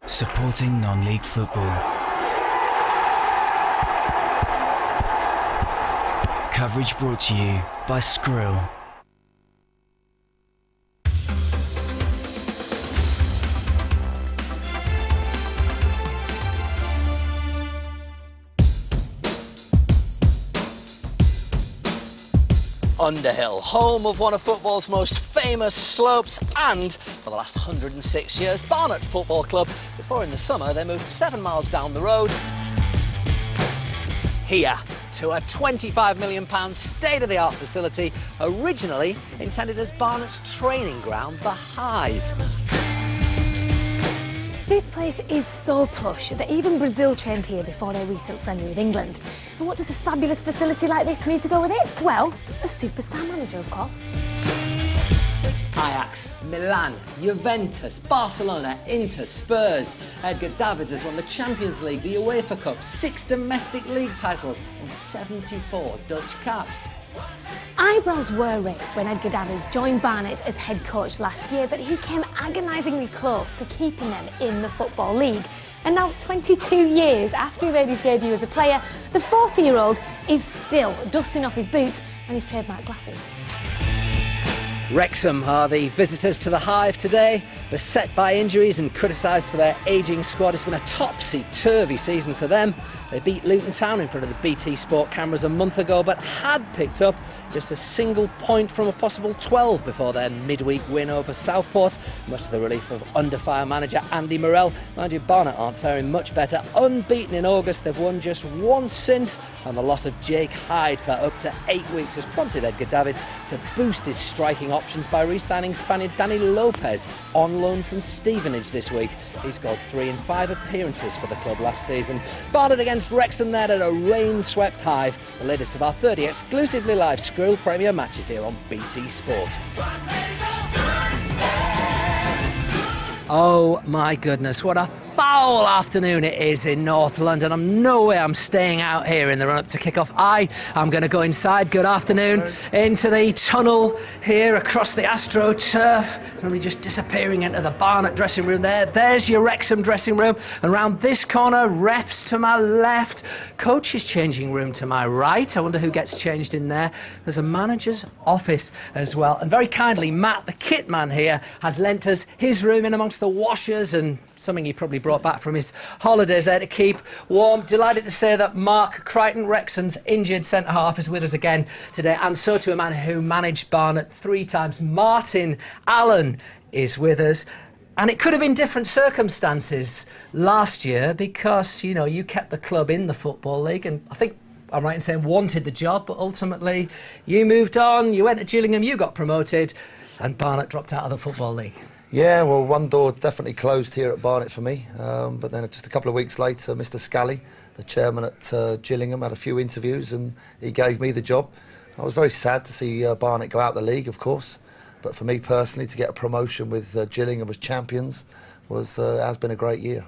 Supporting non-league football. Coverage brought to you by Skrill. Underhill, home of one of football's most famous slopes, and for the last 106 years, Barnet Football Club, before in the summer they moved 7 miles down the road here to a £25 million state-of-the-art facility, originally intended as Barnet's training ground, the Hive. This place is so plush that even Brazil trained here before their recent friendly with England. And what does a fabulous facility like this need to go with it? Well, a superstar manager, of course. Ajax, Milan, Juventus, Barcelona, Inter, Spurs. Edgar Davids has won the Champions League, the UEFA Cup, 6 domestic league titles and 74 Dutch caps. Eyebrows were raised when Edgar Davids joined Barnet as head coach last year, but he came agonisingly close to keeping them in the Football League. And now, 22 years after he made his debut as a player, the 40-year-old is still dusting off his boots and his trademark glasses. Wrexham are the visitors to the Hive today, beset by injuries and criticised for their ageing squad. It's been a topsy-turvy season for them. They beat Luton Town in front of the BT Sport cameras a month ago, but had picked up just a single point from a possible 12 before their midweek win over Southport, much to the relief of under-fire manager Andy Morrell. Mind you, Barnet aren't faring much better. Unbeaten in August, they've won just once since, and the loss of Jake Hyde for up to 8 weeks has prompted Edgar Davids to boost his striking options by re-signing Spaniard Dani Lopez on loan from Stevenage this week. He scored 3 in 5 appearances for the club last season. Barnet against Wrexham there at a rain-swept Hive. The latest of our 30 exclusively live Skrill Premier matches here on BT Sport. Oh my goodness, what a foul afternoon it is in North London. I'm staying out here in the run-up to kick-off. I am going to go inside. Good afternoon. Into the tunnel here across the AstroTurf. It's only just disappearing into the Barnet dressing room there. There's your Wrexham dressing room. And round this corner, refs to my left, coach's changing room to my right. I wonder who gets changed in there. There's a manager's office as well. And very kindly, Matt, the kit man here, has lent us his room in amongst the washers and something he probably brought back from his holidays there to keep warm. Delighted to say that Mark Crichton, Wrexham's injured centre-half, is with us again today, and so to a man who managed Barnet 3 times. Martin Allen is with us. And it could have been different circumstances last year because, you know, you kept the club in the Football League, and I think I'm right in saying wanted the job, but ultimately you moved on, you went to Gillingham, you got promoted, and Barnet dropped out of the Football League. Yeah, well, one door definitely closed here at Barnet for me, but then just a couple of weeks later, Mr Scally, the chairman at Gillingham, had a few interviews and he gave me the job. I was very sad to see Barnet go out the league, of course, but for me personally, to get a promotion with Gillingham as champions has been a great year.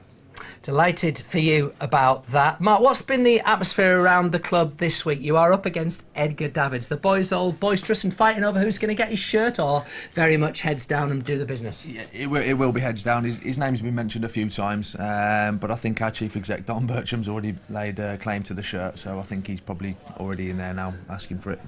Delighted for you about that. Mark, what's been the atmosphere around the club this week? You are up against Edgar Davids. The boys all boisterous and fighting over who's going to get his shirt, or very much heads down and do the business? Yeah, it will be heads down. His name's been mentioned a few times, but I think our chief exec, Don Bertram's already laid claim to the shirt, so I think he's probably already in there now asking for it.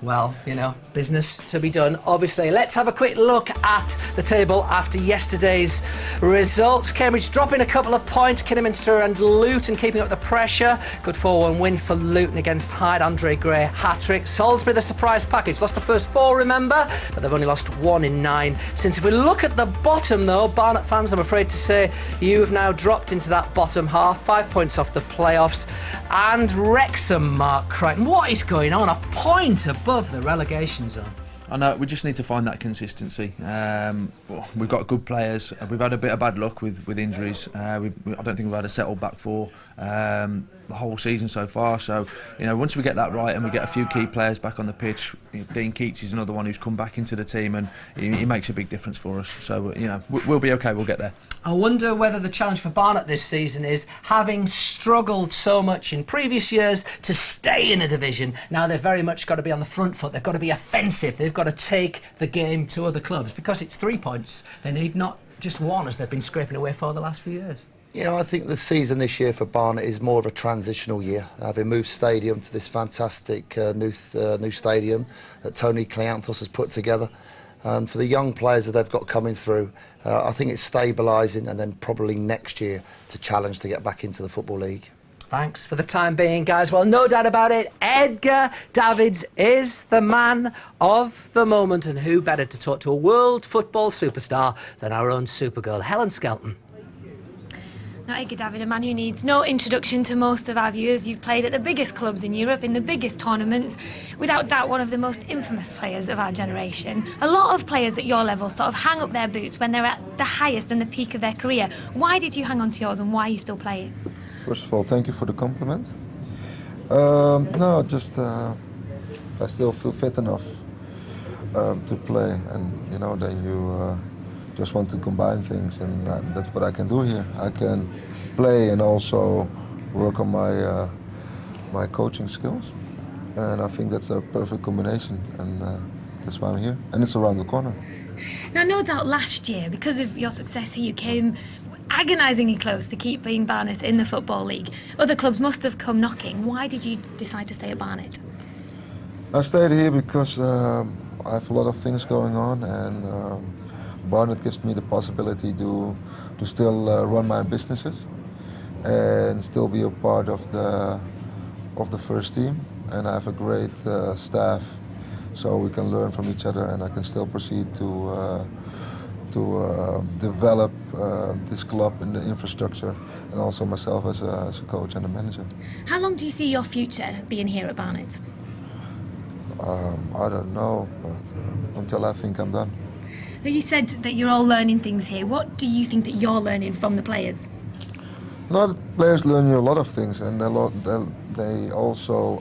Well, you know, business to be done, obviously. Let's have a quick look at the table after yesterday's results. Cambridge dropping a couple of points. Kidderminster and Luton keeping up the pressure. Good 4-1 win for Luton against Hyde. Andre Gray hat-trick. Salisbury the surprise package. Lost the first 4, remember, but they've only lost 1 in 9 since. If we look at the bottom though, Barnet fans, I'm afraid to say you have now dropped into that bottom half, 5 points off the playoffs. And Wrexham, Mark Crichton, what is going on? A point above the relegation zone. I know, we just need to find that consistency. We've got good players. We've had a bit of bad luck with injuries. I don't think we've had a settled back four the whole season so far. So, you know, once we get that right and we get a few key players back on the pitch, Dean Keats is another one who's come back into the team and he makes a big difference for us. So, you know, we'll be okay. We'll get there. I wonder whether the challenge for Barnet this season is, having struggled so much in previous years to stay in a division, now they've very much got to be on the front foot. They've got to be offensive. They've got to take the game to other clubs because it's 3 points they need, not just one as they've been scraping away for the last few years. Yeah, I think the season this year for Barnet is more of a transitional year. Having moved stadium to this fantastic new stadium that Tony Kleanthos has put together. And for the young players that they've got coming through, I think it's stabilising, and then probably next year to challenge to get back into the Football League. Thanks for the time being, guys. Well, no doubt about it, Edgar Davids is the man of the moment, and who better to talk to a world football superstar than our own Supergirl, Helen Skelton. Now, Edgar David, a man who needs no introduction to most of our viewers. You've played at the biggest clubs in Europe, in the biggest tournaments, without doubt one of the most infamous players of our generation. A lot of players at your level sort of hang up their boots when they're at the highest and the peak of their career. Why did you hang on to yours, and why are you still playing? First of all, thank you for the compliment. No, just I still feel fit enough to play, and then you just want to combine things, and that's what I can do here. I can play and also work on my coaching skills, and I think that's a perfect combination, and that's why I'm here, and it's around the corner. Now, no doubt last year, because of your success here, you came agonisingly close to keeping Barnet in the Football League. Other clubs must have come knocking. Why did you decide to stay at Barnet? I stayed here because I have a lot of things going on, and Barnet gives me the possibility to still run my businesses and still be a part of the first team. And I have a great staff, so we can learn from each other, and I can still proceed to develop this club and the infrastructure, and also myself as a coach and a manager. How long do you see your future being here at Barnet? I don't know, but until I think I'm done. Now, you said that you're all learning things here. What do you think that you're learning from the players? No, the players learn you a lot of things, and they also,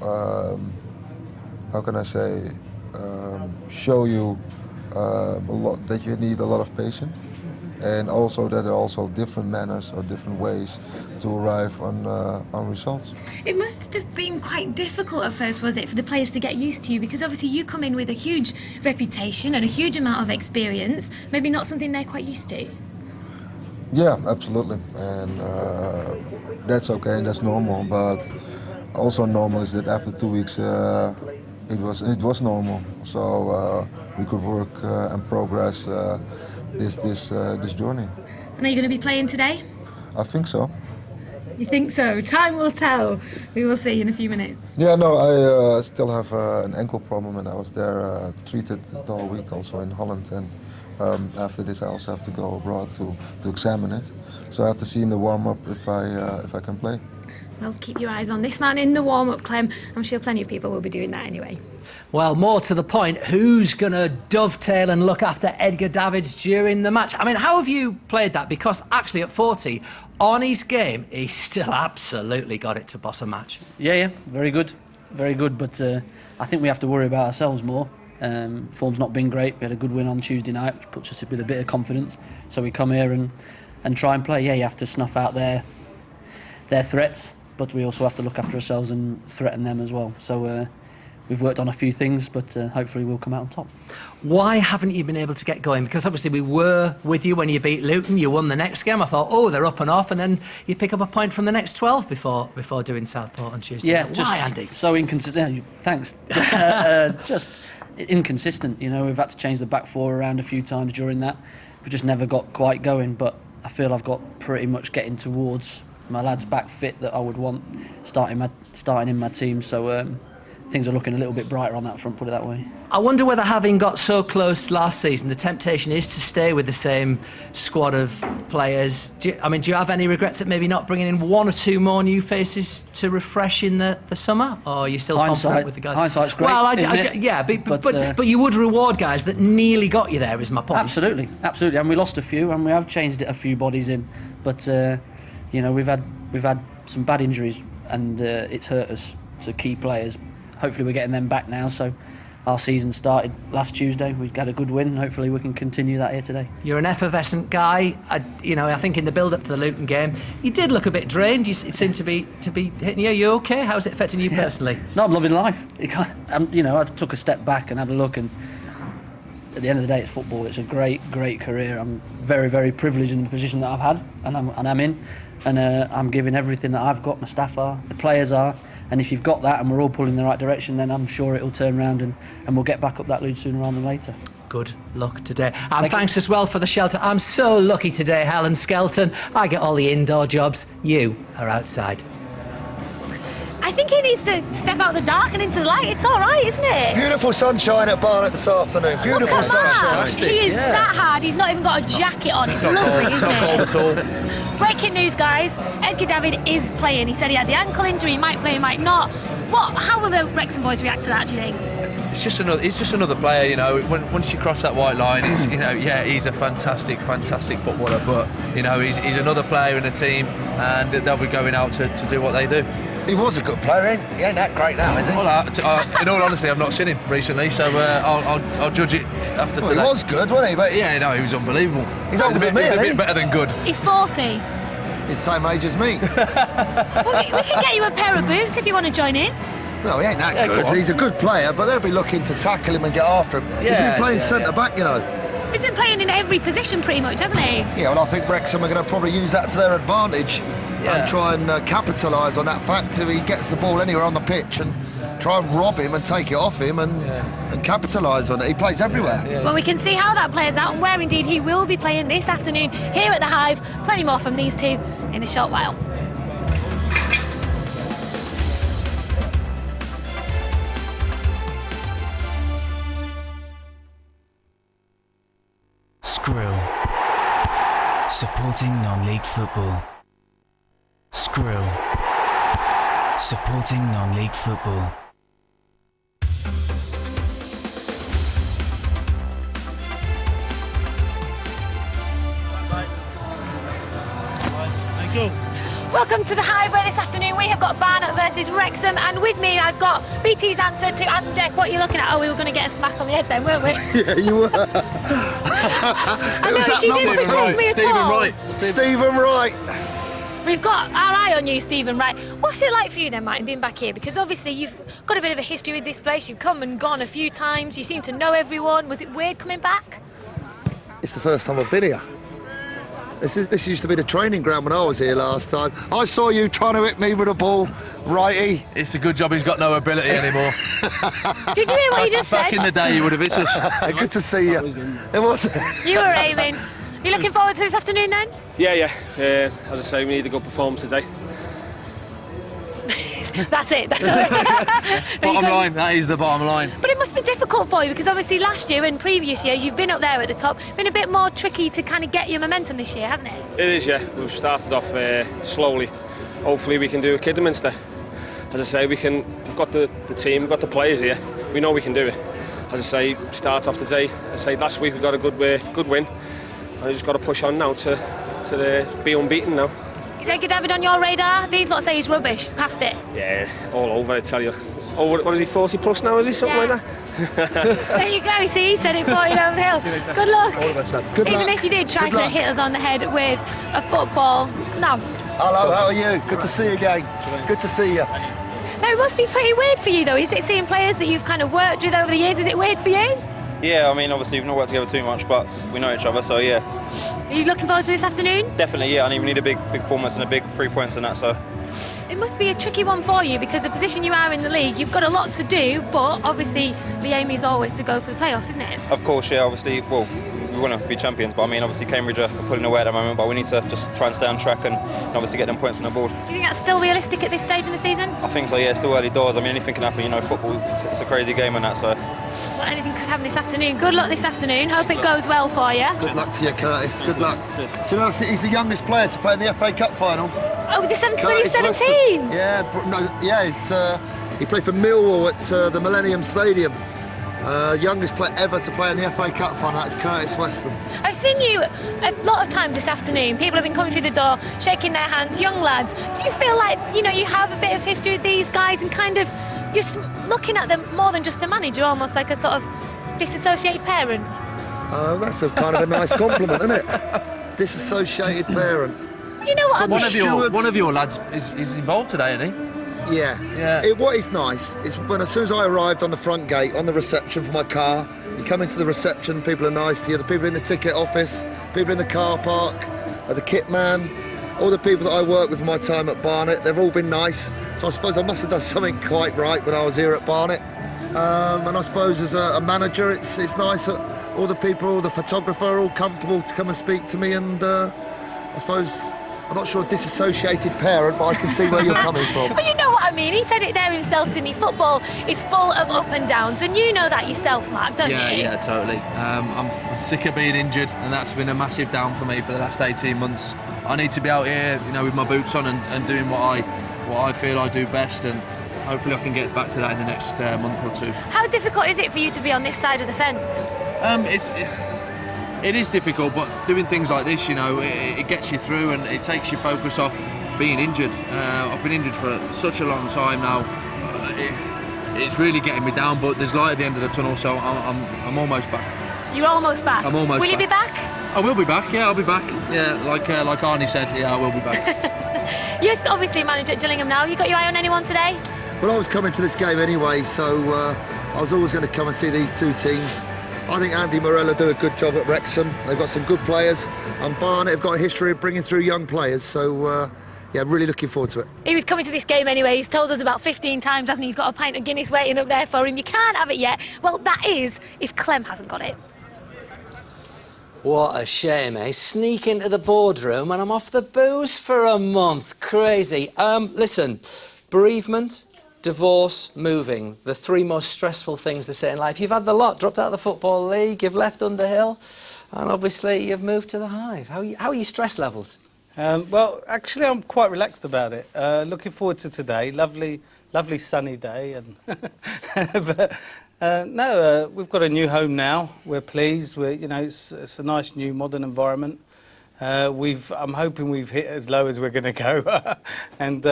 how can I say, show you a lot that you need a lot of patience, and also that there are also different manners or different ways to arrive on results. It must have been quite difficult at first, was it, for the players to get used to you? Because obviously you come in with a huge reputation and a huge amount of experience, maybe not something they're quite used to. Yeah, absolutely, and that's okay and that's normal. But also normal is that after 2 weeks it was normal. So we could work and progress this journey. And are you going to be playing today? I think so. You think so? Time will tell. We will see in a few minutes. Yeah, no, I still have an ankle problem, and I was there treated the whole week also in Holland, and after this I also have to go abroad to examine it. So I have to see in the warm-up if I can play. Well, keep your eyes on this man in the warm-up, Clem. I'm sure plenty of people will be doing that anyway. Well, more to the point, who's going to dovetail and look after Edgar Davids during the match? I mean, how have you played that? Because actually at 40, on his game, he's still absolutely got it to boss a match. Yeah, very good, but I think we have to worry about ourselves more. Form's not been great. We had a good win on Tuesday night, which puts us with a bit of confidence. So we come here and try and play. Yeah, you have to snuff out their threats, but we also have to look after ourselves and threaten them as well. So we've worked on a few things, but hopefully we'll come out on top. Why haven't you been able to get going? Because obviously we were with you when you beat Luton, you won the next game. I thought, oh, they're up and off, and then you pick up a point from the next 12 before doing Southport on Tuesday. Yeah, why, Andy? So inconsistent. Thanks. Just inconsistent. We've had to change the back four around a few times during that. We've just never got quite going, but I feel I've got pretty much getting towards my lads back fit that I would want starting in my team. So things are looking a little bit brighter on that front, put it that way. I wonder whether, having got so close last season, the temptation is to stay with the same squad of players. Do you have any regrets at maybe not bringing in one or two more new faces to refresh in the summer? Or are you still confident with the guys? Hindsight's great, but you would reward guys that nearly got you there, is my point. Absolutely. And we lost a few, and we have changed a few bodies in. But, we've had some bad injuries, and it's hurt us to key players. Hopefully we're getting them back now, so our season started last Tuesday. We got a good win. Hopefully we can continue that here today. You're an effervescent guy. I think in the build-up to the Luton game, you did look a bit drained. It seemed to be hitting you. Are you okay? How's it affecting you personally? No, I'm loving life. I took a step back and had a look, and at the end of the day, it's football. It's a great career. I'm very, very privileged in the position that I've had and I'm in. And I'm giving everything that I've got, my staff are, the players are. And if you've got that and we're all pulling in the right direction, then I'm sure it'll turn around and we'll get back up that lead sooner rather than later. Good luck today. And thanks as well for the shelter. I'm so lucky today, Helen Skelton. I get all the indoor jobs. You are outside. I think he needs to step out of the dark and into the light. It's all right, isn't it? Beautiful sunshine at Barnet this afternoon. Beautiful Look at sunshine. that. He is that hard. He's not even got a jacket on. It's lovely, isn't it? Not cold at all. Breaking news, guys. Edgar David is playing. He said he had the ankle injury. He might play, he might not. How will the Wrexham boys react to that, do you think? He's just another player, you know. Once you cross that white line, it's, you know, yeah, he's a fantastic footballer, but you know, he's another player in the team, and they'll be going out to do what they do. He was a good player, he ain't that great now, is he? Well, in all honesty, I've not seen him recently, so I'll judge it after Well, today. he was good, wasn't he? But Yeah, no, he was unbelievable. He's older than me, He's a isn't bit he? better than good. He's 40. he's the same age as me. We can get you a pair of boots if you want to join in. No, he ain't that go good. on. He's a good player, but they'll be looking to tackle him and get after him. He's been playing centre-back, you know. He's been playing in every position pretty much, hasn't he? Yeah, well, I think Wrexham are going to probably use that to their advantage and try and capitalise on that fact if he gets the ball anywhere on the pitch and try and rob him and take it off him and capitalise on it. He plays everywhere. Well, we can see how that plays out and where indeed he will be playing this afternoon here at the Hive. Plenty more from these two in a short while. Skrill. Supporting non-league football. Skrill. Supporting non-league football. Welcome to the Hive, where this afternoon we have got Barnet versus Wrexham, and with me I've got BT's answer to Anne Deck. What are you looking at? Oh, we were going to get a smack on the head then, weren't we? Yeah, you were. I know, she didn't protect me at all. Stephen Wright. We've got our eye on you, Stephen, right? What's it like for you then, Martin, being back here? Because obviously you've got a bit of a history with this place. You've come and gone a few times. You seem to know everyone. Was it weird coming back? It's the first time I've been here. This used to be the training ground when I was here last time. I saw you trying to hit me with a ball, righty. It's a good job he's got no ability anymore. Did you hear what you just Back said? in the day, he would have hit us. Good to see you. It was. You were aiming. You looking forward to this afternoon then? Yeah. As I say, we need a good performance today. That's it. That's all. Bottom line, that is the bottom line. But it must be difficult for you because obviously last year and previous years you've been up there at the top. Been a bit more tricky to kind of get your momentum this year, hasn't it? It is, yeah. We've started off slowly. Hopefully we can do a Kidderminster. As I say, we've got the team, we've got the players here. We know we can do it. As I say, start off today. As I say, last week we got a good win. And we just got to push on now to be unbeaten now. Is Edgar David on your radar? These lot say he's rubbish. Past it. Yeah, all over, I tell you. Oh, what is he, 40 plus now, is he? Something like that? There you go. See, he said it for you over the hill. Good luck. Good Even luck. if you did try Good to luck. hit us on the head with a football. No. Hello, how are you? Good to see you again. Good to see you. No, it must be pretty weird for you though. Is it seeing players that you've kind of worked with over the years? Is it weird for you? Yeah, I mean, obviously we've not worked together too much, but we know each other, so yeah. Are you looking forward to this afternoon? Definitely, yeah. I mean, we need a big performance and a big 3 points and that, so. It must be a tricky one for you because the position you are in the league, you've got a lot to do, but obviously the aim is always to go for the playoffs, isn't it? Of course, yeah, obviously, well, we want to be champions, but I mean, obviously Cambridge are pulling away at the moment, but we need to just try and stay on track and obviously get them points on the board. Do you think that's still realistic at this stage in the season? I think so, yeah, still early doors. I mean, anything can happen, you know, football, it's a crazy game and that, so. Well, anything could happen this afternoon. Good luck this afternoon. Hope it goes well for you. Good luck to you, Curtis. Good luck. Do you know he's the youngest player to play in the FA Cup final? Oh, the 17, Curtis 17. Weston. He played for Millwall at the Millennium Stadium. Youngest player ever to play in the FA Cup final. That's Curtis Weston. I've seen you a lot of times this afternoon. People have been coming through the door, shaking their hands, young lads. Do you feel like, you know, you have a bit of history with these guys and kind of you're looking at them more than just a manager, almost like a sort of disassociated parent? That's a kind of a nice compliment, isn't it? Disassociated parent. You know what? One of your lads is involved today, isn't he? Yeah. Yeah. What is nice is as soon as I arrived on the front gate, on the reception for my car, You come into the reception, people are nice to you. The people in the ticket office, people in the car park, the kit man, all the people that I work with in my time at Barnet, they've all been nice. So I suppose I must have done something quite right when I was here at Barnet. And I suppose as a manager, it's nice that all the people, all the photographer are all comfortable to come and speak to me. And I suppose, I'm not sure a disassociated parent, but I can see where you're coming from. But you know what I mean. He said it there himself, didn't he? Football is full of up and downs, and you know that yourself, Mark, don't you? Yeah, totally. I'm sick of being injured, and that's been a massive down for me for the last 18 months. I need to be out here, with my boots on and doing what I feel I do best, and hopefully I can get back to that in the next month or two. How difficult is it for you to be on this side of the fence? It is difficult, but doing things like this, it gets you through and it takes your focus off being injured. I've been injured for such a long time now. It's really getting me down, but there's light at the end of the tunnel, so I'm almost back. You're almost back? I'm almost Will back. you be back? I will be back, yeah, I'll be back. Yeah, like Arnie said, yeah, I will be back. You're obviously a manager at Gillingham now. You got your eye on anyone today? Well, I was coming to this game anyway, so I was always going to come and see these two teams. I think Andy Morella do a good job at Wrexham. They've got some good players, and Barnet have got a history of bringing through young players, so yeah, really looking forward to it. He was coming to this game anyway. He's told us about 15 times, hasn't he? He's got a pint of Guinness waiting up there for him. You can't have it yet. Well, that is if Clem hasn't got it. What a shame, eh? Sneak into the boardroom and I'm off the booze for a month. Crazy. Listen, bereavement, divorce, moving, the three most stressful things to say in life. You've had the lot, dropped out of the Football League, you've left Underhill, and obviously you've moved to the Hive. How are your stress levels? Well, actually, I'm quite relaxed about it. Looking forward to today. Lovely sunny day. And we've got a new home now. We're pleased. It's a nice new modern environment. I'm hoping we've hit as low as we're going to go, and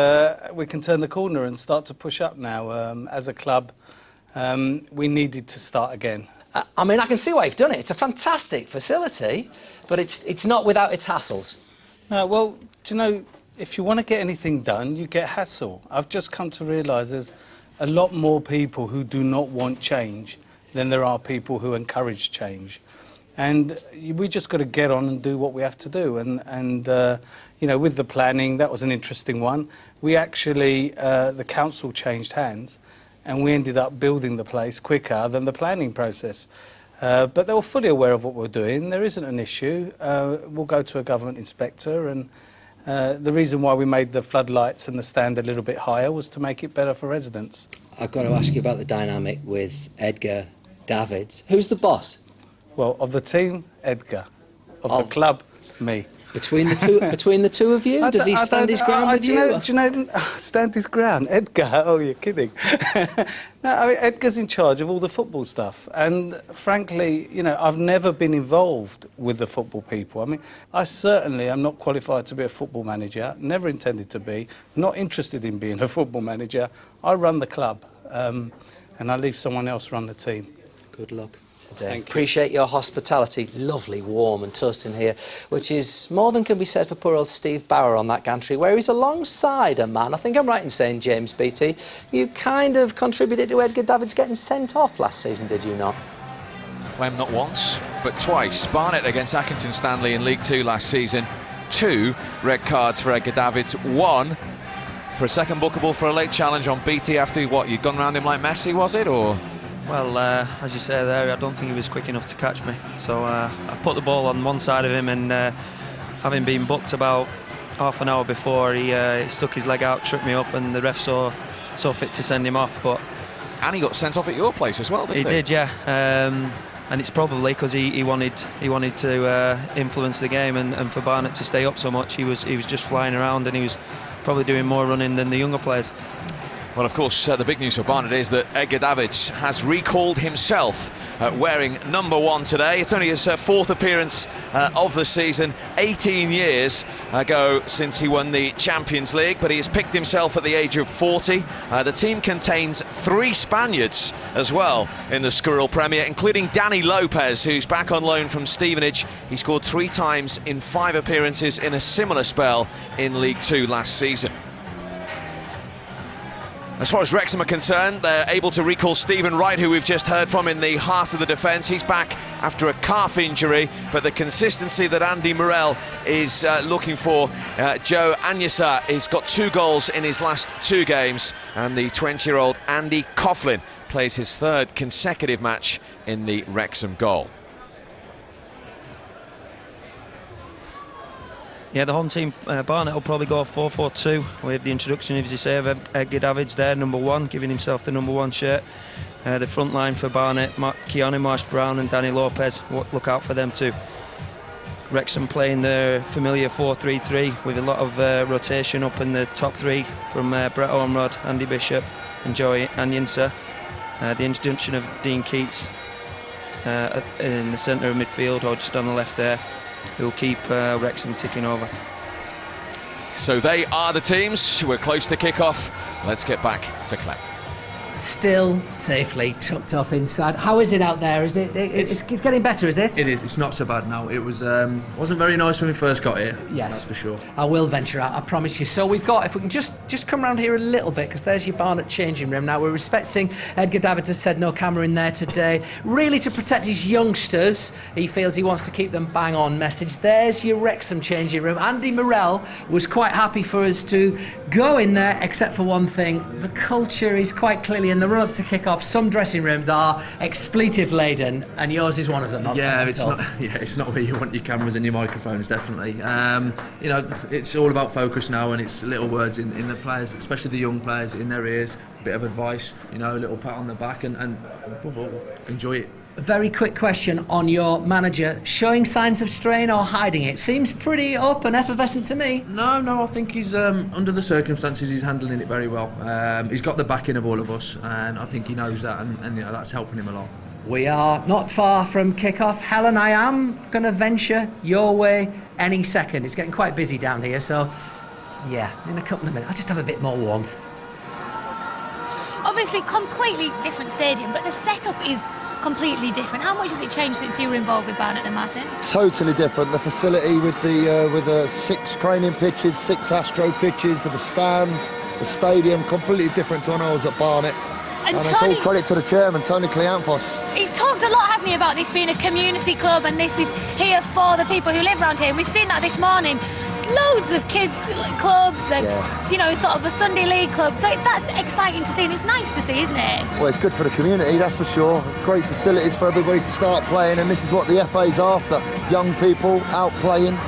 we can turn the corner and start to push up now. As a club, we needed to start again. I mean, I can see why you've done it. It's a fantastic facility, but it's not without its hassles. No, well, do you know, if you want to get anything done, you get hassle. I've just come to realise there's a lot more people who do not want change than there are people who encourage change. And we just got to get on and do what we have to do. And with the planning, that was an interesting one. We actually, the council changed hands and we ended up building the place quicker than the planning process. But they were fully aware of what we're doing. There isn't an issue. We'll go to a government inspector, and the reason why we made the floodlights and the stand a little bit higher was to make it better for residents. I've got to ask you about the dynamic with Edgar Davids. Who's the boss? Well, of the team, Edgar. Of the club, me. Between the two of you? Does he stand his ground with you? Do you know, stand his ground? Edgar? Oh, you're kidding. No, I mean, Edgar's in charge of all the football stuff. And frankly, I've never been involved with the football people. I mean, I certainly am not qualified to be a football manager, never intended to be, not interested in being a football manager. I run the club, and I leave someone else run the team. Good luck today. Appreciate your hospitality. Lovely, warm and toasting here, which is more than can be said for poor old Steve Bauer on that gantry, where he's alongside a man. I think I'm right in saying, James Beattie, you kind of contributed to Edgar Davids getting sent off last season, did you not? Clem not once, but twice. Barnet against Accrington Stanley in League 2 last season. 2 red cards for Edgar Davids. 1 for a second bookable for a late challenge on Beattie after, what, you'd gone round him like Messi, was it, or...? Well, as you say there, I don't think he was quick enough to catch me. So I put the ball on one side of him, and having been booked about half an hour before, he stuck his leg out, tripped me up, and the ref saw fit to send him off. And he got sent off at your place as well, didn't he? He did, yeah. And it's probably because he wanted to influence the game, and for Barnet to stay up so much, he was just flying around, and he was probably doing more running than the younger players. Well, of course, the big news for Barnet is that Edgar Davids has recalled himself wearing number 1 today. It's only his 4th appearance of the season, 18 years ago since he won the Champions League, but he has picked himself at the age of 40. The team contains 3 Spaniards as well in the Squirrel Premier, including Danny Lopez, who's back on loan from Stevenage. He scored 3 times in 5 appearances in a similar spell in League 2 last season. As far as Wrexham are concerned, they're able to recall Stephen Wright, who we've just heard from in the heart of the defence. He's back after a calf injury, but the consistency that Andy Morel is looking for, Joe Anyasa has got 2 goals in his last 2 games, and the 20-year-old Andy Coughlin plays his 3rd consecutive match in the Wrexham goal. Yeah, the home team, Barnet will probably go 4-4-2 with the introduction, as you say, of Edgar Davids there, number 1, giving himself the number 1 shirt. The front line for Barnet, Keanu Marsh-Brown and Danny Lopez, look out for them too. Wrexham playing the familiar 4-3-3 with a lot of rotation up in the top 3 from Brett Ormrod, Andy Bishop and Joey Anyasa. The introduction of Dean Keats in the centre of midfield, or just on the left there, who'll keep Wrexham ticking over. So they are the teams. We're close to kick-off. Let's get back to Clem. Still safely tucked up inside. How is it out there? Is it? It's getting better, is it? It is. It's not so bad now. It was wasn't very nice when we first got here. Yes, that's for sure. I will venture out, I promise you. So we've got, if we can just come around here a little bit, because there's your Barnet changing room. Now we're respecting, Edgar Davids has said no camera in there today, really to protect his youngsters. He feels he wants to keep them bang on message. There's your Wrexham changing room. Andy Morel was quite happy for us to go in there, except for one thing. The culture is quite clearly in the run-up to kick-off. Some dressing rooms are expletive-laden, and yours is one of them. It's not where you want your cameras and your microphones, definitely. It's all about focus now, and it's little words in the players, especially the young players, in their ears, a bit of advice, a little pat on the back, and above all, enjoy it. A very quick question on your manager, showing signs of strain or hiding it? Seems pretty up and effervescent to me. No, I think he's, under the circumstances, he's handling it very well. He's got the backing of all of us, and I think he knows that, and that's helping him a lot. We are not far from kick-off. Helen, I am going to venture your way any second. It's getting quite busy down here, so yeah, in a couple of minutes. I'll just have a bit more warmth. Obviously, completely different stadium, but the setup is completely different. How much has it changed since you were involved with Barnet and Martin? Totally different. The facility with the 6 training pitches, 6 Astro pitches, the stands, the stadium, completely different to when I was at Barnet. And it's all credit to the chairman, Tony Kleanthos. He's talked a lot, hasn't he, about this being a community club, and this is here for the people who live around here. And we've seen that this morning. Loads of kids clubs and sort of a Sunday league club, so that's exciting to see, and it's nice to see, isn't it? Well, it's good for the community, that's for sure. Great facilities for everybody to start playing, and this is what the FA's after, young people out playing,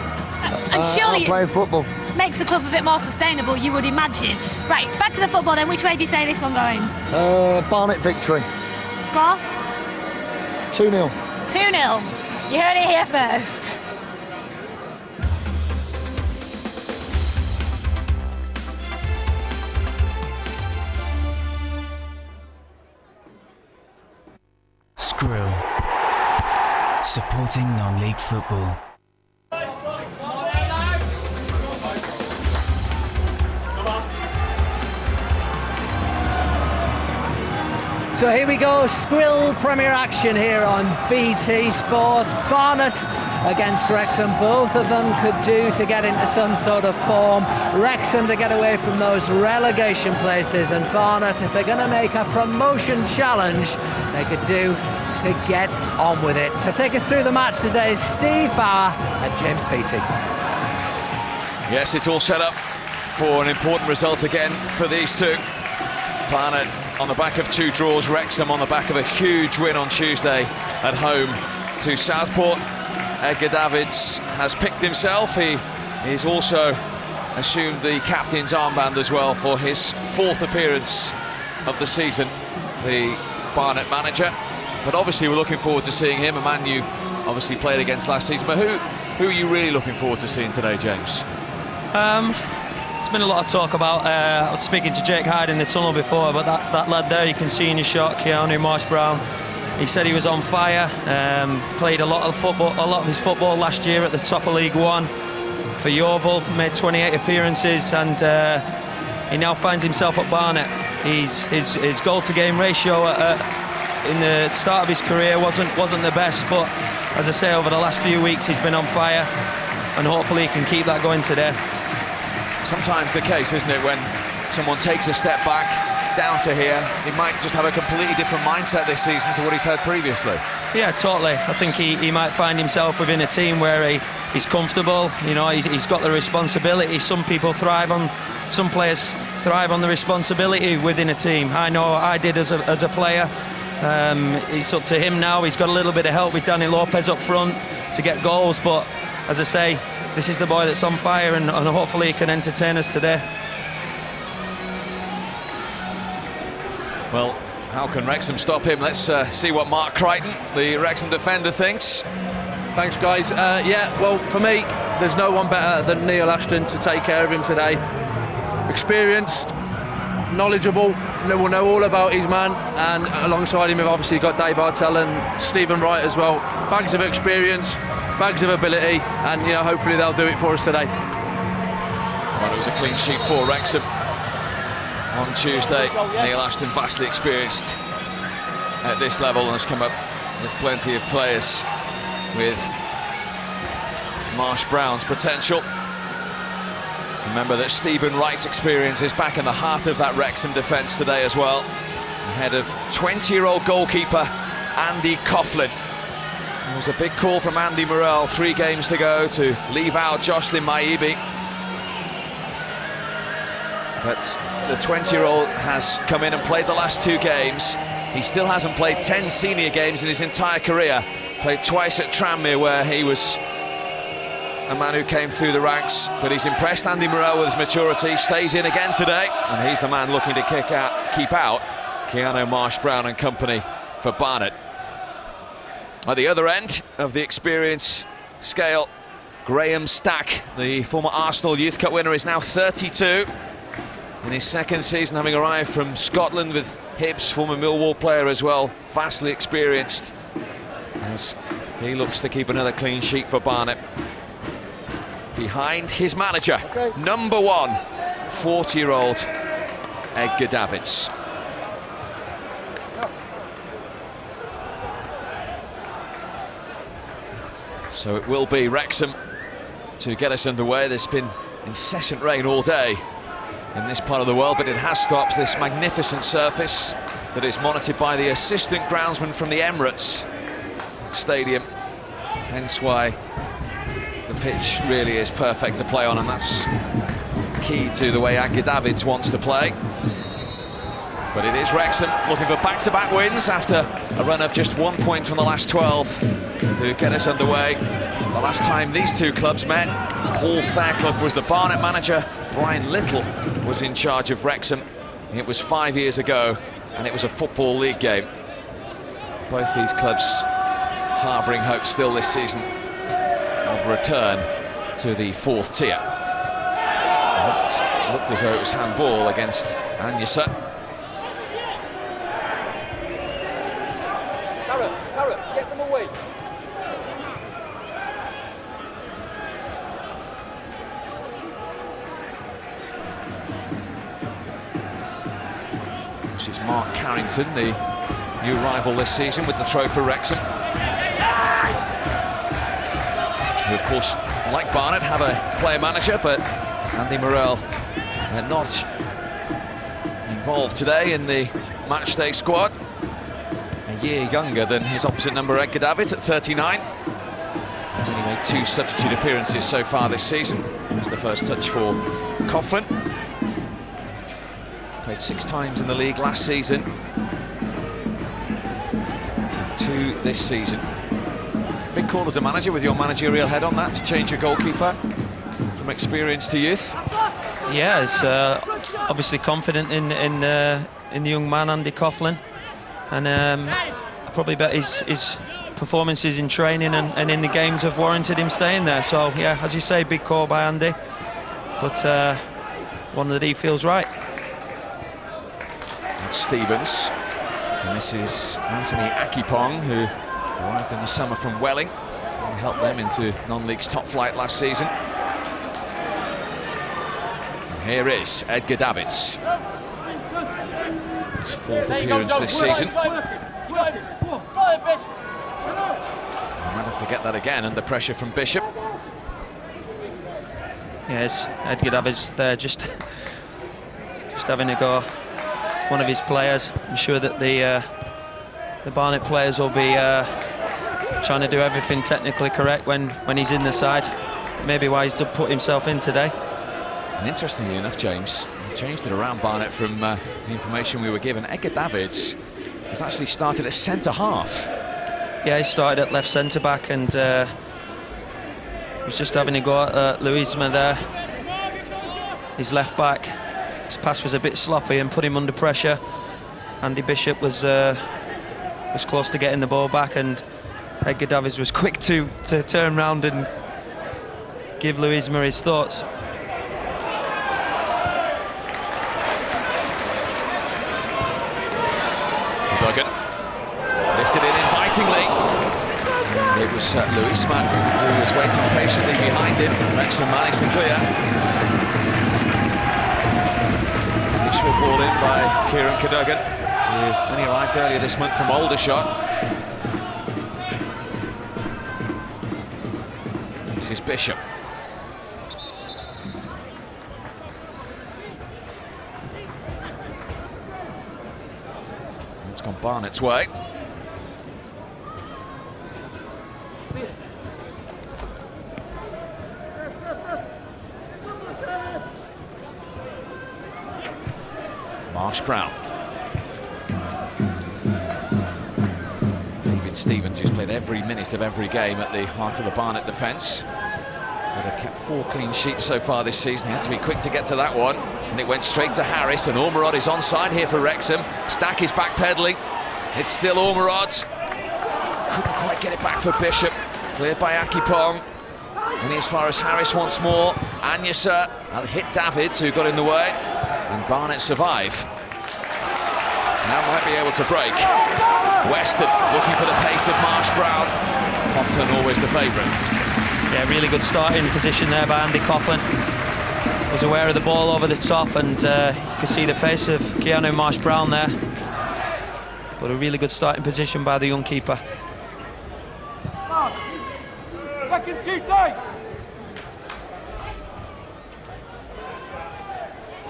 and surely out playing football. Makes the club a bit more sustainable, you would imagine. Right, back to the football then. Which way do you say this one going? Barnet victory. Score? 2-0. 2-0. You heard it here first. Skrill. Supporting non-league football. So here we go, Skrill Premier action here on BT Sport. Barnet against Wrexham. Both of them could do to get into some sort of form. Wrexham to get away from those relegation places, and Barnet, if they're going to make a promotion challenge, they could do to get on with it. So take us through the match today, Steve Bauer and James Beattie. Yes, it's all set up for an important result again for these two. Barnet on the back of 2 draws, Wrexham on the back of a huge win on Tuesday at home to Southport. Edgar Davids has picked himself. He's also assumed the captain's armband as well for his 4th appearance of the season, the Barnet manager. But obviously we're looking forward to seeing him, a man you obviously played against last season. But who are you really looking forward to seeing today, James? There's been a lot of talk about, I was speaking to Jake Hyde in the tunnel before, but that lad there, you can see in his shot, Keanu Marsh-Brown, he said he was on fire, played a lot of his football last year at the top of League One for Yeovil, made 28 appearances, and he now finds himself at Barnet. His goal-to-game ratio in the start of his career wasn't the best, but as I say, over the last few weeks he's been on fire, and hopefully he can keep that going today. Sometimes the case, isn't it, when someone takes a step back, down to here, he might just have a completely different mindset this season to what he's had previously. Yeah, totally. I think he might find himself within a team where he's comfortable. You know, he's got the responsibility. Some players thrive on the responsibility within a team. I know I did as a player. It's up to him now. He's got a little bit of help with Danny Lopez up front to get goals, but as I say, this is the boy that's on fire, and hopefully he can entertain us today. Well, how can Wrexham stop him? Let's see what Mark Crichton, the Wrexham defender, thinks. Thanks, guys. Yeah, well, for me, there's no one better than Neil Ashton to take care of him today. Experienced, knowledgeable, will know all about his man, and alongside him we've obviously got Dave Artell and Stephen Wright as well. Bags of experience, bags of ability, and hopefully they'll do it for us today. Well, it was a clean sheet for Wrexham on Tuesday. Neil Ashton, vastly experienced at this level, and has come up with plenty of players with Marsh Brown's potential. Remember that Stephen Wright's experience is back in the heart of that Wrexham defence today as well, ahead of 20-year-old goalkeeper Andy Coughlin. It was a big call from Andy Morrell, 3 games to go, to leave out Jocelyn Maibi. But the 20-year-old has come in and played the last 2 games. He still hasn't played 10 senior games in his entire career. Played twice at Tranmere, where he was a man who came through the ranks, but he's impressed Andy Morrell with his maturity. Stays in again today, and he's the man looking to keep out Keanu Marsh-Brown and company for Barnet. At the other end of the experience scale, Graham Stack, the former Arsenal Youth Cup winner, is now 32 in his second season, having arrived from Scotland with Hibs, former Millwall player as well, vastly experienced, as he looks to keep another clean sheet for Barnet. Behind his manager, number 1, 40-year-old Edgar Davids. So it will be Wrexham to get us underway. There's been incessant rain all day in this part of the world, but it has stopped. This magnificent surface that is monitored by the assistant groundsman from the Emirates Stadium, hence why the pitch really is perfect to play on, and that's key to the way Edgar Davids wants to play. But it is Wrexham looking for back-to-back wins after a run of just 1 point from the last 12 to get us underway. The last time these two clubs met, Paul Fairclough was the Barnet manager, Brian Little was in charge of Wrexham. It was 5 years ago, and it was a Football League game. Both these clubs harbouring hope still this season of return to the 4th tier. It looked as though it was handball against Anyasa. Get them away. This is Mark Carrington, the new rival this season, with the throw for Wrexham. Who, of course, like Barnet, have a player manager, but Andy Morrell not involved today in the matchday squad. A year younger than his opposite number, Edgar Davids, at 39. He's only made 2 substitute appearances so far this season. That's the first touch for Coughlin. Played 6 times in the league last season. 2 this season. Big call as a manager, with your managerial head on that, to change your goalkeeper from experience to youth. Yeah, it's obviously confident in the young man Andy Coughlin, and I probably bet his performances in training and in the games have warranted him staying there. So yeah, as you say, big call by Andy, but one that he feels right. That's Stevens, and this is Anthony Akipong, who arrived in the summer from Welling and helped them into non-league's top flight last season. And here is Edgar Davids, his 4th appearance this season. He might have to get that again under pressure from Bishop. Yes, Edgar Davids there, just having a go one of his players. I'm sure that the Barnet players will be trying to do everything technically correct when he's in the side. Maybe why he's put himself in today. And interestingly enough, James, we changed it around Barnet from the information we were given. Edgar Davids has actually started at centre-half. Yeah, he started at left centre-back and was just having a go at Louisma there. His left back. His pass was a bit sloppy and put him under pressure. Andy Bishop was close to getting the ball back, and Edgar Davids was quick to turn round and give Louisma his thoughts. Duggan lifted it invitingly. It was Louisma who was waiting patiently behind him. Wrexham managed to clear. Initial ball in by Kieran Cadogan, who only arrived earlier this month from Aldershot. This is Bishop. It's gone Barnet's way. Marsh Brown. David Stevens, who's played every minute of every game at the heart of the Barnet defence. But have kept 4 clean sheets so far this season. He had to be quick to get to that one. And it went straight to Harris, and Ormerod is onside here for Wrexham. Stack is backpedaling. It's still Ormerod. Couldn't quite get it back for Bishop. Cleared by Akipong. And as far as Harris once more. Anyasa hit Davids, who got in the way. And Barnet survive. Now might be able to break. Weston looking for the pace of Marsh Brown. Coughlin always the favourite. Yeah, really good starting position there by Andy Coughlin. Was aware of the ball over the top, and you can see the pace of Keanu Marsh Brown there. But a really good starting position by the young keeper. Seconds, keep tight.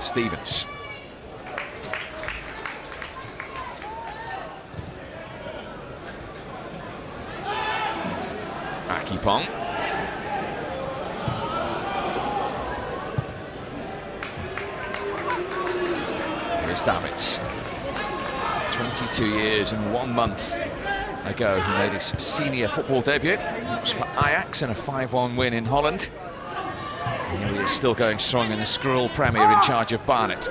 Stevens. Akipong. Here's Davids. 22 years and 1 month ago he made his senior football debut. It was for Ajax in a 5-1 win in Holland. And he is still going strong in the Skrull Premier in charge of Barnet.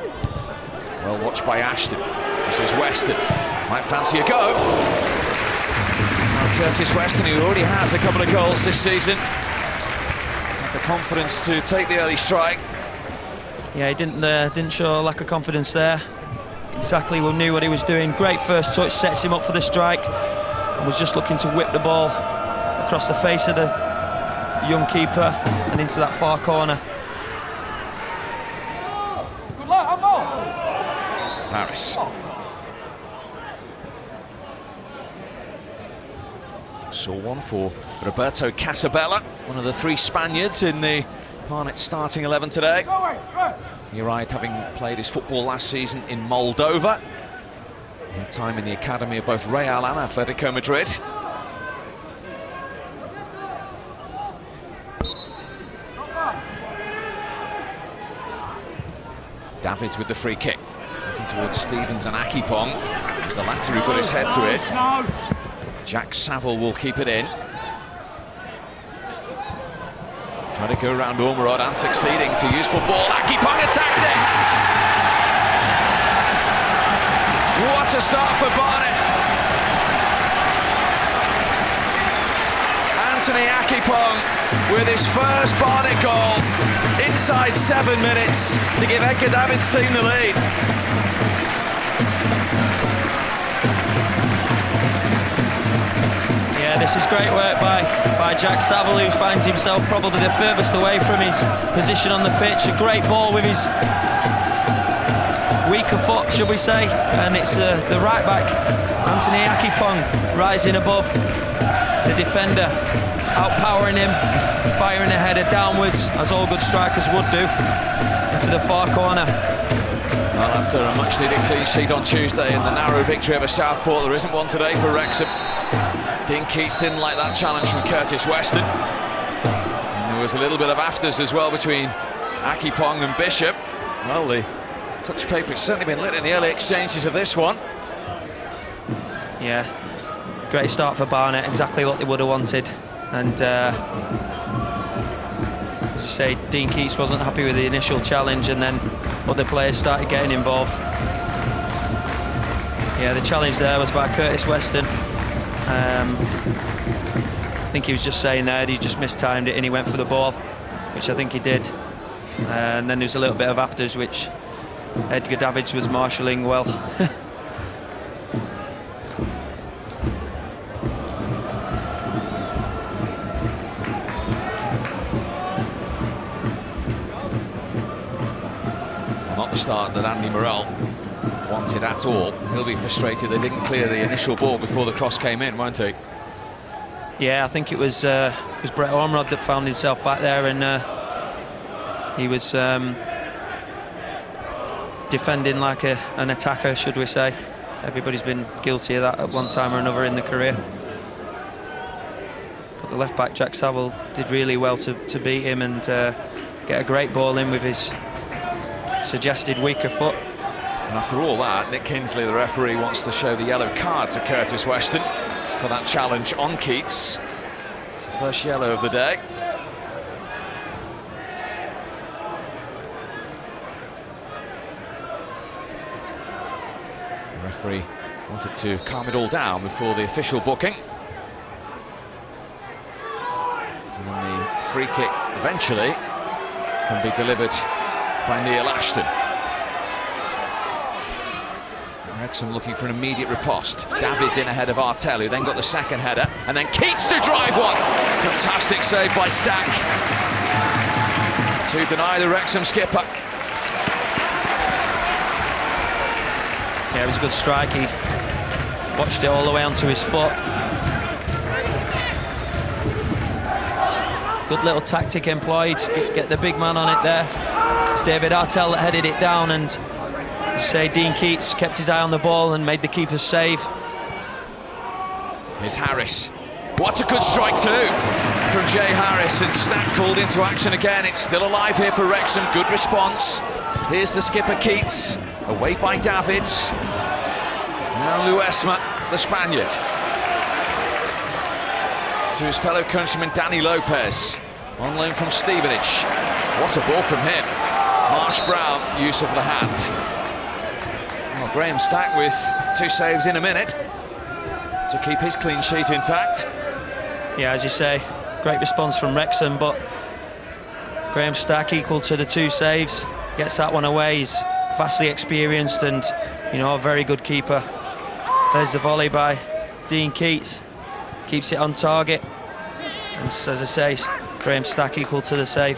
Well watched by Ashton. This is Weston. Might fancy a go. Now Curtis Weston, who already has a couple of goals this season, had the confidence to take the early strike. Yeah, he didn't show a lack of confidence there. Exactly knew what he was doing. Great first touch, sets him up for the strike, and was just looking to whip the ball across the face of the young keeper and into that far corner. Harris. Saw one for Roberto Casabella, one of the 3 Spaniards in the Barnet starting 11 today. He arrived having played his football last season in Moldova. He had time in the academy of both Real and Atletico Madrid. Davids with the free kick. Looking towards Stevens and Akipong. It was the latter who got his head to it. Jack Saville will keep it in. Trying to go around Ormerod and succeeding to use for ball. Akipong attacked it! What a start for Barnet! Anthony Akipong with his first Barnet goal inside 7 minutes to give Edgar Davids' team the lead. Yeah, this is great work by Jack Saville, who finds himself probably the furthest away from his position on the pitch. A great ball with his weaker foot, should we say, and it's the right back, Anthony Akipong, rising above the defender, outpowering him, firing a header downwards, as all good strikers would do, into the far corner. Well, after a much-needed clean sheet on Tuesday and the narrow victory over Southport, there isn't one today for Wrexham. Dean Keats didn't like that challenge from Curtis Weston. And there was a little bit of afters as well between Akipong and Bishop. Well, the touch paper has certainly been lit in the early exchanges of this one. Yeah, great start for Barnet, exactly what they would have wanted. And as you say, Dean Keats wasn't happy with the initial challenge, and then other players started getting involved. Yeah, the challenge there was by Curtis Weston. I think he was just saying there he just mistimed it and he went for the ball, which I think he did. And then there was a little bit of afters which Edgar Davids was marshalling well. Not the start that Andy Morrell wanted at all. He'll be frustrated they didn't clear the initial ball before the cross came in, won't he? Yeah, I think it was Brett Ormerod that found himself back there, and he was defending like an attacker, should we say. Everybody's been guilty of that at one time or another in the career. But the left-back Jack Saville did really well to beat him and get a great ball in with his suggested weaker foot. And after all that, Nick Kinsley, the referee, wants to show the yellow card to Curtis Weston for that challenge on Keats. It's the first yellow of the day. The referee wanted to calm it all down before the official booking. And then the free kick eventually can be delivered by Neil Ashton. Wrexham looking for an immediate riposte. Davids in ahead of Artel, who then got the second header, and then Keats to drive one. Fantastic save by Stack to deny the Wrexham skipper. Yeah, it was a good strike. He watched it all the way onto his foot. Good little tactic employed. Get the big man on it there. It's David Artel that headed it down, and say Dean Keats kept his eye on the ball and made the keeper's save. Here's Harris. What a good strike too from Jay Harris, and Stack called into action again. It's still alive here for Wrexham. Good response. Here's the skipper Keats, away by Davids. Now Luesma, the Spaniard, to his fellow countryman Danny Lopez, on loan from Stevenage. What a ball from him. Marsh Brown, use of the hand. Well, Graham Stack with 2 saves in a minute to keep his clean sheet intact. Yeah, as you say, great response from Wrexham, but Graham Stack equal to the 2 saves, gets that one away. He's vastly experienced and, you know, a very good keeper. There's the volley by Dean Keats, keeps it on target, and as I say, Graham Stack equal to the save.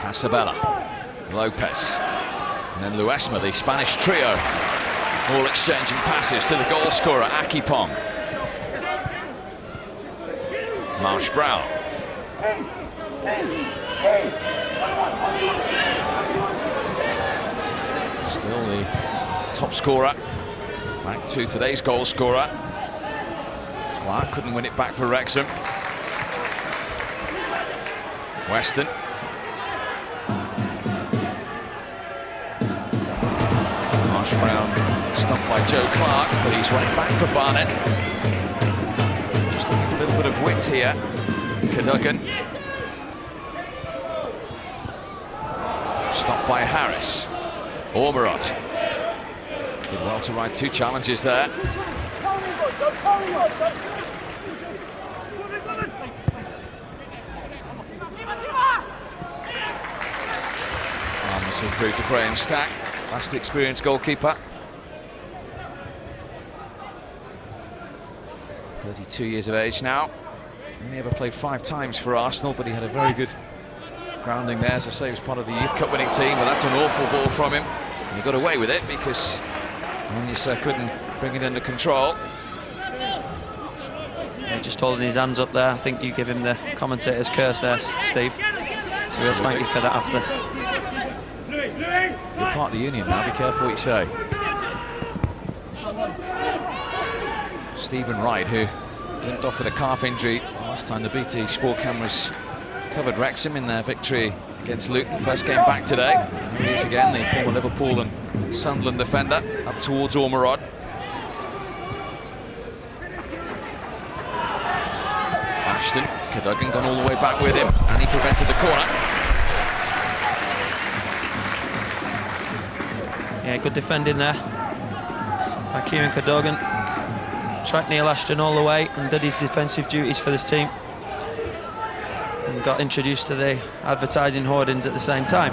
Casabella, Lopez, and then Luesma, the Spanish trio, all exchanging passes to the goal scorer, Akipong. Marsh Brown. Still the top scorer, back to today's goal scorer. Clark couldn't win it back for Wrexham. Weston. Marsh Brown stumped by Joe Clark, but he's won it back for Barnet. Just looking for a little bit of width here. Cadogan. Stopped by Harris. Ormerod. Did well to ride 2 challenges there. Armisen through to Graham Stack. That's the experienced goalkeeper. 32 years of age now. Only ever played 5 times for Arsenal, but he had a very good grounding there. As I say, he was part of the Youth Cup winning team, but that's an awful ball from him. And he got away with it because Munyisa couldn't bring it under control. Yeah, just holding his hands up there. I think you give him the commentator's curse there, Steve. So we'll thank you for that after. You're part of the union now, be careful what you say. Stephen Wright, who limped off with a calf injury last time the BT Sport cameras covered Wrexham in their victory against Luton. First game back today. Here he is again, the former Liverpool and Sunderland defender, up towards Ormerod. Ashton, Cadogan gone all the way back with him, and he prevented the corner. Yeah, good defending there by Kieran Cadogan. Tracked Neil Ashton all the way and did his defensive duties for this team. And got introduced to the advertising hoardings at the same time.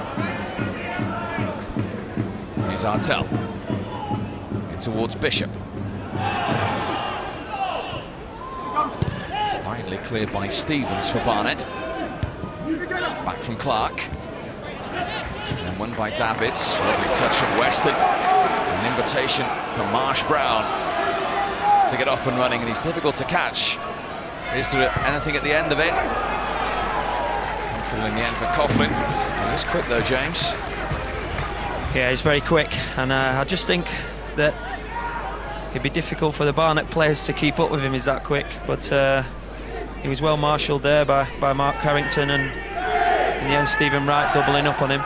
Here's Artell. In towards Bishop. Finally cleared by Stevens for Barnet. Back from Clark. And then won by Davids. Lovely touch from Weston. An invitation from Marsh Brown to get off and running, and he's difficult to catch. Is there anything at the end of it? In the end for Coughlin. He's quick though, James. Yeah, he's very quick, and I just think that it'd be difficult for the Barnet players to keep up with him. He's that quick, but he was well marshalled there by Mark Carrington, and in the end Stephen Wright doubling up on him.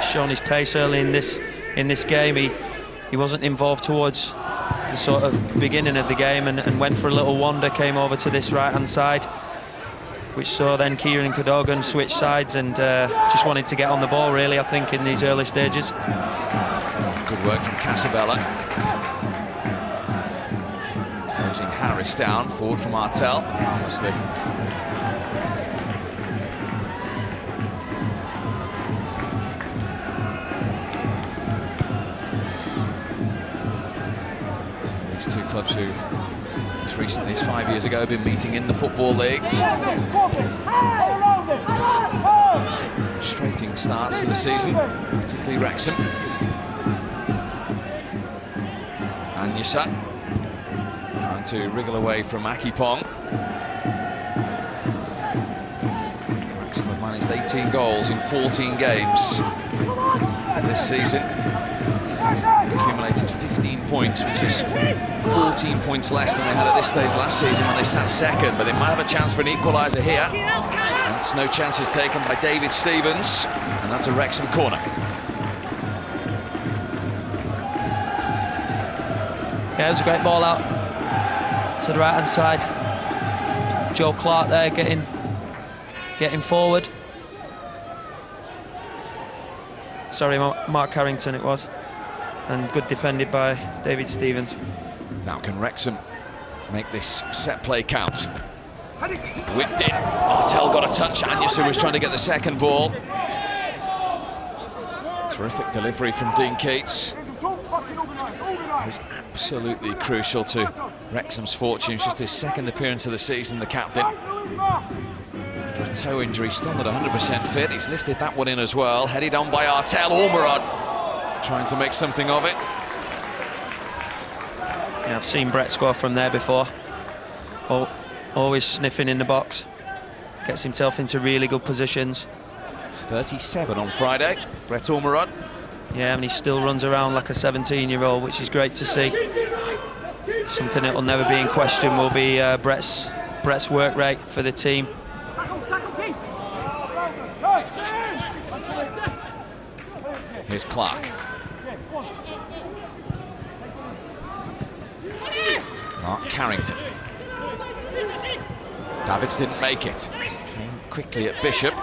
Shown his pace early in this game. He wasn't involved towards the sort of beginning of the game, and went for a little wander, came over to this right hand side, which saw then Kieran Cadogan switch sides and just wanted to get on the ball, really, I think, in these early stages. Good work from Casabella. Closing Harris down, forward from Artell. Obviously. So these two clubs who as recently as 5 years ago been meeting in the Football League. Frustrating starts to the season, particularly Wrexham. Anyusa trying to wriggle away from Akipong. Wrexham have managed 18 goals in 14 games this season. Accumulated 15 points, which is 14 points less than they had at this stage last season when they sat second, but they might have a chance for an equaliser here. That's no chances taken by David Stevens, and that's a Wrexham corner. Yeah, it was a great ball out to the right hand side. Joe Clark there getting forward. Sorry, Mark Carrington it was. And good defended by David Stevens. Now can Wrexham make this set play count? Whipped in. Artell got a touch. Anyusa was trying to get the second ball. Terrific delivery from Dean Keats. It was absolutely crucial to Wrexham's fortunes. Just his second appearance of the season, the captain. After a toe injury, still not 100% fit. He's lifted that one in as well. Headed on by Artell. Ormerod trying to make something of it. Yeah, I've seen Brett score from there before. Always sniffing in the box. Gets himself into really good positions. He's 37 on Friday, Brett Ormerod. Yeah, and he still runs around like a 17-year-old, which is great to see. Something that will never be in question will be Brett's work rate for the team. Here's Clark. Mark Carrington. Davids didn't make it. Came quickly at Bishop.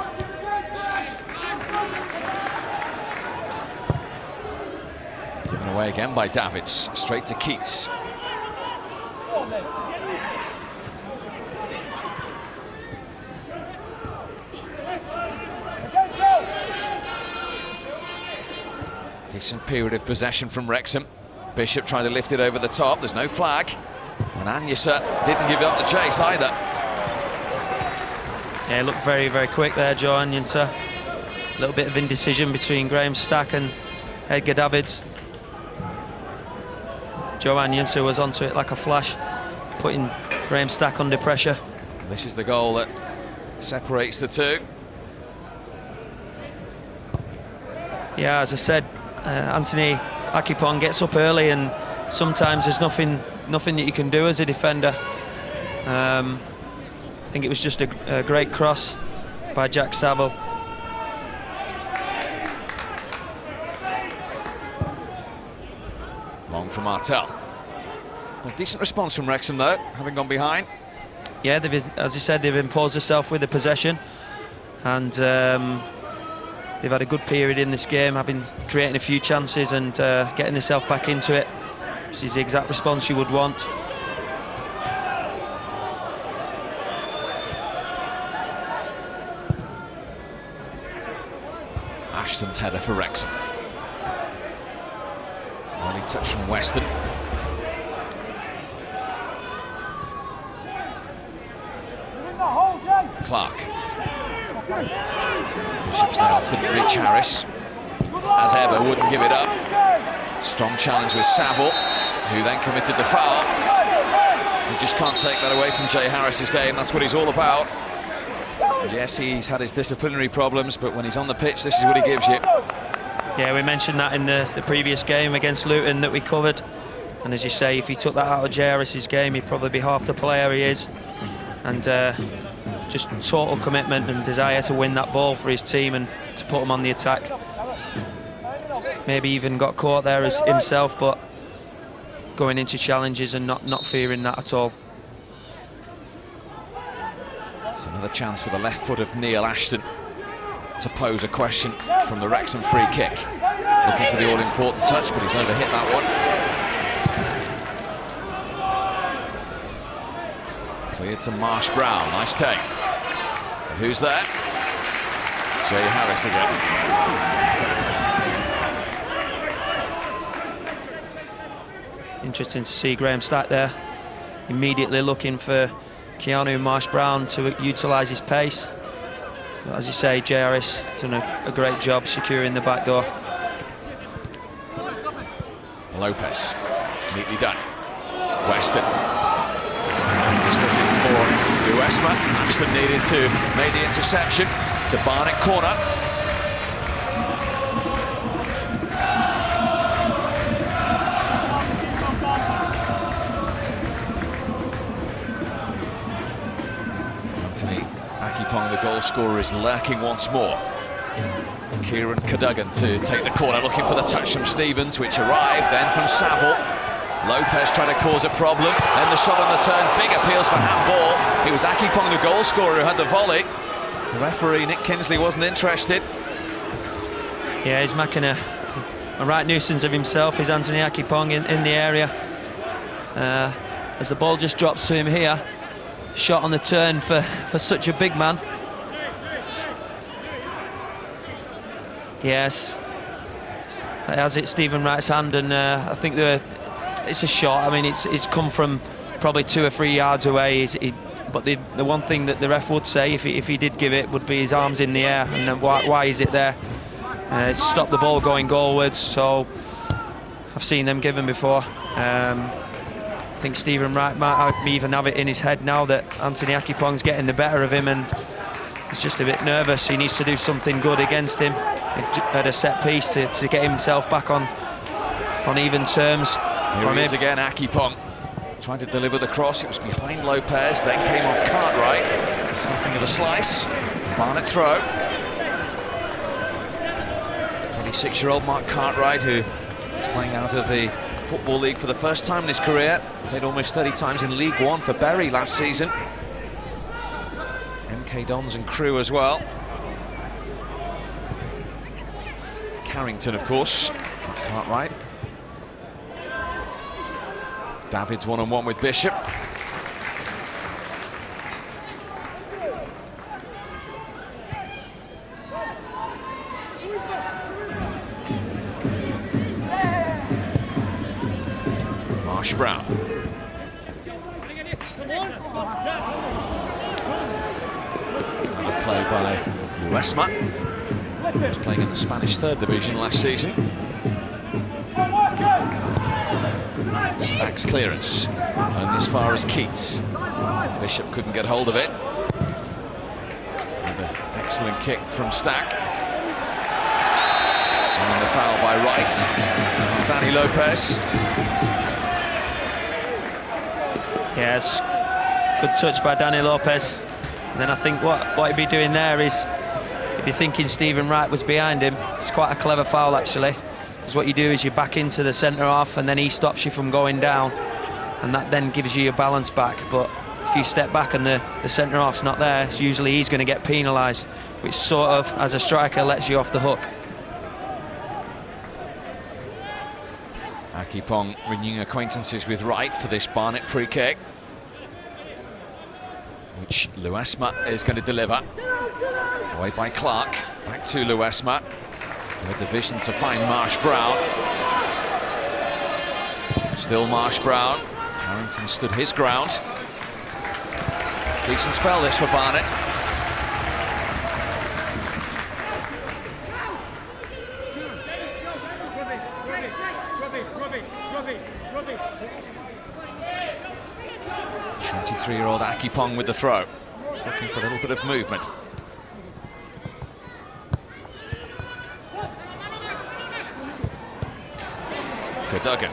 Given away again by Davids. Straight to Keats. Decent period of possession from Wrexham. Bishop trying to lift it over the top. There's no flag. And Anyusa didn't give up the chase either. Yeah, he looked very, very quick there, Joe Anyusa. A little bit of indecision between Graham Stack and Edgar Davids. Joe Anyusa was onto it like a flash, putting Graham Stack under pressure. This is the goal that separates the two. Yeah, as I said, Anthony Akipong gets up early, and sometimes there's nothing that you can do as a defender. I think it was just a great cross by Jack Saville. Long from Martel. A decent response from Wrexham though, having gone behind. Yeah, as you said, they've imposed themselves with the possession, and they've had a good period in this game, creating a few chances and getting themselves back into it. This is the exact response you would want. Ashton's header for Wrexham. Early touch from Weston. Clark. Bishop's layoff didn't reach Harris. As ever, wouldn't give it up. Strong challenge with Saville, who then committed the foul. You just can't take that away from Jay Harris's game. That's what he's all about. Yes, he's had his disciplinary problems, but when he's on the pitch, this is what he gives you. Yeah, we mentioned that in the previous game against Luton that we covered. And as you say, if he took that out of Jay Harris's game, he'd probably be half the player he is. And just total commitment and desire to win that ball for his team and to put him on the attack. Maybe even got caught there as himself, but going into challenges and not fearing that at all. It's another chance for the left foot of Neil Ashton to pose a question from the Wrexham free kick. Looking for the all-important touch, but he's overhit that one. Cleared to Marsh Brown, nice take. And who's there? Jay Harris again. Interesting to see Graham Stack there, immediately looking for Keanu Marsh-Brown to utilise his pace. But as you say, Jay Harris done a great job securing the back door. Lopez, neatly done. Weston. Just looking for Uesma. Ashton needed to make the interception to Barnet corner. Anthony Akipong, the goal scorer, is lurking once more. Kieran Cadogan to take the corner, looking for the touch from Stevens, which arrived then from Saville. Lopez trying to cause a problem, then the shot on the turn, big appeals for handball. It was Akipong, the goal scorer, who had the volley. The referee, Nick Kinsley, wasn't interested. Yeah, he's making a right nuisance of himself, is Anthony Akipong in the area. As the ball just drops to him here, shot on the turn for such a big man. Yes, it has hit Stephen Wright's hand, and I think it's a shot. I mean, it's come from probably 2 or 3 yards away. But the one thing that the ref would say if he did give it would be his arms in the air, and why is it there? It's stopped the ball going goalwards, so I've seen them given before. I think Stephen Wright might even have it in his head now that Anthony Akipong's getting the better of him, and he's just a bit nervous. He needs to do something good against him at a set piece to get himself back on even terms. Here he is again, Akipong. Trying to deliver the cross, it was behind Lopez, then came off Cartwright. Something of a slice. Barnet throw. 26-year-old Mark Cartwright, who is playing out of the Football League for the first time in his career. Played almost 30 times in League One for Bury last season. MK Dons and crew as well. Carrington, of course. Mark Cartwright. David's one-on-one with Bishop. Marsh Brown. Another play by Uesma. He was playing in the Spanish 3rd Division last season. Stack's clearance, only as far as Keats. Bishop couldn't get hold of it. Another excellent kick from Stack. And by Wright. Danny Lopez. Yes, good touch by Danny Lopez. And then I think what he'd be doing there is he'd be thinking Stephen Wright was behind him. It's quite a clever foul, actually. Because what you do is you back into the centre half and then he stops you from going down. And that then gives you your balance back. But if you step back and the centre half's not there, it's usually he's going to get penalised, which sort of, as a striker, lets you off the hook. Akipong renewing acquaintances with Wright for this Barnet free kick, which Luesma is going to deliver. Away by Clark, back to Luesma, with the vision to find Marsh Brown. Still Marsh Brown. Harrington stood his ground. Decent spell this for Barnet. Three-year-old Akipong with the throw. Just looking for a little bit of movement. Cadogan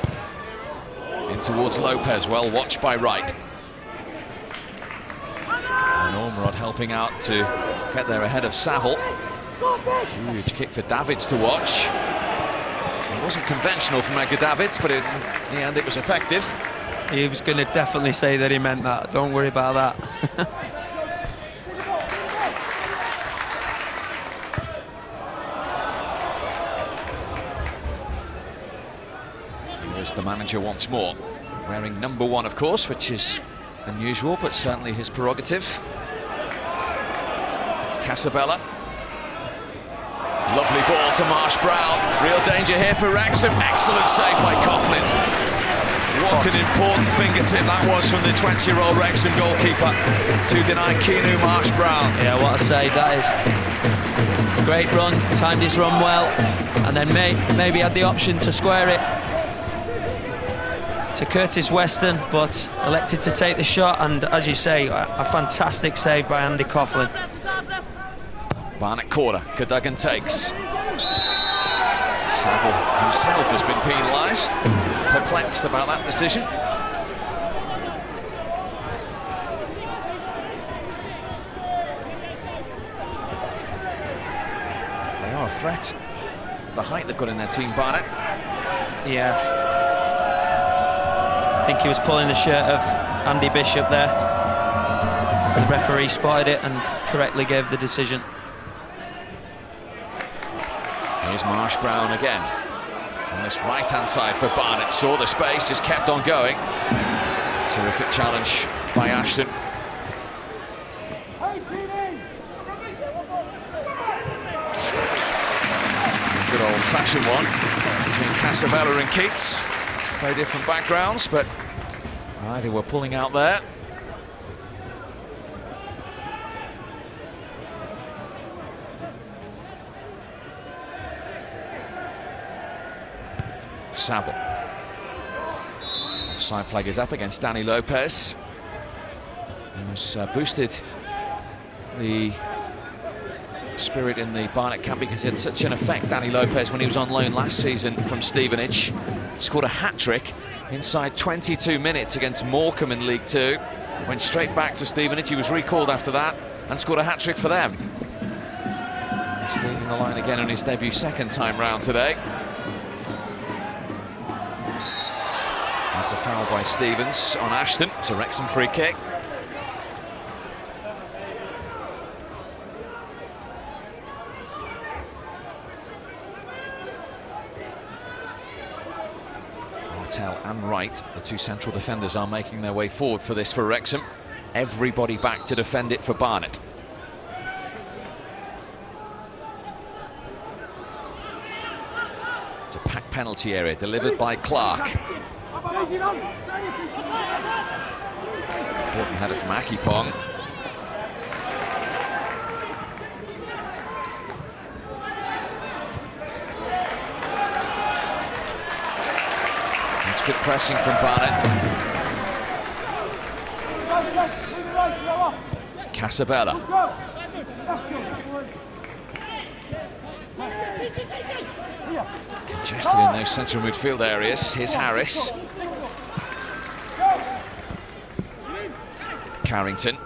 in towards Lopez, well watched by Wright. And Ormerod helping out to get there ahead of Saville. Huge kick for Davids to watch. It wasn't conventional from Edgar Davids, but in the end it was effective. He was going to definitely say that he meant that. Don't worry about that. Here's the manager once more. Wearing number 1, of course, which is unusual, but certainly his prerogative. Casabella. Lovely ball to Marsh Brown. Real danger here for Wrexham. Excellent save by Coughlin. What an important fingertip that was from the 20-year-old Wrexham goalkeeper to deny Keanu Marsh Brown. Yeah, what a save that is. Great run, timed his run well, and then maybe had the option to square it to Curtis Weston, but elected to take the shot, and as you say, a fantastic save by Andy Coughlin. Barnet corner, Cadogan takes. Saville himself has been penalised. Perplexed about that decision. They are a threat. The height they've got in their team, Barnet. Yeah. I think he was pulling the shirt of Andy Bishop there. The referee spotted it and correctly gave the decision. Here's Marsh Brown again. On this right-hand side for Barnet. Saw the space, just kept on going. Terrific challenge by Ashton. Good old-fashioned one between Casabella and Keats. Very different backgrounds, but either were pulling out there. Saville. Offside flag is up against Danny Lopez. He was boosted the spirit in the Barnet camp because he had such an effect, Danny Lopez, when he was on loan last season from Stevenage. Scored a hat-trick inside 22 minutes against Morecambe in League 2. Went straight back to Stevenage. He was recalled after that and scored a hat-trick for them. He's leading the line again on his debut second time round today. That's a foul by Stevens on Ashton. It's a Wrexham free kick. Martel and Wright, the two central defenders, are making their way forward for this for Wrexham. Everybody back to defend it for Barnet. It's a packed penalty area delivered by Clark. Important header from Akipong. That's good pressing from Barnet. Casabella. Can Congested in those central midfield areas. Here's Harris. Carrington.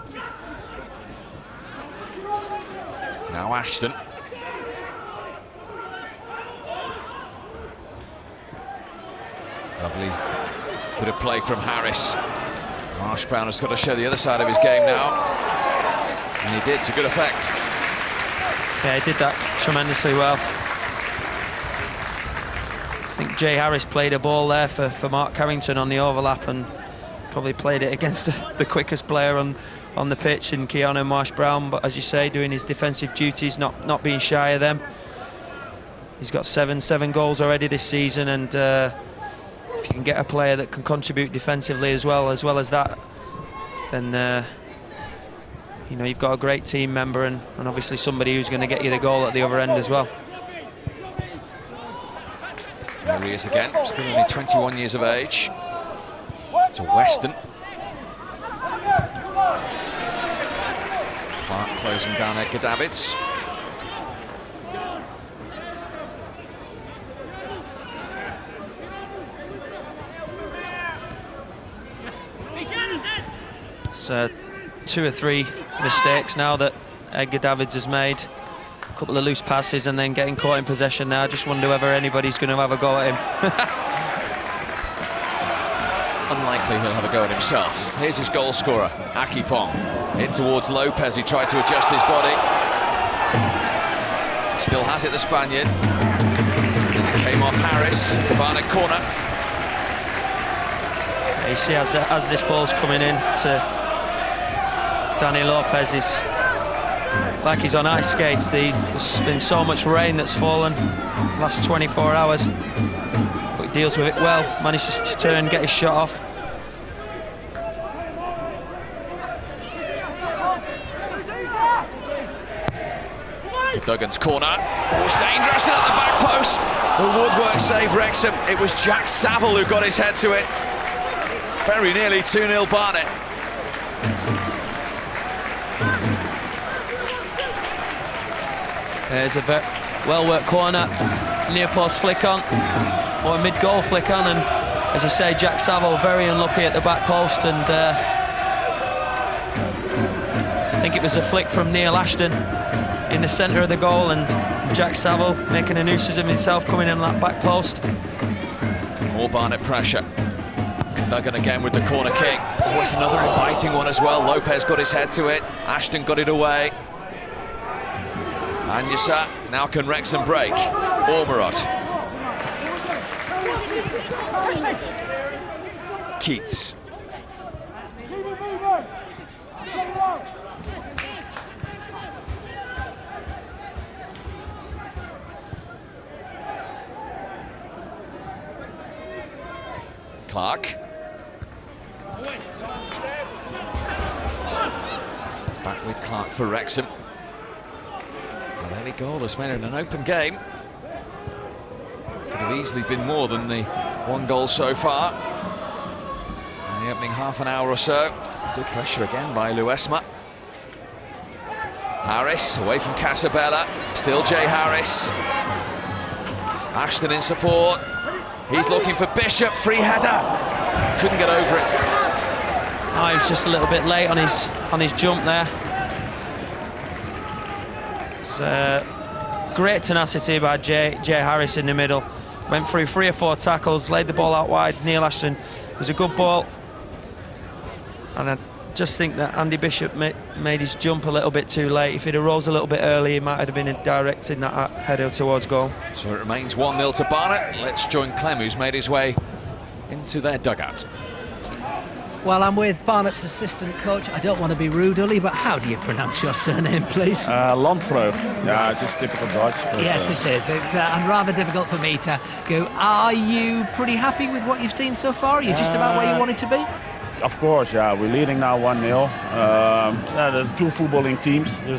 Now Ashton. Lovely bit of play from Harris. Marsh Brown has got to show the other side of his game now. And he did to good effect. Yeah, he did that tremendously well. I think Jay Harris played a ball there for Mark Carrington on the overlap and probably played it against the quickest player on the pitch in Keanu Marsh Brown, but as you say, doing his defensive duties, not being shy of them. He's got seven goals already this season, and if you can get a player that can contribute defensively as well as that, then you know, you've got a great team member and obviously somebody who's going to get you the goal at the other end as well. There he is again, still only 21 years of age. To Weston. Clark closing down Edgar Davids. It's 2 or 3 mistakes now that Edgar Davids has made. A couple of loose passes and then getting caught in possession now. I just wonder whether anybody's going to have a go at him. Unlikely he'll have a go at himself. Here's his goal scorer, Akipong. In towards Lopez, he tried to adjust his body. Still has it, the Spaniard. And it came off Harris to Barnet corner. Yeah, you see as this ball's coming in to Danny Lopez, is like he's on ice skates. There's been so much rain that's fallen the last 24 hours. But he deals with it well, manages to turn, get his shot off. Duggan's corner. Oh, it's dangerous at the back post. The woodwork save Wrexham. It was Jack Saville who got his head to it. Very nearly 2-0 Barnet. There's a well-worked corner, near post flick on, or a mid-goal flick on, and as I say, Jack Saville very unlucky at the back post, and I think it was a flick from Neil Ashton in the centre of the goal, and Jack Saville making a nuisance of himself coming in that back post. More Barnet pressure. Duggan again with the corner kick. Oh, it's another inviting one as well. Lopez got his head to it. Ashton got it away. Anyasa, now can Wrexham break? Ormerod. Keats. Clark. Back with Clark for Wrexham. An early goal has made it an open game. Could have easily been more than the 1 goal so far. In the opening half an hour or so. Good pressure again by Luesma. Harris away from Casabella. Still Jay Harris. Ashton in support. He's looking for Bishop. Free header. Couldn't get over it. Oh, he was just a little bit late on his jump there. It's great tenacity by Jay Harris in the middle. Went through 3 or 4 tackles, laid the ball out wide. Neil Ashton, it was a good ball. And I just think that Andy Bishop made his jump a little bit too late. If he'd have rose a little bit early, he might have been directing that header towards goal. So it remains 1-0 to Barnet. Let's join Clem, who's made his way into their dugout. Well, I'm with Barnet's assistant coach. I don't want to be rude, Ully, but how do you pronounce your surname, please? Landvrouw. Yeah, it's just typical Dutch. Yes, it is. And rather difficult for me to go. Are you pretty happy with what you've seen so far? Are you just about where you wanted to be? Of course, yeah. We're leading now 1-0. The 2 footballing teams. You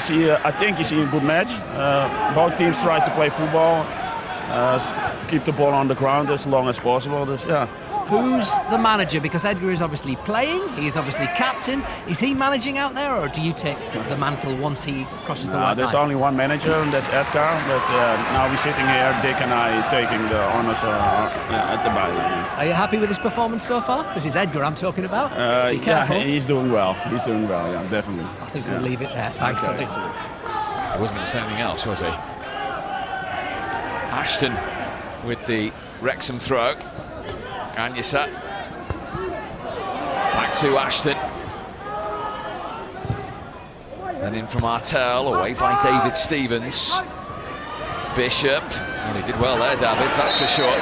see, I think you see a good match. Both teams try to play football, keep the ball on the ground as long as possible. Yeah. Who's the manager? Because Edgar is obviously playing, he's obviously captain. Is he managing out there, or do you take the mantle once he crosses the white There's line? only one manager, and that's Edgar. But now we're sitting here, Dick and I, taking the honours at the byline. Are you happy with his performance so far? This is Edgar I'm talking about. Be careful. Yeah, he's doing well. He's doing well, yeah, definitely. I think we'll leave it there. Thanks. Okay. He wasn't going to say anything else, was he? Ashton with the Wrexham throw. Anyisa. Back to Ashton. Then in from Artel, away by David Stevens. Bishop. Well, he did well there, Davids, that's for sure.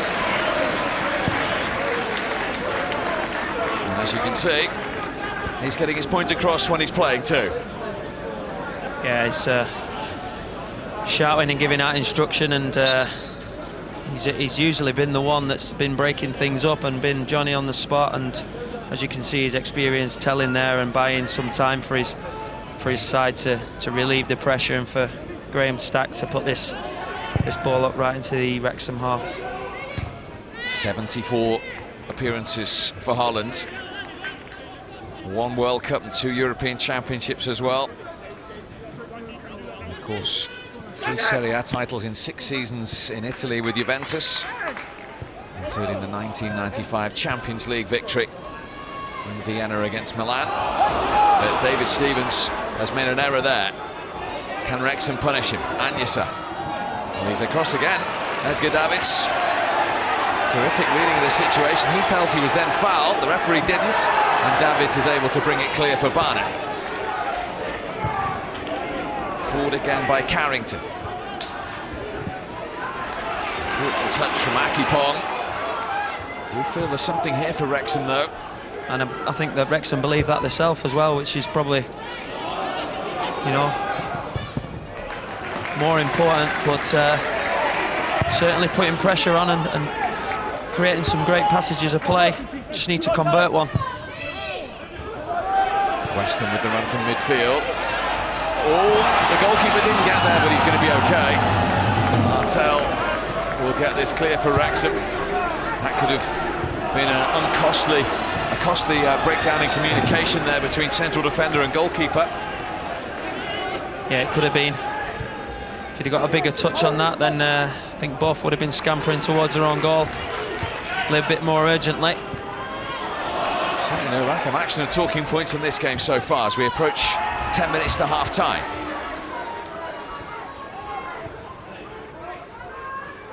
And as you can see, he's getting his point across when he's playing too. Yeah, he's shouting and giving out instruction, and he's usually been the one that's been breaking things up and been Johnny on the spot, and as you can see, his experience telling there and buying some time for his side to relieve the pressure, and for Graham Stack to put this ball up right into the Wrexham half. 74 appearances for Holland. 1 World Cup and 2 European Championships as well. And of course, 3 Serie A titles in 6 seasons in Italy with Juventus, including the 1995 Champions League victory in Vienna against Milan. But David Stevens has made an error there. Can Wrexham punish him? Anyisa. And he's across again. Edgar Davids. Terrific reading of the situation. He felt he was then fouled. The referee didn't. And Davids is able to bring it clear for Barnet. Forward again by Carrington. Good touch from Akipong. Do feel there's something here for Wrexham though. And I think that Wrexham believe that themselves as well, which is probably, you know, more important, but certainly putting pressure on and creating some great passages of play. Just need to convert one. Weston with the run from midfield. Oh, the goalkeeper didn't get there, but he's going to be okay. Martel will get this clear for Wrexham. That could have been a costly breakdown in communication there between central defender and goalkeeper. Yeah, it could have been. If he'd have got a bigger touch on that, then I think both would have been scampering towards their own goal a little bit more urgently. Certainly no lack of action and talking points in this game so far as we approach 10 minutes to half-time.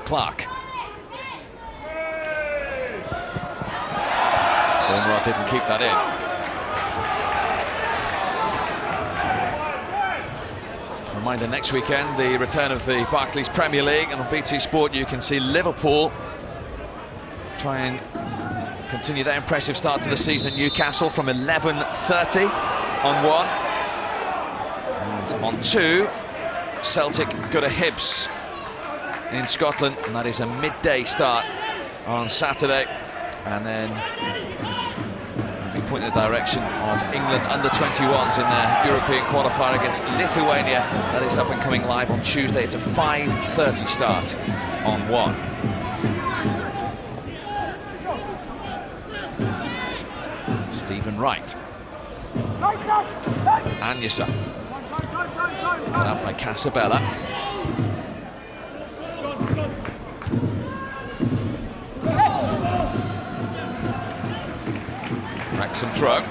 Clark. Ormerod didn't keep that in. Reminder, next weekend, the return of the Barclays Premier League, and on BT Sport you can see Liverpool try and continue their impressive start to the season at Newcastle from 11:30 on 1. And on 2, Celtic go to Hibs in Scotland, and that is a midday start on Saturday. And then we point in the direction of England under-21s in their European qualifier against Lithuania. That is up and coming live on Tuesday. It's a 5:30 start on 1. Stephen Wright. Anyisa. Cut out by Casabella. Wrexham throw.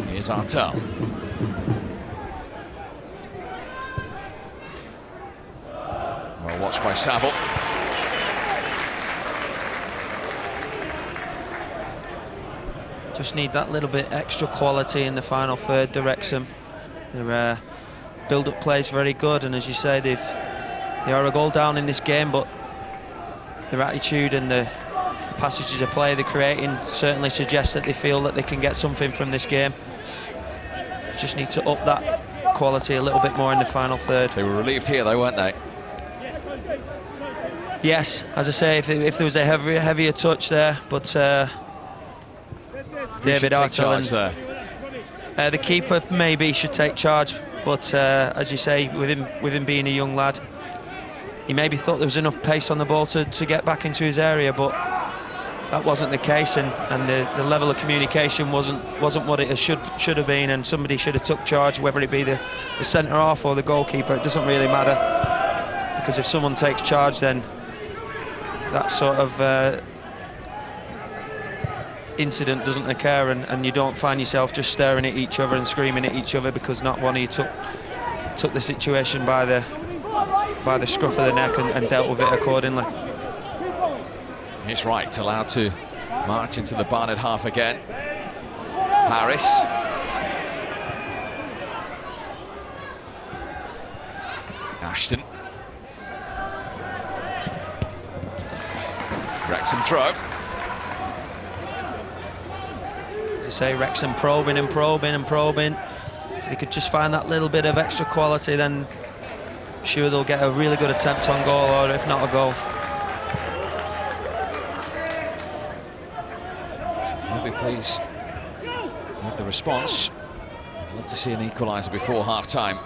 Here's Artel. Well watched by Saville. Just need that little bit extra quality in the final third to Wrexham. Their build-up play is very good, and as you say, they are a goal down in this game, but their attitude and the passages of play they're creating certainly suggest that they feel that they can get something from this game. Just need to up that quality a little bit more in the final third. They were relieved here though, weren't they? Yes, as I say, if there was a heavier touch there, but David Artel and there. the keeper maybe should take charge. But as you say, with him being a young lad, he maybe thought there was enough pace on the ball to get back into his area, but that wasn't the case, and the level of communication wasn't what it should have been, and somebody should have took charge, whether it be the centre half or the goalkeeper. It doesn't really matter, because if someone takes charge, then that sort of incident doesn't occur, and you don't find yourself just staring at each other and screaming at each other because not one of you took the situation by the scruff of the neck and dealt with it accordingly. He's right, allowed to march into the Barnet half again. Harris. Ashton. Wrexham throw. As I say, Wrexham probing and probing and probing. If they could just find that little bit of extra quality, then I'm sure they'll get a really good attempt on goal, or if not a goal. I'll be pleased with the response. I'd love to see an equaliser before half-time.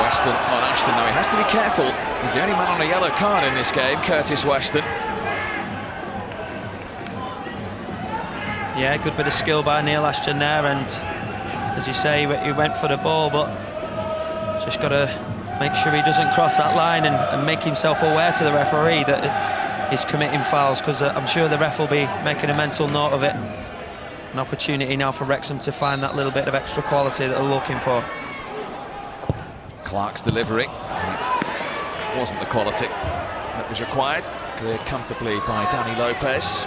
Weston on Ashton. Now he has to be careful. He's the only man on a yellow card in this game, Curtis Weston. Yeah, good bit of skill by Neil Ashton there, and as you say, he went for the ball, but just got to make sure he doesn't cross that line and make himself aware to the referee that he's committing fouls, because I'm sure the ref will be making a mental note of it. An opportunity now for Wrexham to find that little bit of extra quality that they're looking for. Clark's delivery wasn't the quality that was required. Cleared comfortably by Danny Lopez.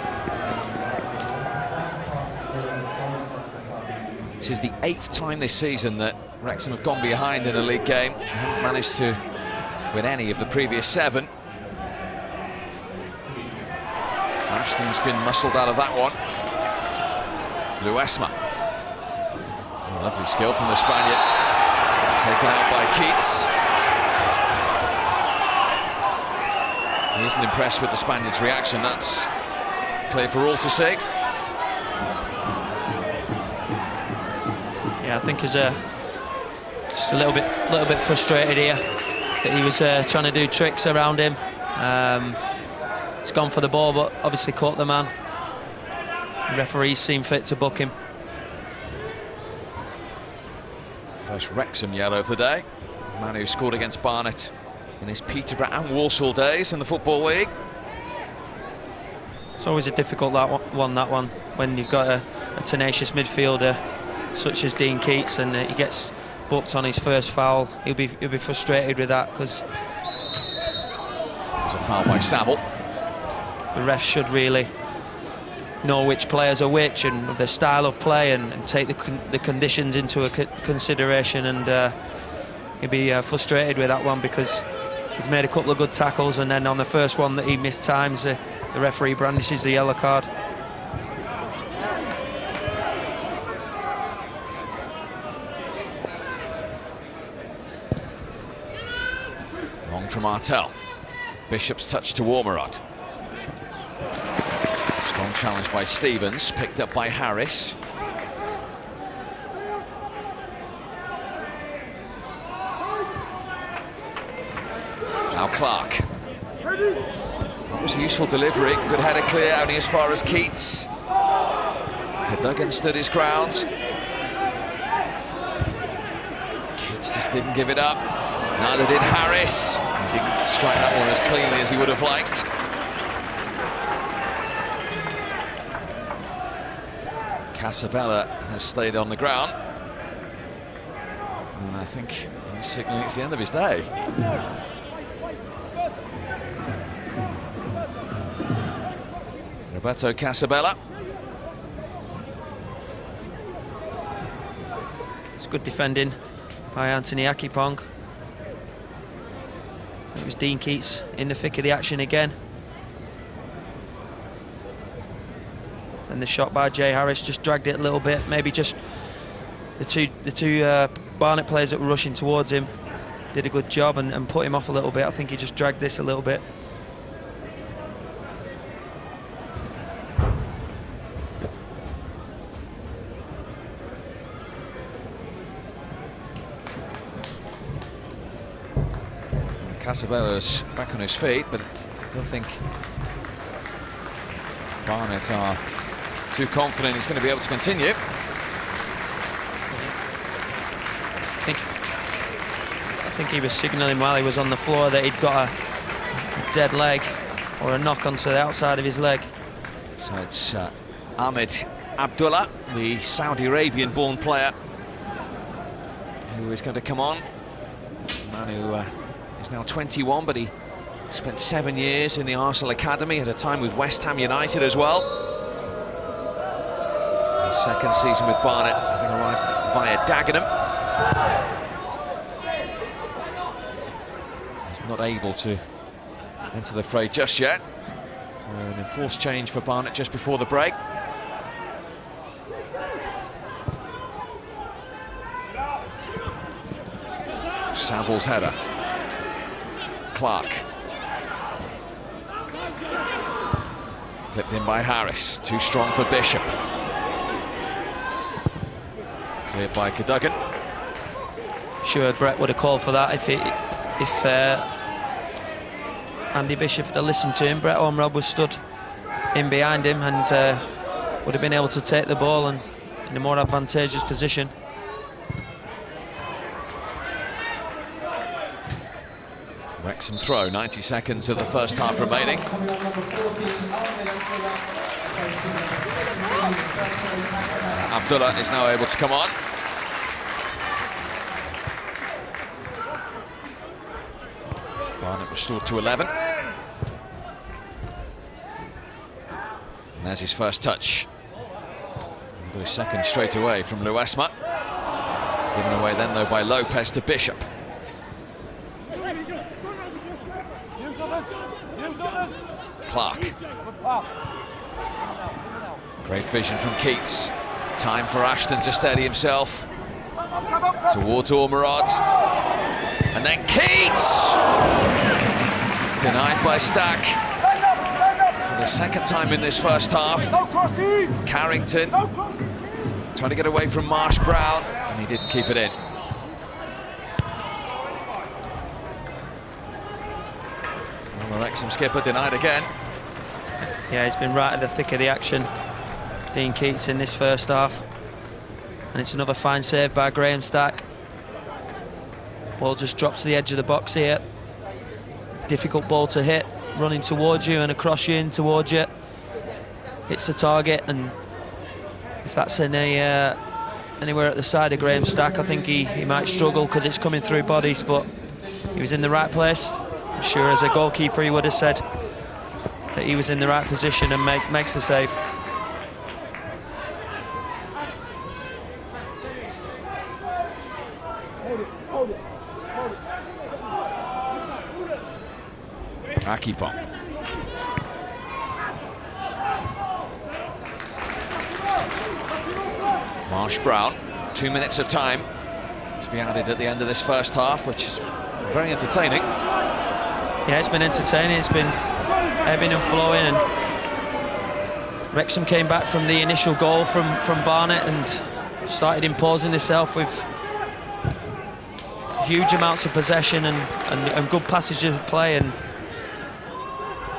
This is the 8th time this season that Wrexham have gone behind in a league game. They haven't managed to win any of the previous 7. Ashton's been muscled out of that one. Luesma. Oh, lovely skill from the Spaniard. Taken out by Keats. He isn't impressed with the Spaniard's reaction. That's clear for all to see. Yeah, I think he's just a little bit frustrated here that he was trying to do tricks around him. He's gone for the ball, but obviously caught the man. The referees seem fit to book him. First Wrexham yellow of the day. Man who scored against Barnet in his Peterborough and Walsall days in the Football League. It's always a difficult that one, when you've got a tenacious midfielder such as Dean Keats, and he gets booked on his first foul. He'll be frustrated with that, because it was a foul by Saville. The ref should really know which players are which and their style of play, and take the conditions into consideration, and he'll be frustrated with that one, because he's made a couple of good tackles, and then on the first one that he missed times, the referee brandishes the yellow card. Long from Martel. Bishop's touch to Ormerod. Strong challenge by Stevens, picked up by Harris. Now Clark. That was a useful delivery, good header clear, only as far as Keats. Cadogan stood his ground. Keats just didn't give it up. Neither did Harris. He didn't strike that one as cleanly as he would have liked. Casabella has stayed on the ground. And I think he's signalling it's the end of his day. Roberto Casabella. It's good defending by Anthony Akipong. It was Dean Keats in the thick of the action again. And the shot by Jay Harris just dragged it a little bit. Maybe just the two Barnet players that were rushing towards him did a good job and put him off a little bit. I think he just dragged this a little bit. Casabella's back on his feet, but I don't think Barnet are too confident he's going to be able to continue. I think he was signalling while he was on the floor that he'd got a dead leg or a knock onto the outside of his leg. So it's Ahmed Abdullah, the Saudi Arabian-born player, who is going to come on. A man who is now 21, but he spent 7 years in the Arsenal Academy at a time with West Ham United as well. His second season with Barnet, having arrived via Dagenham. He's not able to enter the fray just yet. An enforced change for Barnet just before the break. Saville's header. Clark. Clipped in by Harris. Too strong for Bishop. Cleared by Cadogan. Sure, Brett would have called for that if Andy Bishop had listened to him. Brett Ormerod was stood in behind him and would have been able to take the ball and in a more advantageous position. Wrexham throw, 90 seconds of the first half remaining. Abdullah is now able to come on. Barnet restored to 11. And there's his first touch. Got his second straight away from Luesma. Given away then though by Lopez to Bishop. Clark. Great vision from Keats. Time for Ashton to steady himself. Towards Ormerod. And then Keats! Denied by Stack. For the second time in this first half. Carrington trying to get away from Marsh Brown, and he didn't keep it in. Well, the Wrexham skipper denied again. Yeah, he's been right at the thick of the action, Dean Keats, in this first half. And it's another fine save by Graham Stack. Ball just drops to the edge of the box here. Difficult ball to hit, running towards you and across you in towards you. Hits the target, and if that's anywhere at the side of Graham Stack, I think he might struggle because it's coming through bodies, but he was in the right place. I'm sure as a goalkeeper he would have said that he was in the right position and makes the save. Akipong. Marsh Brown, 2 minutes of time to be added at the end of this first half, which is very entertaining. Yeah, it's been entertaining, it's been ebbing and flowing, and Wrexham came back from the initial goal from Barnet and started imposing itself with huge amounts of possession and good passages of play, and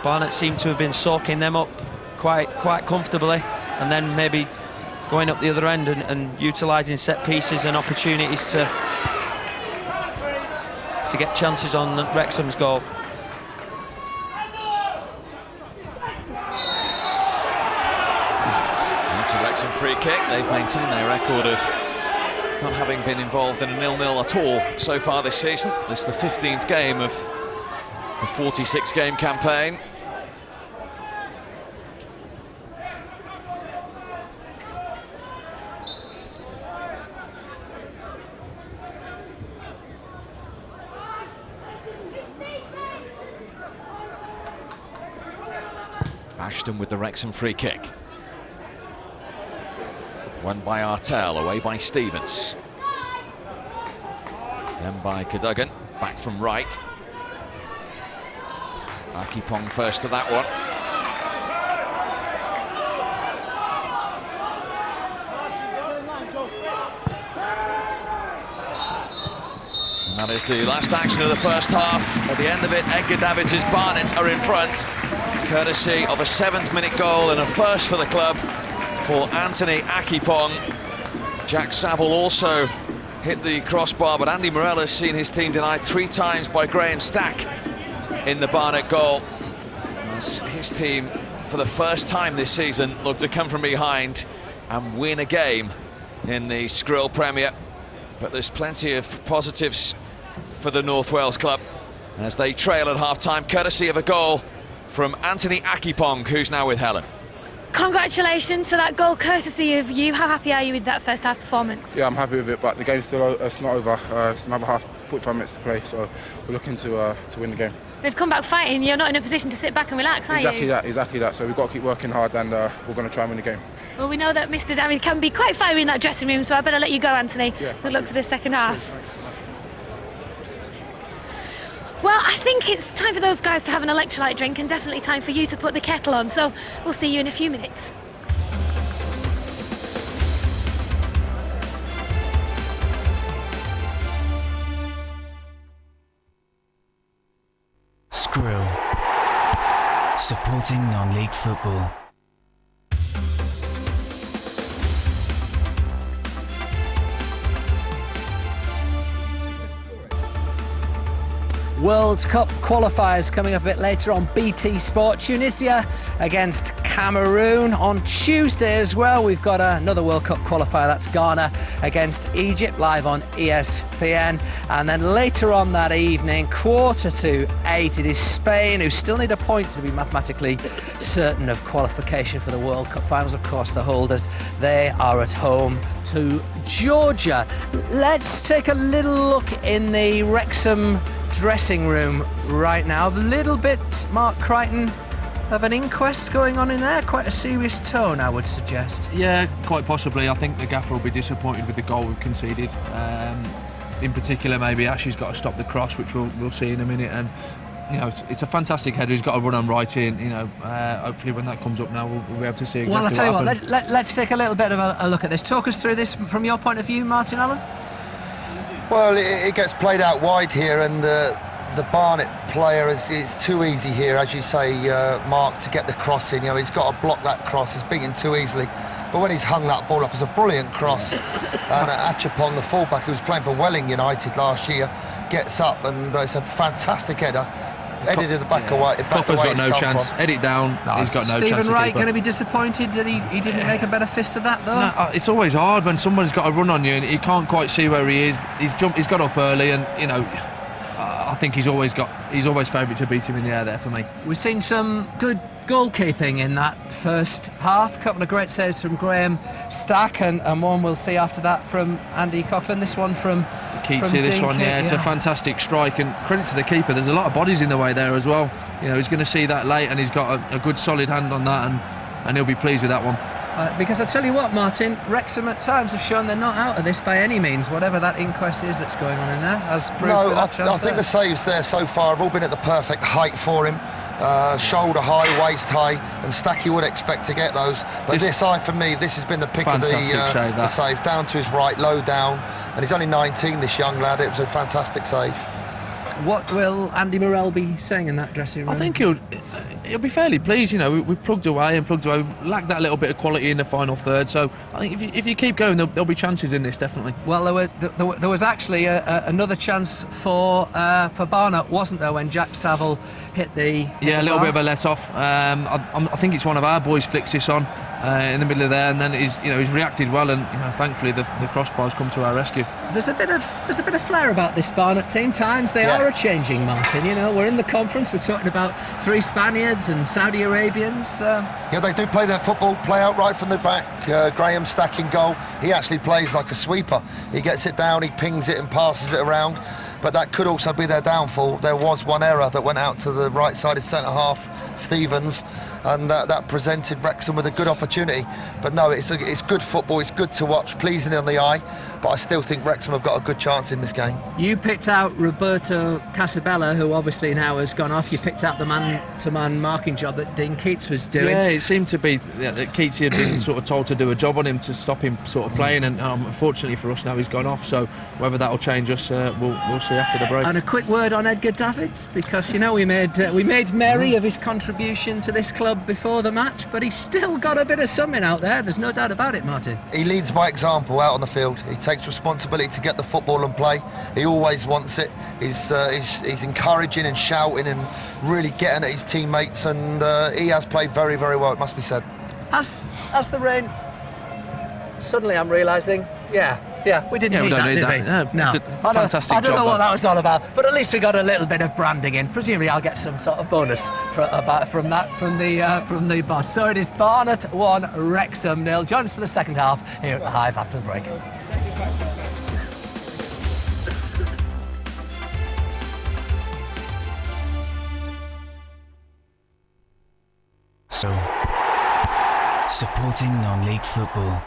Barnet seemed to have been soaking them up quite comfortably, and then maybe going up the other end and utilising set pieces and opportunities to get chances on Wrexham's goal. It's a Wrexham free kick. They've maintained their record of not having been involved in a 0-0 at all so far this season. This is the 15th game of the 46-game campaign. Ashton with the Wrexham free kick. Won by Artel, away by Stevens. Then by Cadogan, back from right. Akipong first to that one. And that is the last action of the first half. At the end of it, Edgar Davids' Barnet are in front, courtesy of a 7th-minute goal and a first for the club for Anthony Akipong. Jack Saville also hit the crossbar, but Andy Morell has seen his team denied 3 times by Graham Stack in the Barnet goal. As his team, for the first time this season, look to come from behind and win a game in the Skrill Premier. But there's plenty of positives for the North Wales club as they trail at half-time, courtesy of a goal from Anthony Akipong, who's now with Helen. Congratulations to that goal, courtesy of you. How happy are you with that first half performance? Yeah, I'm happy with it, but the game's still it's not over. It's another half, 45 minutes to play, so we're looking to win the game. They've come back fighting. You're not in a position to sit back and relax, are Exactly you? Exactly that. So we've got to keep working hard, and we're going to try and win the game. Well, we know that Mr. David can be quite fiery in that dressing room, so I better let you go, Anthony. Yeah, Good luck for the second half. Well, I think it's time for those guys to have an electrolyte drink, and definitely time for you to put the kettle on, so we'll see you in a few minutes. Skrill. Supporting non-league football. World Cup qualifiers coming up a bit later on BT Sport. Tunisia against Cameroon on Tuesday as well. We've got another World Cup qualifier, that's Ghana against Egypt, live on ESPN. And then later on that evening, 7:45, it is Spain, who still need a point to be mathematically certain of qualification for the World Cup finals. Of course, the holders, they are at home to Georgia. Let's take a little look in the Wrexham dressing room right now. A little bit, Mark Crichton, of an inquest going on in there. Quite a serious tone, I would suggest. Yeah, quite possibly. I think the gaffer will be disappointed with the goal we've conceded. In particular, maybe Ashley's got to stop the cross, which we'll see in a minute. And you know, it's a fantastic header. He's got to run on right in. You know, hopefully when that comes up now, we'll be able to see exactly. Well, I'll tell you what. happened. Let's take a little bit of a look at this. Talk us through this from your point of view, Martin Allen. Well, it gets played out wide here, and the Barnet player is too easy here, as you say, Mark, to get the cross in. You know, he's got to block that cross. He's beaten too easily. But when he's hung that ball up, it's a brilliant cross. And Achapon, the fullback who was playing for Welling United last year, gets up, and it's a fantastic header. Headed to the back away. Coffer's got no chance. Head it down. He's got no chance. Stephen Wright going to be disappointed that he didn't make a better fist of that, though. No, it's always hard when someone's got to run on you and you can't quite see where he is. He's got up early, and you know, I think he's always favourite to beat him in the air there for me. We've seen some good goalkeeping in that first half. A couple of great saves from Graham Stack, and one we'll see after that from Andy Coughlin. This one from Keatsy, this one, yeah, it's a fantastic strike, and credit to the keeper. There's a lot of bodies in the way there as well. You know, he's going to see that late, and he's got a good solid hand on that, and he'll be pleased with that one. Because I tell you what, Martin, Wrexham at times have shown they're not out of this by any means, whatever that inquest is that's going on in there. Has proved no, I think the saves there so far have all been at the perfect height for him. Shoulder high, waist high, and Stack you would expect to get those. But this eye, for me, this has been the pick of the save. Down to his right, low down, and he's only 19, this young lad. It was a fantastic save. What will Andy Morell be saying in that dressing room? I think he'll be fairly pleased. You know, we've plugged away. We've lacked that little bit of quality in the final third. So I think if you keep going, there'll be chances in this, definitely. Well, there was actually another chance for Barnet, wasn't there, when Jack Saville hit the a little bit of a let off. I think it's one of our boys flicks this on in the middle of there, and then he's reacted well, and you know, thankfully the crossbar's come to our rescue. There's a bit of flair about this Barnet team. Times they are changing, Martin. You know, we're in the conference. We're talking about 3 Spaniards and Saudi Arabians. Yeah, they do play their football, play out right from the back. Graham Stack in goal. He actually plays like a sweeper. He gets it down, he pings it and passes it around. But that could also be their downfall. There was one error that went out to the right-sided centre-half, Stevens, and that presented Wrexham with a good opportunity. But no, it's good football, it's good to watch, pleasing on the eye. but I still think Wrexham have got a good chance in this game. You picked out Roberto Casabella, who obviously now has gone off. You picked out the man-to-man marking job that Dean Keats was doing. Yeah, it seemed to be that Keats had been sort of told to do a job on him to stop him sort of playing, and unfortunately for us now he's gone off. So whether that'll change us, we'll see after the break. And a quick word on Edgar Davids, because you know we made merry of his contribution to this club before the match, but he's still got a bit of something out there. There's no doubt about it, Martin. He leads by example out on the field. He takes responsibility to get the football and play. He always wants it. He's encouraging and shouting and really getting at his teammates, and he has played very, very well, it must be said. As the rain, suddenly I'm realising, we didn't need that, did we? No. Fantastic I don't job, know what man. that was all about, but at least we got a little bit of branding in. Presumably I'll get some sort of bonus from the boss. So it is Barnet 1, Wrexham 0. Join us for the second half here at the Hive after the break. So, supporting non-league football.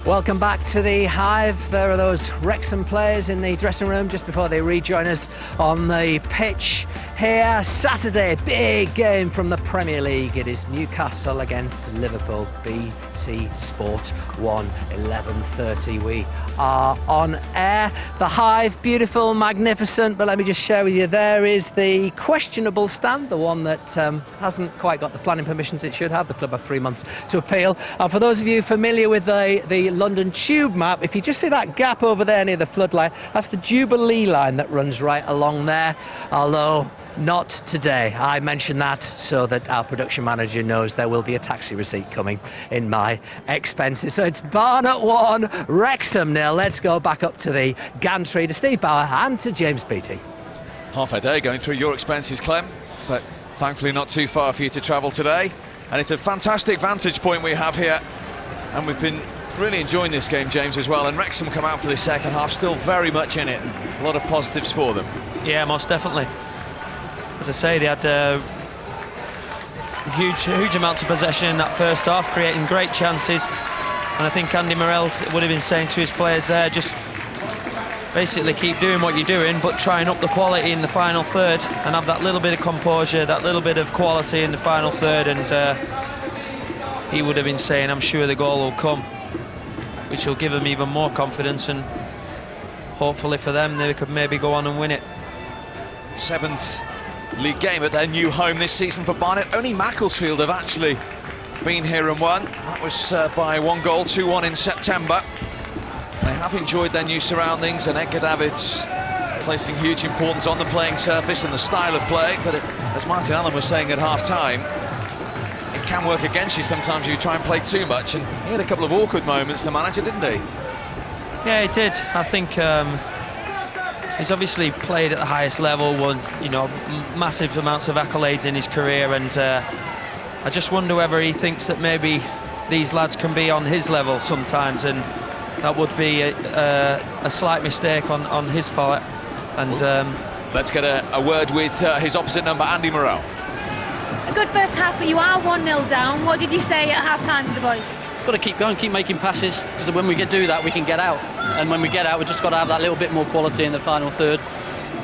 Welcome back to the Hive. There are those Wrexham players in the dressing room just before they rejoin us on the pitch here. Saturday, big game from the Premier League. It is Newcastle against Liverpool. BT Sport 1, 11:30. We are on air. The Hive, beautiful, magnificent, but let me just share with you, there is the questionable stand, the one that hasn't quite got the planning permissions it should have. The club have 3 months to appeal. And for those of you familiar with the London Tube map, if you just see that gap over there near the floodlight, that's the Jubilee line that runs right along there, although not today. I mention that so that our production manager knows there will be a taxi receipt coming in my expenses. So it's Barnet 1, Wrexham 0. Let's go back up to the gantry to Steve Bauer and to James Beattie. Half a day going through your expenses, Clem, but thankfully not too far for you to travel today. And it's a fantastic vantage point we have here, and we've been really enjoying this game, James, as well. And Wrexham come out for the second half, still very much in it. A lot of positives for them. Yeah, most definitely. As I say, they had huge amounts of possession in that first half, creating great chances. And I think Andy Morel would have been saying to his players there, just basically keep doing what you're doing, but try and up the quality in the final third and have that little bit of composure, that little bit of quality in the final third. And he would have been saying, I'm sure the goal will come, which will give them even more confidence, and hopefully for them they could maybe go on and win it. 7th league game at their new home this season for Barnet. Only Macclesfield have actually been here and won. That was by 1 goal, 2-1 in September. They have enjoyed their new surroundings, and Edgar Davids placing huge importance on the playing surface and the style of play. But as Martin Allen was saying at half-time, it can work against you sometimes if you try and play too much, and he had a couple of awkward moments, the manager, didn't he? Yeah, he did. I think he's obviously played at the highest level, won, massive amounts of accolades in his career, and I just wonder whether he thinks that maybe these lads can be on his level sometimes, and that would be a slight mistake on his part. And let's get a word with his opposite number, Andy Morel. A good first half, but you are 1-0 down. What did you say at half-time to the boys? Got to keep going, keep making passes, because when we do that, we can get out. And when we get out, we've just got to have that little bit more quality in the final third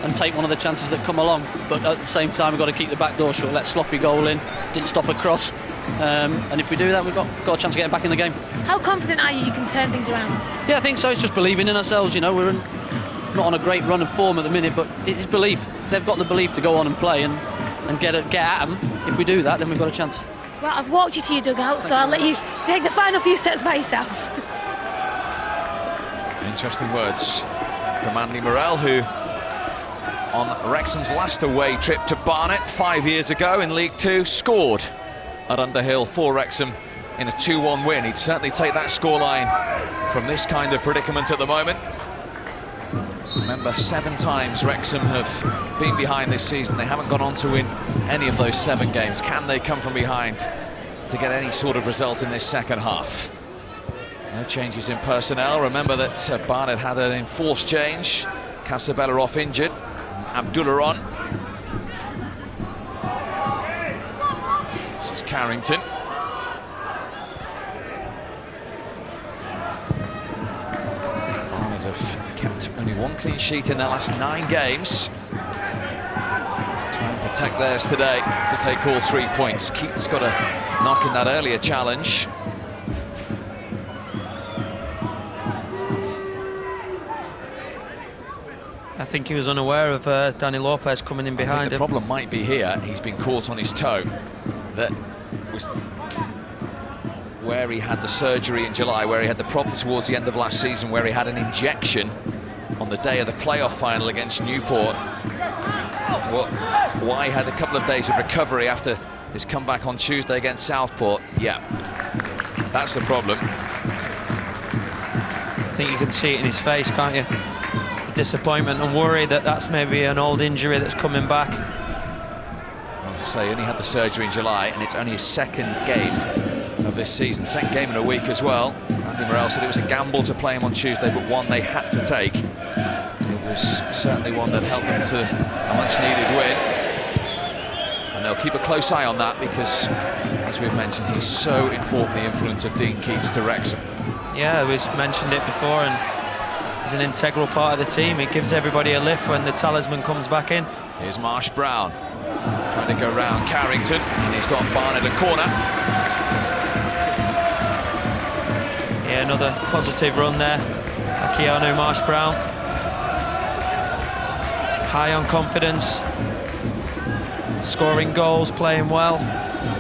and take one of the chances that come along. But at the same time, we've got to keep the back door shut, let sloppy goal in, didn't stop a cross. And if we do that, we've got a chance of getting back in the game. How confident are you can turn things around? Yeah, I think so. It's just believing in ourselves. We're not on a great run of form at the minute, but it's belief. They've got the belief to go on and play and get at them. If we do that, then we've got a chance. Well, I've walked you to your dugout, so I'll let you take the final few steps by yourself. Interesting words from Andy Morel, who on Wrexham's last away trip to Barnet 5 years ago in League Two scored at Underhill for Wrexham in a 2-1 win. He'd certainly take that scoreline from this kind of predicament at the moment. Remember, 7 times Wrexham have been behind this season. They haven't gone on to win any of those 7 games. Can they come from behind to get any sort of result in this second half? No changes in personnel. Remember that Barnet had an enforced change. Casabella off injured. Abdullah on. Carrington. Barnet have kept only 1 clean sheet in their last 9 games. Try and protect theirs today to take all 3 points. Keith's got a knock in that earlier challenge. I think he was unaware of Danny Lopez coming in behind him. The problem might be here, he's been caught on his toe. That was where he had the surgery in July, where he had the problem towards the end of last season, where he had an injection on the day of the playoff final against Newport. Why he had a couple of days of recovery after his comeback on Tuesday against Southport. Yeah, that's the problem. I think you can see it in his face, can't you? Disappointment and worry that that's maybe an old injury that's coming back. As I say, he only had the surgery in July, and it's only his 2nd game of this season, 2nd game in a week as well. Andy Morrell said it was a gamble to play him on Tuesday, but one they had to take. It was certainly one that helped them to a much-needed win, and they'll keep a close eye on that because, as we've mentioned, he's so important, the influence of Dean Keats to Wrexham. Yeah, we've mentioned it before, and he's an integral part of the team. It gives everybody a lift when the talisman comes back in. Here's Marsh Brown trying to go round Carrington, and he's got Barnet a corner. Yeah, another positive run there. Keanu Marsh Brown. High on confidence. Scoring goals, playing well.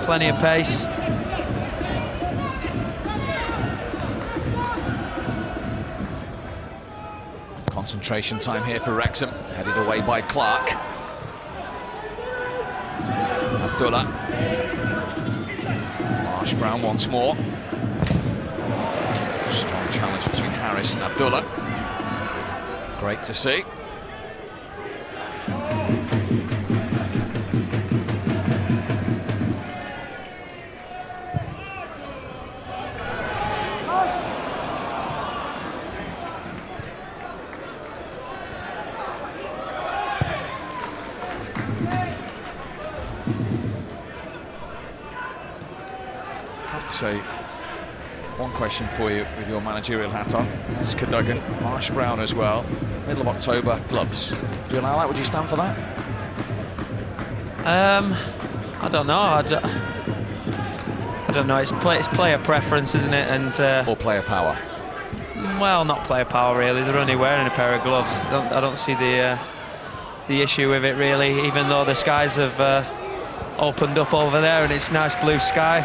Plenty of pace. Concentration time here for Wrexham, headed away by Clark. Abdullah. Marsh Brown once more. Strong challenge between Harris and Abdullah. Great to see. So, one question for you with your managerial hat on. That's Cadogan, Marsh Brown as well. Middle of October, gloves. Do you allow that? Would you stand for that? I don't know. I don't know. It's player preference, isn't it? And or player power. Well, not player power really. They're only wearing a pair of gloves. I don't see the issue with it really. Even though the skies have opened up over there and it's nice blue sky.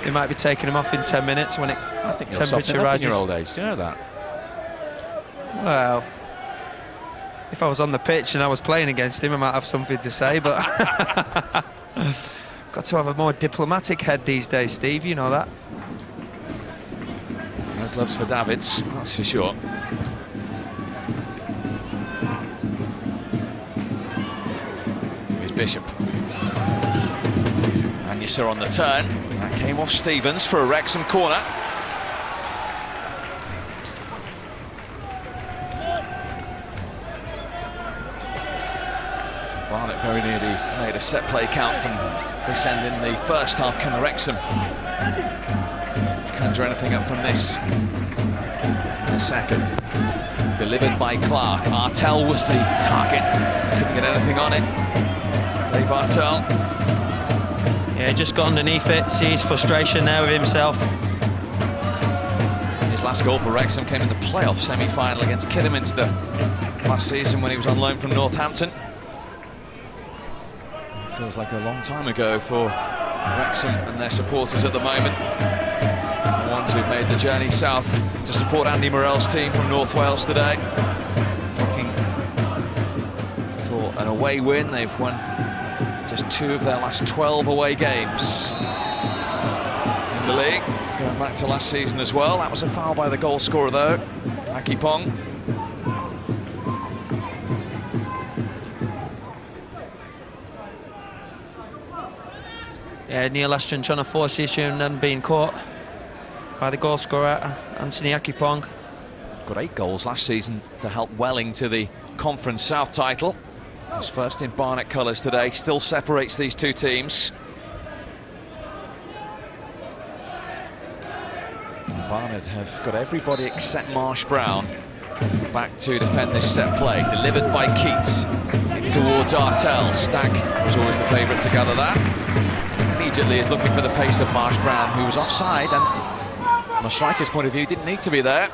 They might be taking them off in 10 minutes when I think temperature rises. In your old age, do you know that? Well, if I was on the pitch and I was playing against him, I might have something to say, but got to have a more diplomatic head these days, Steve, you know that. No gloves for Davids, that's for sure. Here's Bishop. And you saw on the turn. That came off Stevens for a Wrexham corner. Barnet very nearly made a set play count from this end in the first half. Can Wrexham conjure anything up from this in the second? Delivered by Clark. Artell was the target. Couldn't get anything on it. Dave Artell. Yeah, just got underneath it. See his frustration there with himself. His last goal for Wrexham came in the playoff semi-final against Kidderminster last season when he was on loan from Northampton. Feels like a long time ago for Wrexham and their supporters at the moment. The ones who've made the journey south to support Andy Morrell's team from North Wales today. Looking for an away win. They've won just 2 of their last 12 away games in the league, going back to last season as well. That was a foul by the goal scorer though, Aki Pong. Yeah, Neil Ashton trying to force the issue and then being caught by the goal scorer, Anthony Akipong. Got 8 goals last season to help Welling to the Conference South title. His first in Barnet colours today, still separates these two teams. Barnet have got everybody except Marsh Brown back to defend this set play. Delivered by Keats in towards Artell. Stack was always the favourite to gather that. Immediately is looking for the pace of Marsh Brown, who was offside, and from a striker's point of view, didn't need to be there.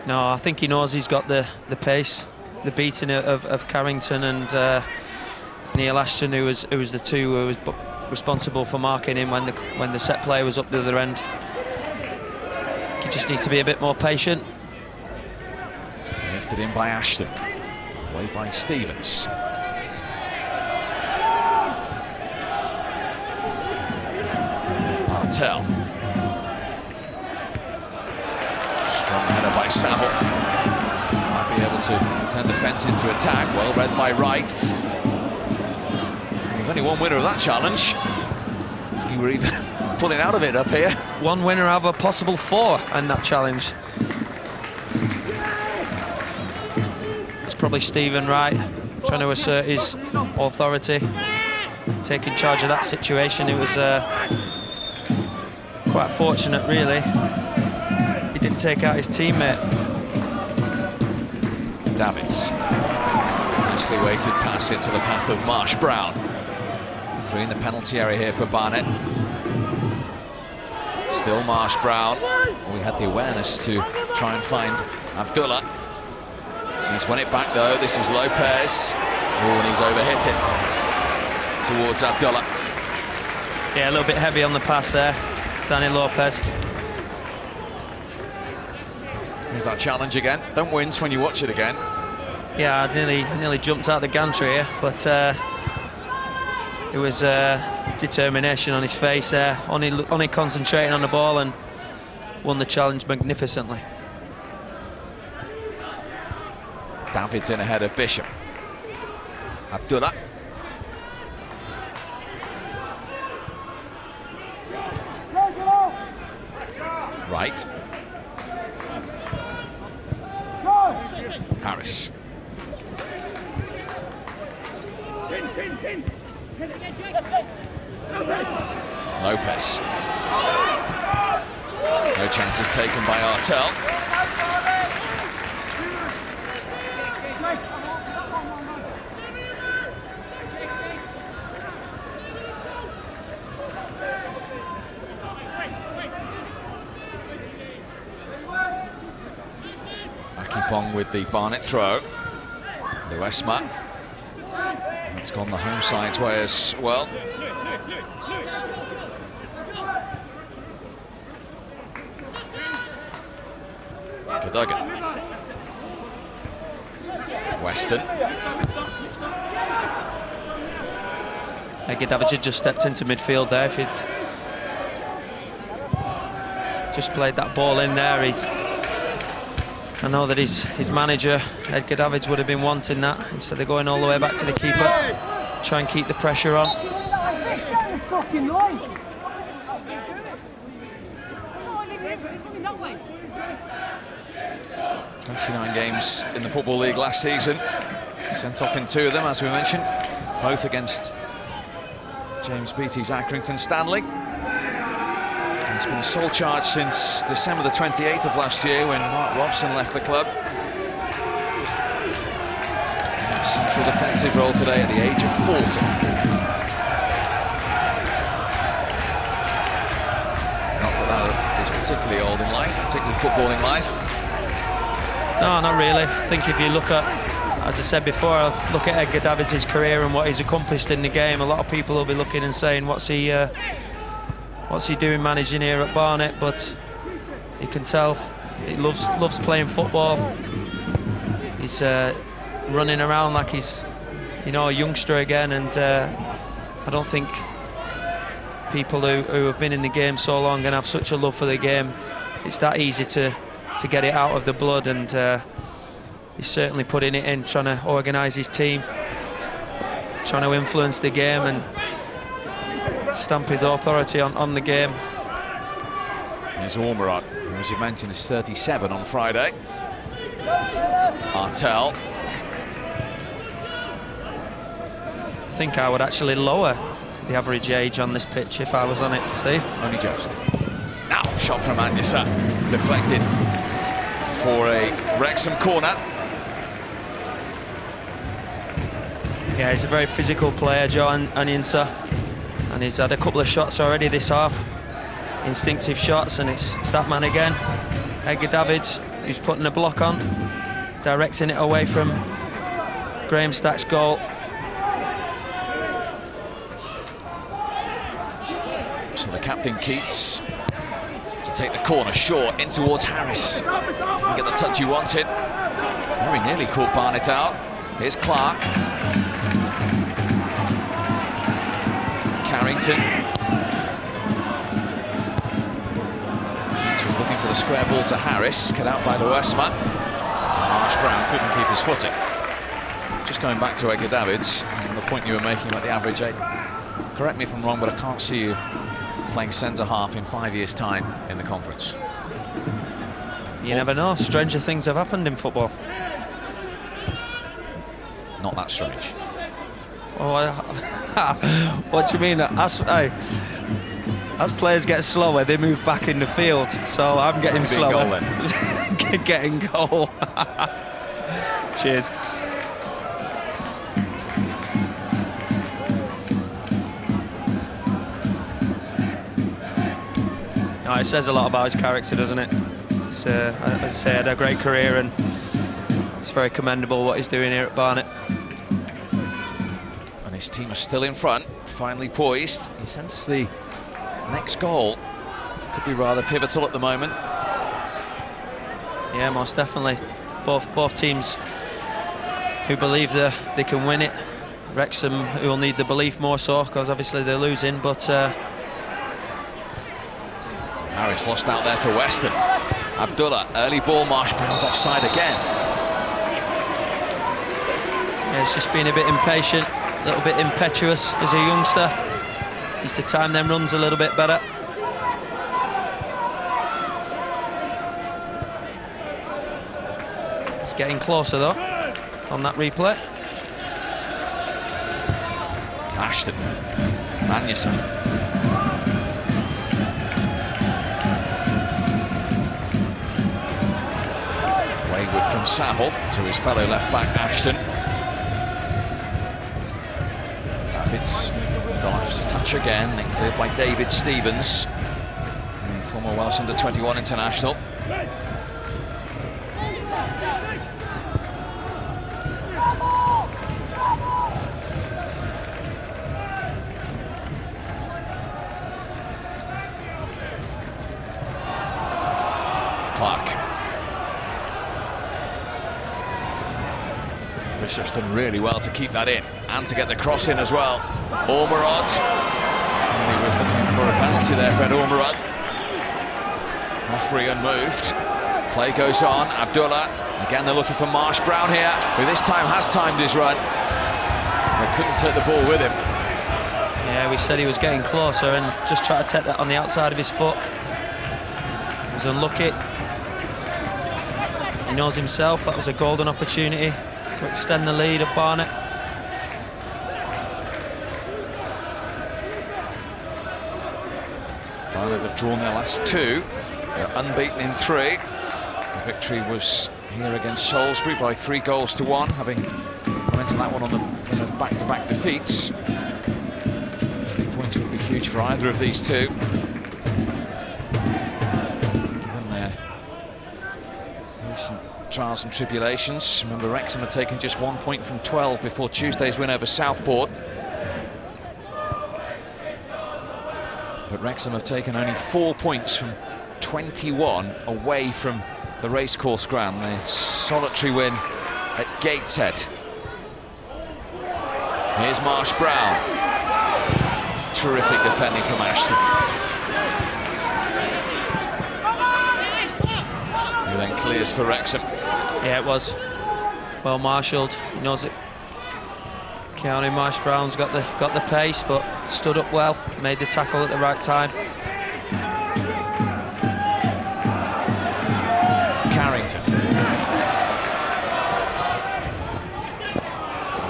No, I think he knows he's got the pace, the beating of Carrington and Neil Ashton, who was the two who was responsible for marking him when the set play was up the other end. He just needs to be a bit more patient. Lifted in by Ashton, away by Stevens. Artell. Strong header by Saville. Might be able to turn defence into attack. Well read by Wright. We've only one winner of that challenge. You were even pulling out of it up here. One winner out of a possible 4 in that challenge. It's probably Stephen Wright trying to assert his authority, taking charge of that situation. It was quite fortunate, really. He didn't take out his teammate. Davids. Nicely weighted pass into the path of Marsh Brown. 3 in the penalty area here for Barnet. Still Marsh Brown. We had the awareness to try and find Abdullah. He's won it back though. This is Lopez. Oh, and he's overhit it towards Abdullah. Yeah, a little bit heavy on the pass there, Danny Lopez. Here's that challenge again. Don't wince when you watch it again. Yeah, I nearly jumped out the gantry here, but it was determination on his face there, only concentrating on the ball, and won the challenge magnificently. Davids in ahead of Bishop. Abdullah. Right. Harris. Lopez. No chances taken by Artell. Akipong with the Barnet throw. Luesma. It's gone the home side's way as well. Cadogan. Weston. Davids had just stepped into midfield there. If he'd just played that ball in there, I know that his manager, Edgar Davids, would have been wanting that instead of going all the way back to the keeper. Try and keep the pressure on. 29 games in the Football League last season. Sent off in 2 of them, as we mentioned, both against James Beattie's Accrington Stanley. He's been sole charge since December the 28th of last year when Mark Robson left the club. Central defensive role today at the age of 40. Not that is particularly old in life, particularly footballing life. No, not really. I think if you look at, as I said before, look at Edgar Davids' career and what he's accomplished in the game, a lot of people will be looking and saying, what's he doing managing here at Barnet? But you can tell he loves playing football. He's running around like he's, a youngster again, and I don't think people who have been in the game so long and have such a love for the game, it's that easy to get it out of the blood, and he's certainly putting it in, trying to organise his team, trying to influence the game and stamp his authority on the game. There's Ormerod, who, as you mentioned, is 37 on Friday. Artell. I think I would actually lower the average age on this pitch if I was on it, Steve. Only just. Now. Shot from Anyasa, deflected for a Wrexham corner. Yeah, he's a very physical player, Joe Anyasa, and he's had a couple of shots already this half. Instinctive shots, and it's that man again, Edgar Davids, who's putting a block on, directing it away from Graham Stack's goal. So the captain, Keats, to take the corner short in towards Harris. Didn't get the touch he wanted. Very nearly caught Barnet out. Here's Clark. Carrington. Keats was looking for the square ball to Harris, cut out by the Westman. Marsh Brown couldn't keep his footing. Just going back to Edgar Davids, and the point you were making about the average age. Correct me if I'm wrong, but I can't see you playing centre-half in 5 years' time in the conference. You never know. Stranger things have happened in football. Not that strange. Oh, what do you mean? As players get slower, they move back in the field. So I'm getting slower. Goal, then. Getting goal. Cheers. No, it says a lot about his character, doesn't it? It's, as I say, had a great career, and it's very commendable what he's doing here at Barnet. And his team are still in front, finally poised. He senses the next goal could be rather pivotal at the moment. Yeah, most definitely. Both teams who believe that they can win it. Wrexham, who will need the belief more so, because obviously they're losing, but Harris lost out there to Weston. Abdullah, early ball, Marsh Brown's offside again. Yeah, it's just been a bit impatient, a little bit impetuous as a youngster. Needs to time them runs a little bit better. It's getting closer though, on that replay. Ashton, Anyasa. Wayward from Saville to his fellow left-back Ashton. Davids, Dolph's touch again, then cleared by David Stevens, the former Welsh under-21 international. Clark. Bishop's done really well to keep that in and to get the cross in as well. Ormerod. He was looking for a penalty there, Brett Ormerod. Referee unmoved. Play goes on. Abdullah. Again, they're looking for Marsh Brown here, who this time has timed his run. They couldn't take the ball with him. Yeah, we said he was getting closer and just try to take that on the outside of his foot. He was unlucky. He knows himself that was a golden opportunity to extend the lead of Barnet. Barnet have drawn their last two. They're unbeaten in three. The victory was here against Salisbury by 3-1, having gone into that one on the run of back-to-back defeats. 3 points would be huge for either of these two. Given their recent trials and tribulations. Remember, Wrexham had taken just 1 point from 12 before Tuesday's win over Southport. But Wrexham have taken only 4 points from 21 away from the racecourse ground. Their solitary win at Gateshead. Here's Marsh Brown. Terrific defending from Ashton. Who then clears for Wrexham. Yeah, it was well marshalled. He knows it. Keanu Marsh Brown's got the pace, but stood up well, made the tackle at the right time. Carrington.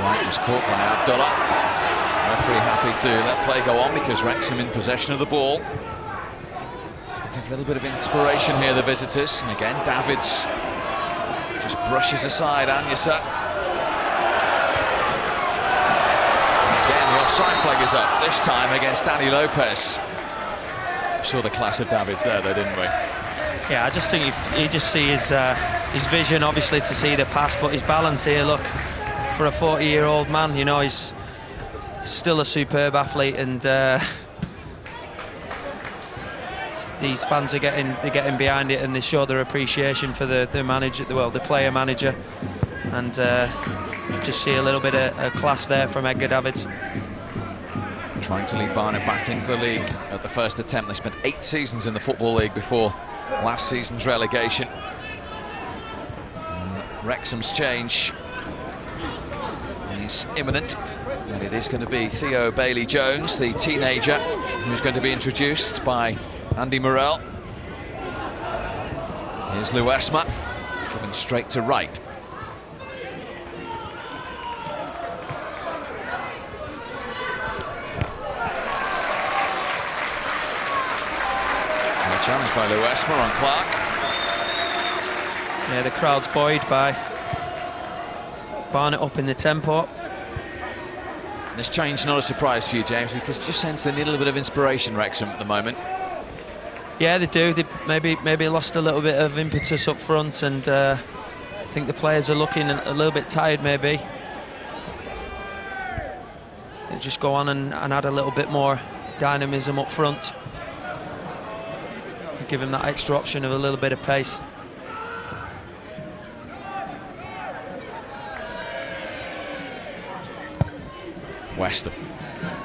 Right was caught by Abdullah. Referee happy to let play go on because Wrexham in possession of the ball. Just looking for a little bit of inspiration here, the visitors. And again, Davids just brushes aside Anyasa. Again, the offside flag is up, this time against Danny Lopez. Saw the class of Davids there, though, didn't we? Yeah, I just think you just see his vision, obviously, to see the pass, but his balance here, look, for a 40-year-old man, you know, he's still a superb athlete, and these fans are getting behind it, and they show their appreciation for the player manager, and just see a little bit of class there from Edgar Davids. Trying to lead Barnet back into the league at the first attempt. They spent 8 seasons in the Football League before last season's relegation. Wrexham's change is imminent, and it is going to be Theo Bailey-Jones, the teenager, who's going to be introduced by Andy Morrell. Here's Luesma, given straight to right. Challenged by Luesma on Clark. Yeah, the crowd's buoyed by Barnet up in the tempo. This change not a surprise for you, James, because just sense they need a little bit of inspiration, Wrexham, at the moment. Yeah, they do. They maybe lost a little bit of impetus up front, and I think the players are looking a little bit tired, maybe. They just go on and add a little bit more dynamism up front. Give him that extra option of a little bit of pace. Weston,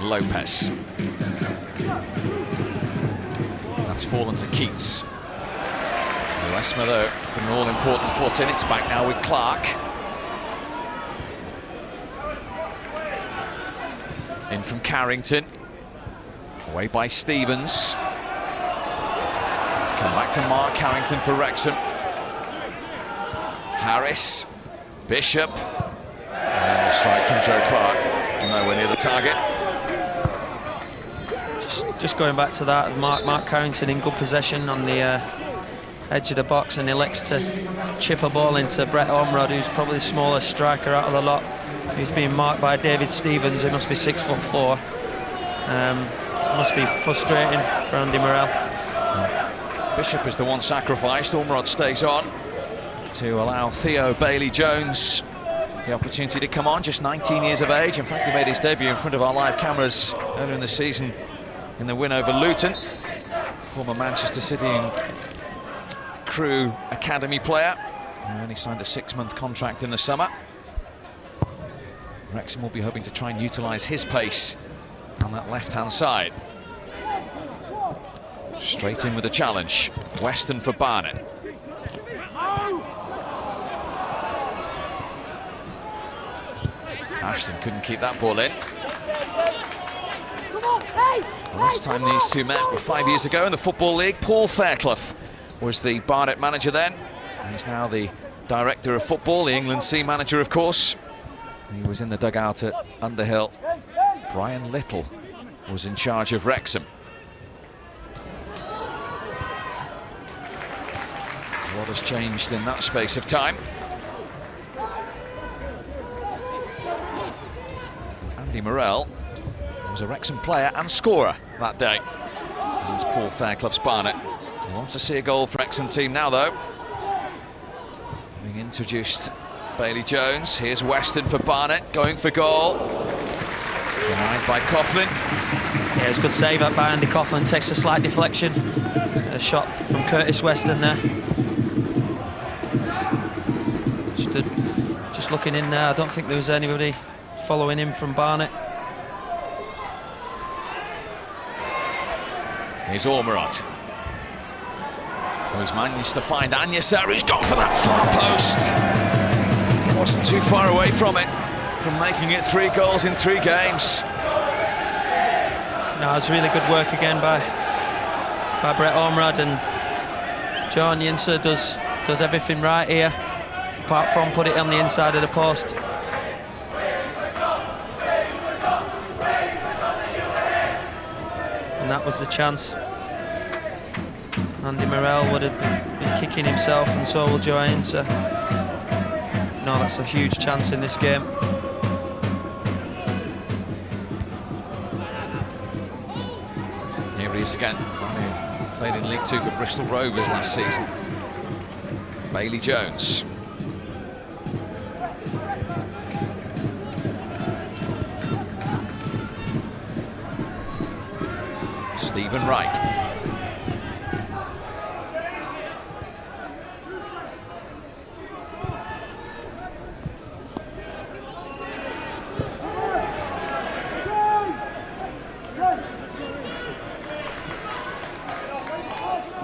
Lopez. That's fallen to Keats. Luesma, though, got an all-important foot in. It's back now with Clark. In from Carrington. Away by Stevens. Come back to Mark Carrington for Wrexham. Harris, Bishop, and a strike from Joe Clark. Nowhere near the target. Just going back to that, Mark Carrington in good possession on the edge of the box, and elects to chip a ball into Brett Ormerod, who's probably the smallest striker out of the lot. He's being marked by David Stevens, who must be 6'4". It must be frustrating for Andy Morrell. Bishop is the one sacrificed. Ormerod stays on to allow Theo Bailey-Jones the opportunity to come on, just 19 years of age. In fact, he made his debut in front of our live cameras earlier in the season in the win over Luton. Former Manchester City and Crewe Academy player. He only signed a 6-month contract in the summer. Wrexham will be hoping to try and utilise his pace on that left-hand side. Straight in with a challenge. Weston for Barnet. Ashton couldn't keep that ball in. The last time these two met were 5 years ago in the Football League. Paul Fairclough was the Barnet manager then. He's now the director of football, the England C manager, of course. He was in the dugout at Underhill. Brian Little was in charge of Wrexham. A lot has changed in that space of time. Andy Morrell was a Wrexham player and scorer that day against Paul Fairclough's Barnet. He wants to see a goal for Wrexham team now, though. Being introduced Bailey-Jones. Here's Weston for Barnet, going for goal. Denied by Coughlin. Yeah, it's a good save up by Andy Coughlin. Takes a slight deflection. A shot from Curtis Weston there. Just looking in there, I don't think there was anybody following him from Barnet. Here's Ormerod. He's managed to find Anyasa, who's gone for that far post. He wasn't too far away from it, from making it 3 goals in 3 games. No, it's really good work again by Brett Ormerod, and John Yinser does everything right here, apart from put it on the inside of the post. And that was the chance. Andy Morel would have been kicking himself, and so will Joe Inter. No, that's a huge chance in this game. Here he is again. He played in League Two for Bristol Rovers last season. Bailey Jones. Stephen Wright.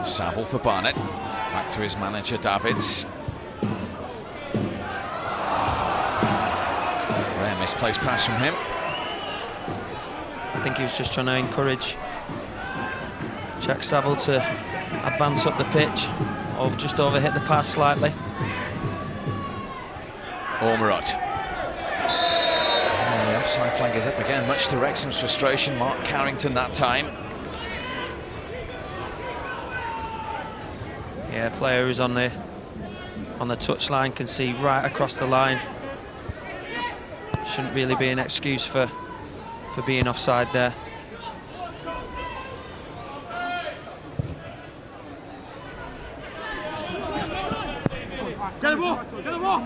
Saville for Barnet. Back to his manager, Davids. Rare misplaced pass from him. I think he was just trying to encourage Jack Saville to advance up the pitch, or just overhit the pass slightly. Ormerod. Oh, the offside flag is up again, much to Wrexham's frustration. Mark Carrington that time. Yeah, player who's on the touchline can see right across the line. Shouldn't really be an excuse for being offside there. Get the ball! Get the ball!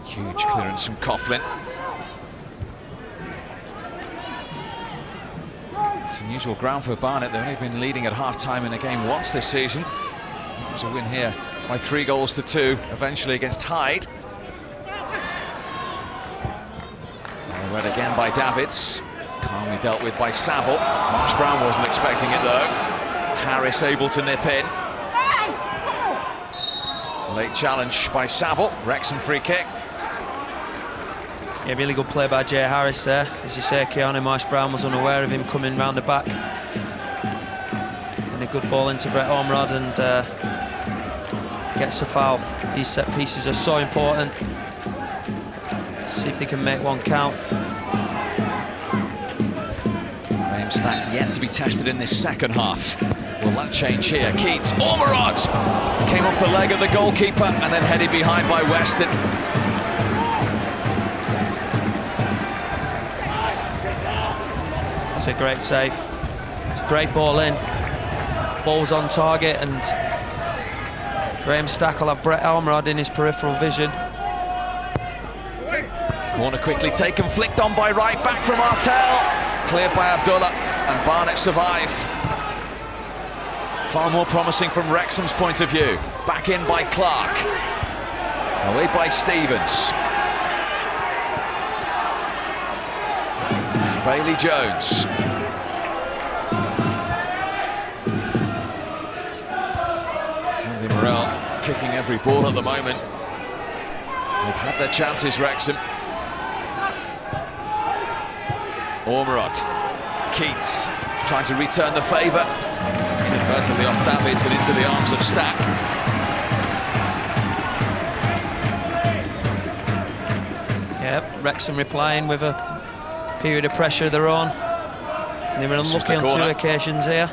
Huge clearance from Coughlin. It's unusual ground for Barnet. They've only been leading at half-time in a game once this season. It was a win here by 3-2 eventually against Hyde. Read again by Davids. Calmly dealt with by Saville. Marsh Brown wasn't expecting it though. Harris able to nip in. Late challenge by Saville. Wrexham free kick. Yeah, really good play by Jay Harris there. As you say, Keanu Marsh Brown was unaware of him coming round the back. And a good ball into Brett Ormerod, and gets the foul. These set pieces are so important. See if they can make one count. Graham Stack yet to be tested in this second half. Will that change here? Keats, Ormerod! Came off the leg of the goalkeeper and then headed behind by Weston. That's a great save. It's a great ball in. Ball's on target, and Graham Stack will have Brett Ormerod in his peripheral vision. Corner quickly taken, flicked on by Wright, back from Artel. Cleared by Abdullah, and Barnet survive. Far more promising from Wrexham's point of view. Back in by Clark. Away by Stevens. Bailey Jones. Andy Morel kicking every ball at the moment. They've had their chances, Wrexham. Ormerod. Keats trying to return the favour. Inadvertently off Davids and into the arms of Stack. Yep, Wrexham replying with a period of pressure of their own. And they were unlucky on two occasions here.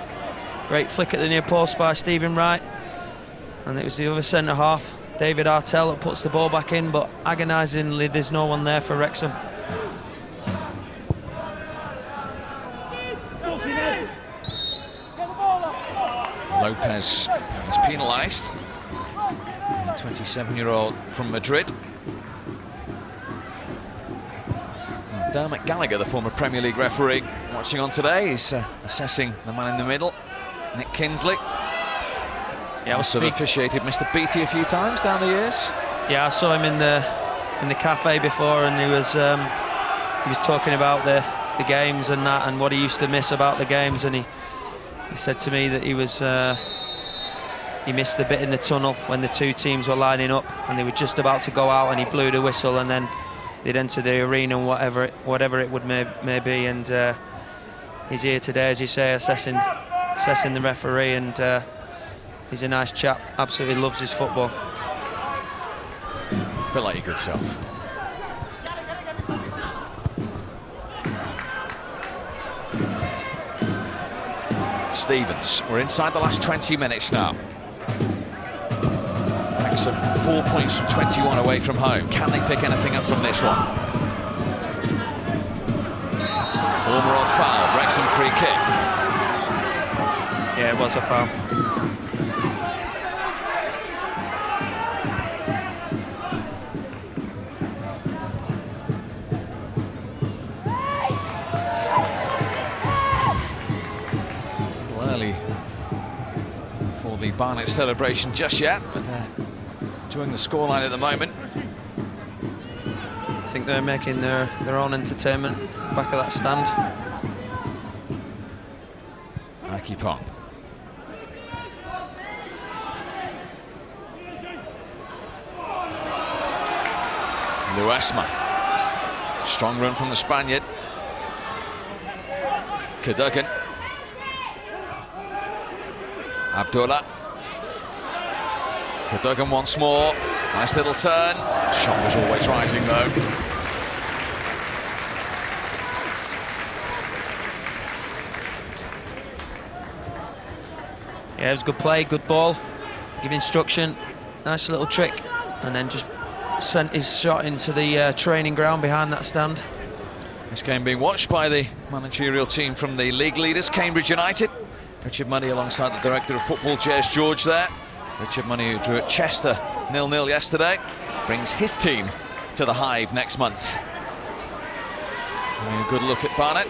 Great flick at the near post by Stephen Wright. And it was the other centre-half, David Artel, that puts the ball back in, but agonisingly there's no one there for Wrexham. Lopez is penalised. 27-year-old from Madrid. Dermot Gallagher, the former Premier League referee, watching on today. He's assessing the man in the middle, Nick Kinsley. Yeah, I must have officiated Mr. Beattie a few times down the years. Yeah, I saw him in the cafe before, and he was talking about the games and that, and what he used to miss about the games, and he said to me that he missed the bit in the tunnel when the two teams were lining up and they were just about to go out, and he blew the whistle, and then they'd enter the arena and whatever it would may be, and he's here today, as you say, assessing the referee, and he's a nice chap, absolutely loves his football. A bit like your good self. Stevens, we're inside the last 20 minutes now. Wrexham 4 points from 21 away from home. Can they pick anything up from this one? Ormerod foul, Wrexham free kick. Yeah, it was a foul. Early for the Barnet celebration just yet, but they're enjoying the scoreline at the moment. I think they're making their own entertainment back of that stand. Akipong. Luesma. Strong run from the Spaniard. Cadogan. Abdullah. Cadogan once more. Nice little turn. Shot was always rising though. Yeah, it was good play, good ball. Give instruction. Nice little trick. And then just sent his shot into the training ground behind that stand. This game being watched by the managerial team from the league leaders, Cambridge United. Richard Money alongside the director of football, Jez George there. Richard Money, who drew at Chester 0-0 yesterday, brings his team to the Hive next month. A good look at Barnet.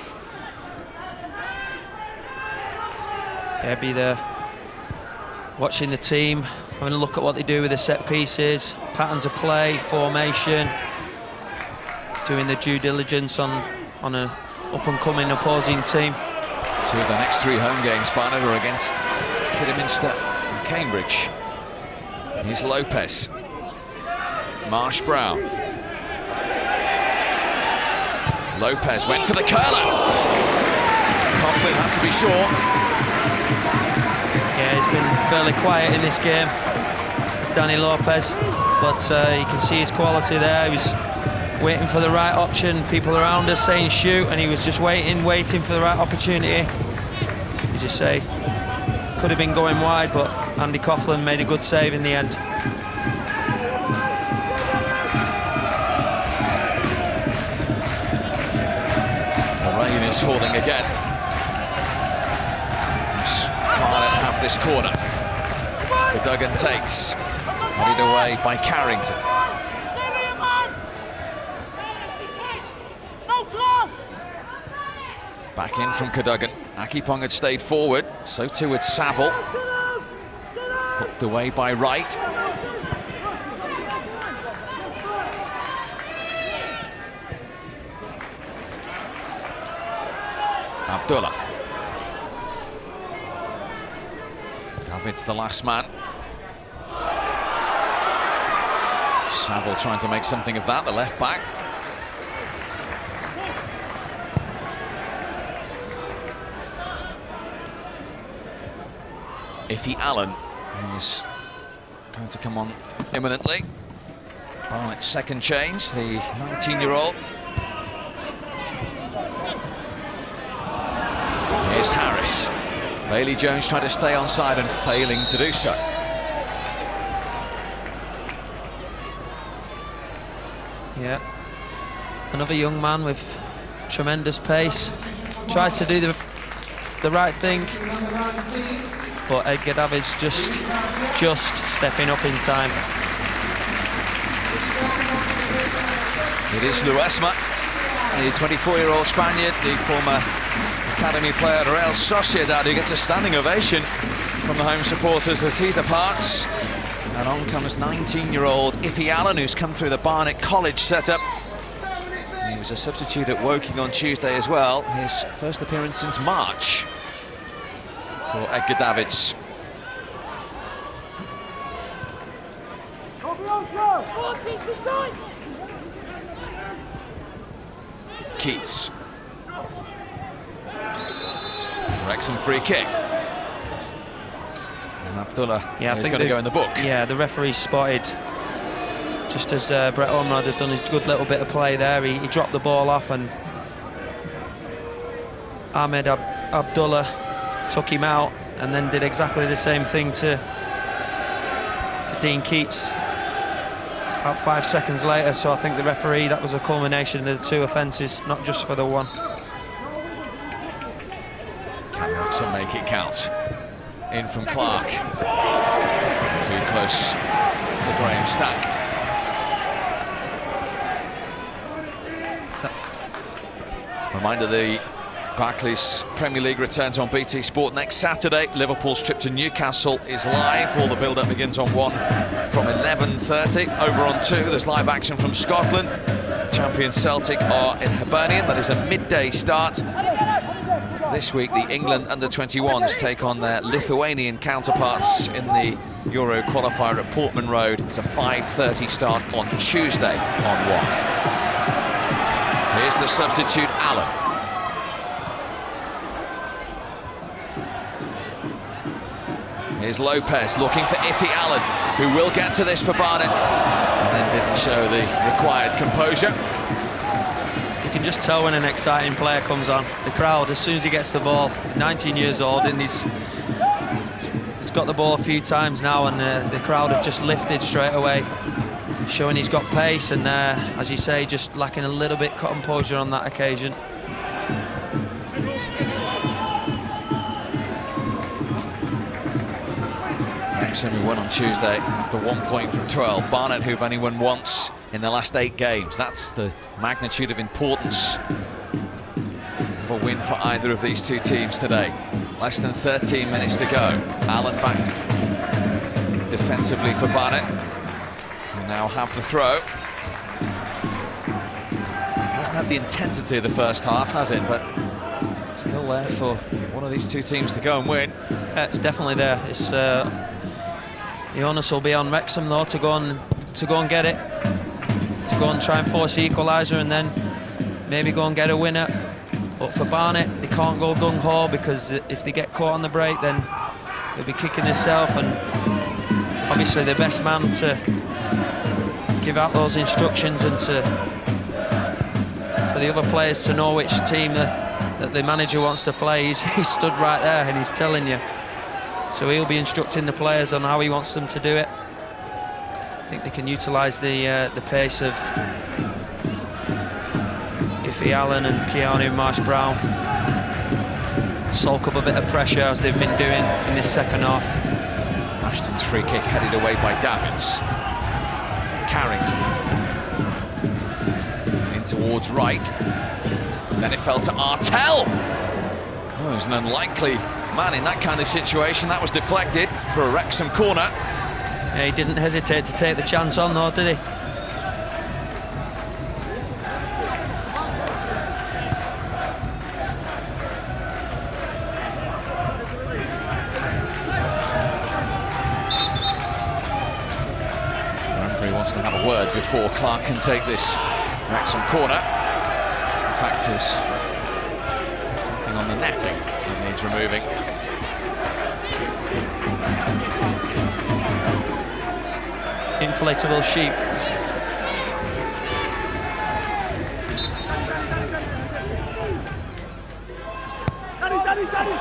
Yeah, be there watching the team, having a look at what they do with the set pieces, patterns of play, formation, doing the due diligence on an up-and-coming opposing team. Two of the next 3 home games, Barnet, are against Kidderminster and Cambridge. Here's Lopez. Marsh Brown. Lopez went for the curler. Coughlin had to be short. Yeah, he's been fairly quiet in this game. It's Danny Lopez, but you can see his quality there. He was waiting for the right option. People around us saying shoot, and he was just waiting for the right opportunity. As you say, could have been going wide, but Andy Coughlin made a good save in the end. The rain is falling again. Barnet have this corner. Cadogan takes, headed away by Carrington. Back in from Cadogan. Akipong had stayed forward, so too had Saville. Hooked away by Wright. Abdullah. David's the last man. Saville trying to make something of that, the left back. Iffy Allen is going to come on imminently. Barnet's second change, the 19-year-old. Here's Harris. Bailey Jones trying to stay onside and failing to do so. Yeah, another young man with tremendous pace. Tries to do the right thing, but Edgar Davids just stepping up in time. It is Luesma, the 24-year-old Spaniard, the former academy player at Real Sociedad, who gets a standing ovation from the home supporters as he departs. And on comes 19-year-old Iffy Allen, who's come through the Barnet College setup. He was a substitute at Woking on Tuesday as well. His first appearance since March for Edgar Davids. Keats. Wrexham free kick. And Abdullah is going to go in the book. Yeah, the referee spotted just as Brett Ormerod had done his good little bit of play there, he dropped the ball off, and Ahmed Abdullah took him out and then did exactly the same thing to Dean Keats about 5 seconds later. So I think the referee, that was a culmination of the two offences, not just for the one. Can Wrexham make it count? In from Clark. Too close to Graham Stack. Reminder, the Barclays Premier League returns on BT Sport next Saturday. Liverpool's trip to Newcastle is live. All the build-up begins on 1 from 11:30. Over on 2, there's live action from Scotland. Champions Celtic are in Hibernian. That is a midday start. This week, the England under-21s take on their Lithuanian counterparts in the Euro qualifier at Portman Road. It's a 5:30 start on Tuesday on 1. Here's the substitute, Allen. Here's Lopez looking for Iffy Allen, who will get to this for Barnet, and then didn't show the required composure. You can just tell when an exciting player comes on. The crowd, as soon as he gets the ball, 19 years old, and he's got the ball a few times now, and the crowd have just lifted straight away, showing he's got pace, and as you say, just lacking a little bit composure on that occasion. Wrexham, who won on Tuesday after 1 point from 12. Barnet, who've only won once in the last 8 games. That's the magnitude of importance of a win for either of these two teams today. Less than 13 minutes to go. Allen back defensively for Barnet, who now have the throw. Hasn't had the intensity of the first half, has it? But it's still there for one of these two teams to go and win. Yeah, it's definitely there. It's the onus will be on Wrexham though to go and get it, to go and try and force the equaliser, and then maybe go and get a winner. But for Barnet, they can't go gung-ho, because if they get caught on the break, then they'll be kicking themselves, and obviously the best man to give out those instructions and for the other players to know which team that the manager wants to play. He's stood right there and he's telling you. So he'll be instructing the players on how he wants them to do it. I think they can utilise the pace of Iffy Allen and Keanu Marsh-Brown, soak up a bit of pressure as they've been doing in this second half. Ashton's free kick headed away by Davids. Carrington in towards right. Then it fell to Artell. Oh, he's an unlikely man in that kind of situation. That was deflected for a Wrexham corner. Yeah, he didn't hesitate to take the chance on though, did he? The referee wants to have a word before Clark can take this Wrexham corner. In fact, there's something on the netting that needs removing. Inflatable sheep.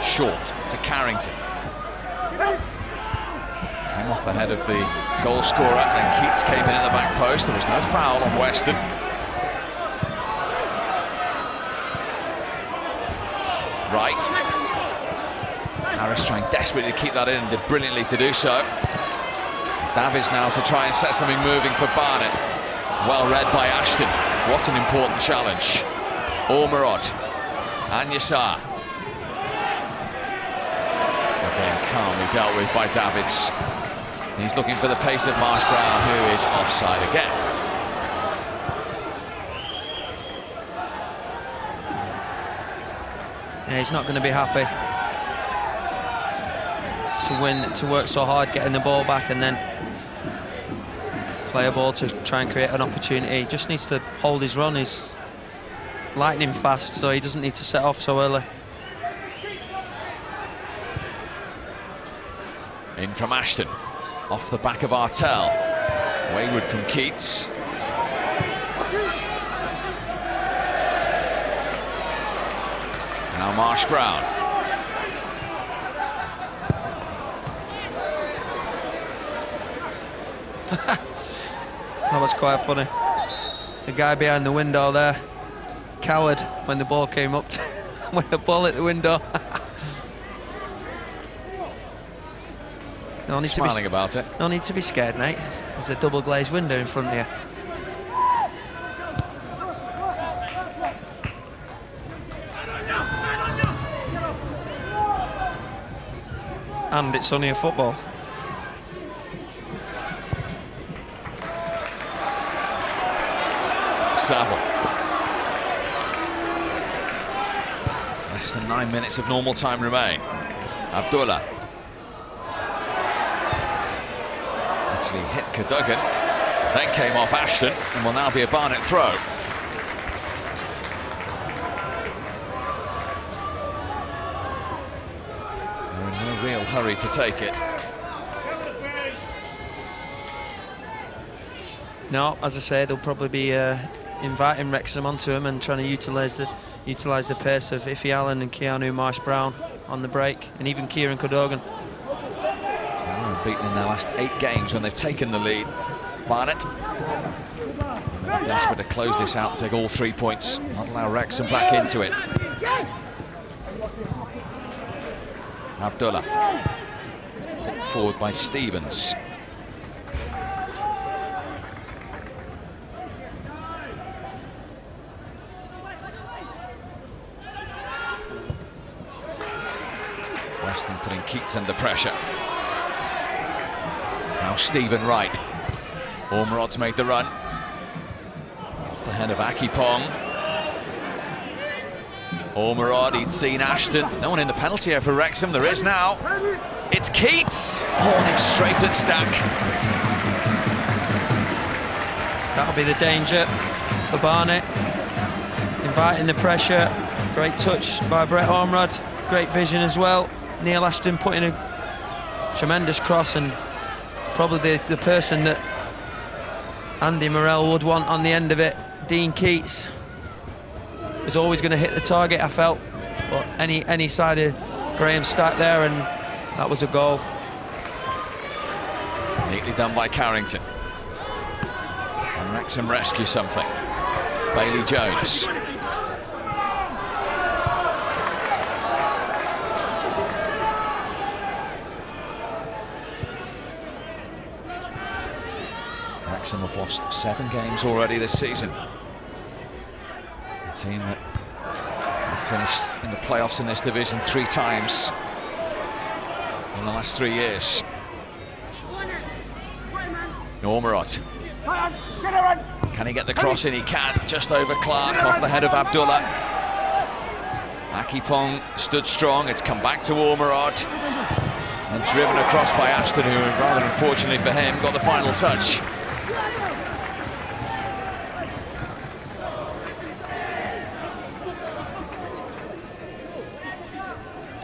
Short to Carrington. Came off ahead of the goal scorer, then Keats came in at the back post. There was no foul on Weston. Right. Harris trying desperately to keep that in, and did brilliantly to do so. Davies now to try and set something moving for Barnet. Well read by Ashton. What an important challenge. Ormerod and Yassar. Again, calmly dealt with by Davids. He's looking for the pace of Marsh-Brown, who is offside again. Yeah, he's not going to be happy to win, to work so hard getting the ball back and then play a ball to try and create an opportunity. He just needs to hold his run. He's lightning fast, so he doesn't need to set off so early. In from Ashton, off the back of Artell. Wayward from Keats. Now Marsh-Brown. That was quite funny. The guy behind the window there cowered when the ball came up to when the ball hit the window. No need Smiling to be, about it. No need to be scared, mate. There's a double glazed window in front of you. And it's only a football. Saville. Less than 9 minutes of normal time remain. Abdullah. Actually hit Cadogan, then came off Ashton, and will now be a Barnet throw. They're in no real hurry to take it. No, as I say, they'll probably be inviting Wrexham onto him and trying to utilise the pace of Iffy Allen and Keanu Marsh-Brown on the break, and even Kieran Cadogan. Beaten in their last 8 games when they've taken the lead. Barnet they're desperate to close this out and take all 3 points, not allow Wrexham back into it. Abdullah hooked forward by Stevens. Weston putting Keats under pressure. Now Stephen Wright. Ormerod's made the run. Off the head of Akipong. Ormerod, he'd seen Ashton. No one in the penalty area for Wrexham. There is now. It's Keats. Oh, and it's straight at Stack. That'll be the danger for Barnet. Inviting the pressure. Great touch by Brett Ormerod. Great vision as well. Neil Ashton putting a tremendous cross, and probably the person that Andy Morrell would want on the end of it, Dean Keats, was always going to hit the target, I felt. But any side of Graham Stack there, and that was a goal. Neatly done by Carrington. And Wrexham rescue something. Bailey Jones. Wrexham have lost 7 games already this season. A team that have finished in the playoffs in this division 3 times in the last 3 years. Ormerod. Can he get the cross in? He can. Just over Clark, off the head of Abdullah. Akipong stood strong. It's come back to Ormerod. And driven across by Ashton, who, rather unfortunately for him, got the final touch.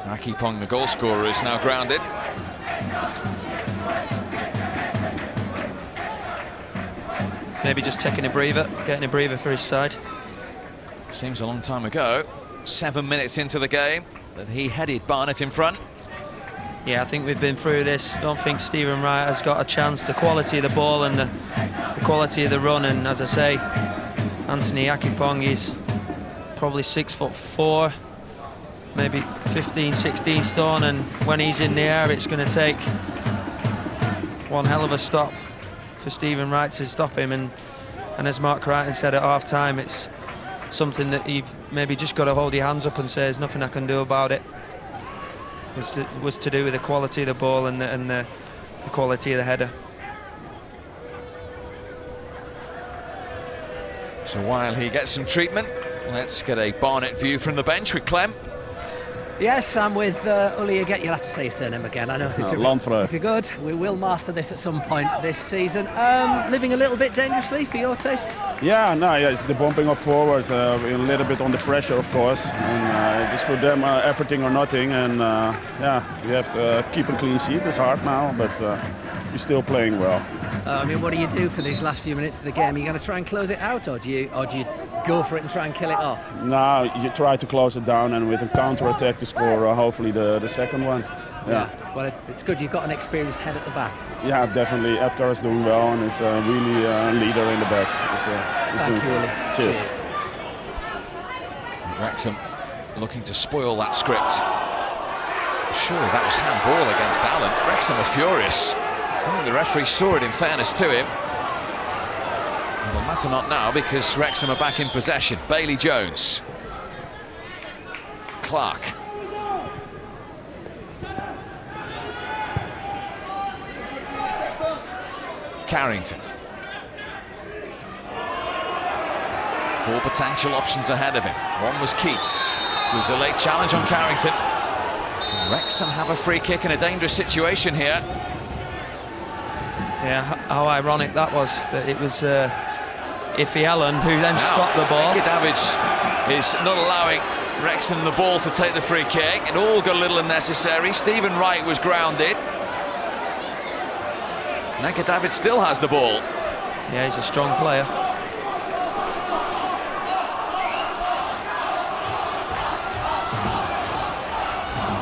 Akipong, the goal scorer, is now grounded. Maybe just taking a breather, getting a breather for his side. Seems a long time ago, 7 minutes into the game, that he headed Barnet in front. Yeah, I think we've been through this. Don't think Stephen Wright has got a chance. The quality of the ball and the quality of the run, and as I say, Anthony Akipong is probably 6'4", maybe 15, 16 stone, and when he's in the air, it's going to take one hell of a stop for Stephen Wright to stop him. And as Mark Crichton said at half-time, it's something that you've maybe just got to hold your hands up and say, there's nothing I can do about it. Was to do with the quality of the ball and the quality of the header. So while he gets some treatment, let's get a Barnet view from the bench with Clem. Yes, I'm with Uli again. You'll have to say his surname again. I know. Landfreu. Okay, good. We will master this at some point this season. Living a little bit dangerously for your taste? Yeah, it's the bumping up forward. We're a little bit under pressure, of course. And it's for them everything or nothing. And we have to keep a clean sheet. It's hard now, but we're still playing well. I mean, what do you do for these last few minutes of the game? Are you going to try and close it out, or do you go for it and try and kill it off? Now you try to close it down, and with a counter-attack to score hopefully the second one. Yeah. Well, it's good you've got an experienced head at the back. Yeah, definitely. Edgar is doing well and is really a leader in the back. Thank you, Willie. Cheers. Wrexham looking to spoil that script. Surely that was handball against Allen. Wrexham are furious. I think the referee saw it, in fairness to him. It will matter not now because Wrexham are back in possession. Bailey Jones. Clark. Carrington. 4 potential options ahead of him. One was Keats. It was a late challenge on Carrington. Wrexham have a free kick in a dangerous situation here. Yeah, how ironic that was, that it was Iffy Allen who then stopped the ball. Davids is not allowing Wrexham the ball to take the free kick. It all got a little unnecessary. Stephen Wright was grounded. David still has the ball. Yeah, he's a strong player.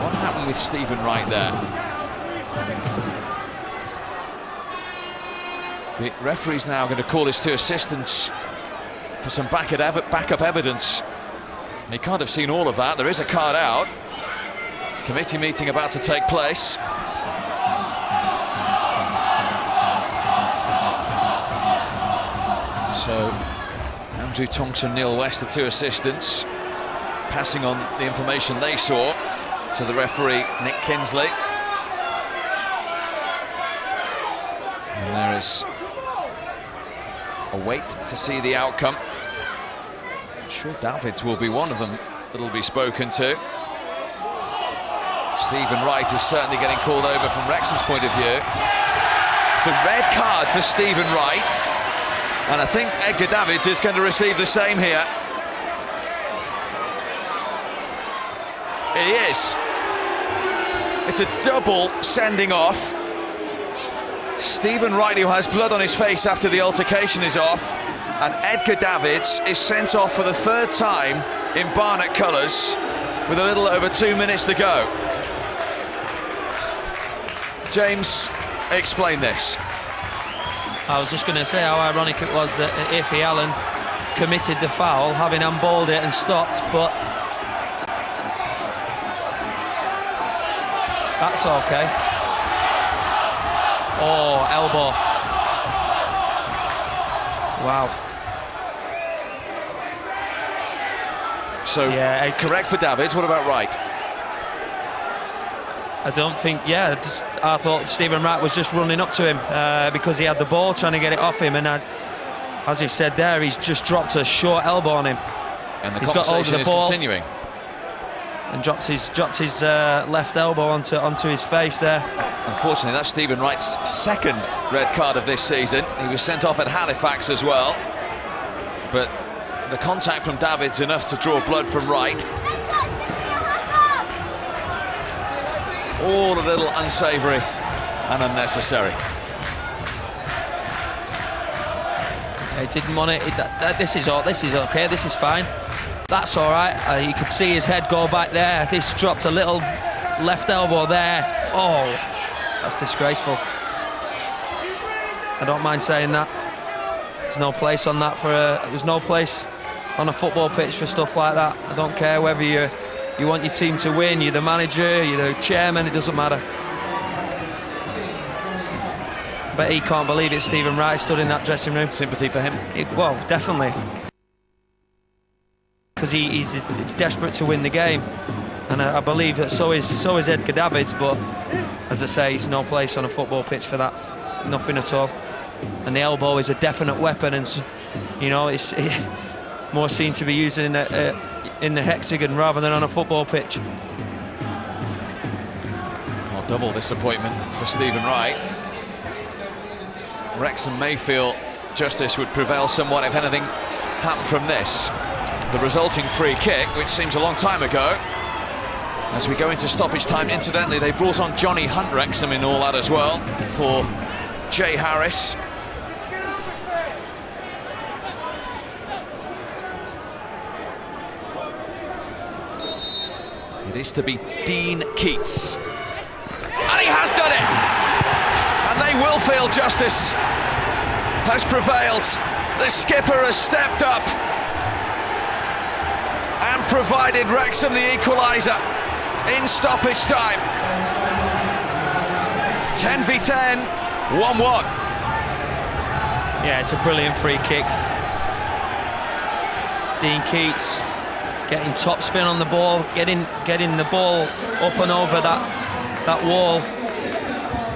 What happened with Stephen Wright there? The referee's now going to call his 2 assistants for some backup evidence. He can't have seen all of that. There is a card out. Committee meeting about to take place. So Andrew Tonks and Neil West, the 2 assistants, passing on the information they saw to the referee Nick Kinsley. And there is a wait to see the outcome. I'm sure Davids will be one of them that'll be spoken to. Stephen Wright is certainly getting called over from Wrexham's point of view. It's a red card for Stephen Wright. And I think Edgar Davids is going to receive the same here. He is. It's a double sending off. Stephen Wright, who has blood on his face after the altercation, is off. And Edgar Davids is sent off for the 3rd time in Barnet colours with a little over 2 minutes to go. James, explain this. I was just going to say how ironic it was that Iffy Allen committed the foul, having handballed it and stopped, but that's okay. Oh, elbow. Wow. So, yeah, correct for Davids. What about Wright? I don't think, I thought Stephen Wright was just running up to him because he had the ball, trying to get it off him, and as he said there, he's just dropped a short elbow on him. And the he's got hold of the ball, continuing. And dropped his left elbow onto his face there. Unfortunately, that's Stephen Wright's 2nd red card of this season. He was sent off at Halifax as well. But the contact from Davids enough to draw blood from Wright. All a little unsavoury and unnecessary. He didn't want it. This is okay. This is fine. That's all right. You could see his head go back there. This dropped a little left elbow there. Oh, that's disgraceful. I don't mind saying that. There's no place on that there's no place on a football pitch for stuff like that. I don't care whether you want your team to win, you're the manager, you're the chairman, it doesn't matter. But he can't believe it. Stephen Wright stood in that dressing room. Sympathy for him? Well, definitely. Because he's desperate to win the game. And I believe that so is Edgar Davids, but as I say, it's no place on a football pitch for that. Nothing at all. And the elbow is a definite weapon, and you know, it's more seen to be used in the hexagon rather than on a football pitch. Well, double disappointment for Stephen Wright. Wrexham may feel justice would prevail somewhat if anything happened from this. The resulting free kick, which seems a long time ago. As we go into stoppage time, incidentally, they brought on Johnny Hunt, Wrexham, in all that as well, for Jay Harris. It is to be Dean Keats. And he has done it! And they will feel justice has prevailed. The skipper has stepped up and provided Wrexham the equaliser in stoppage time. 10 v 10, 1-1. Yeah, it's a brilliant free kick. Dean Keats getting top spin on the ball, getting the ball up and over that wall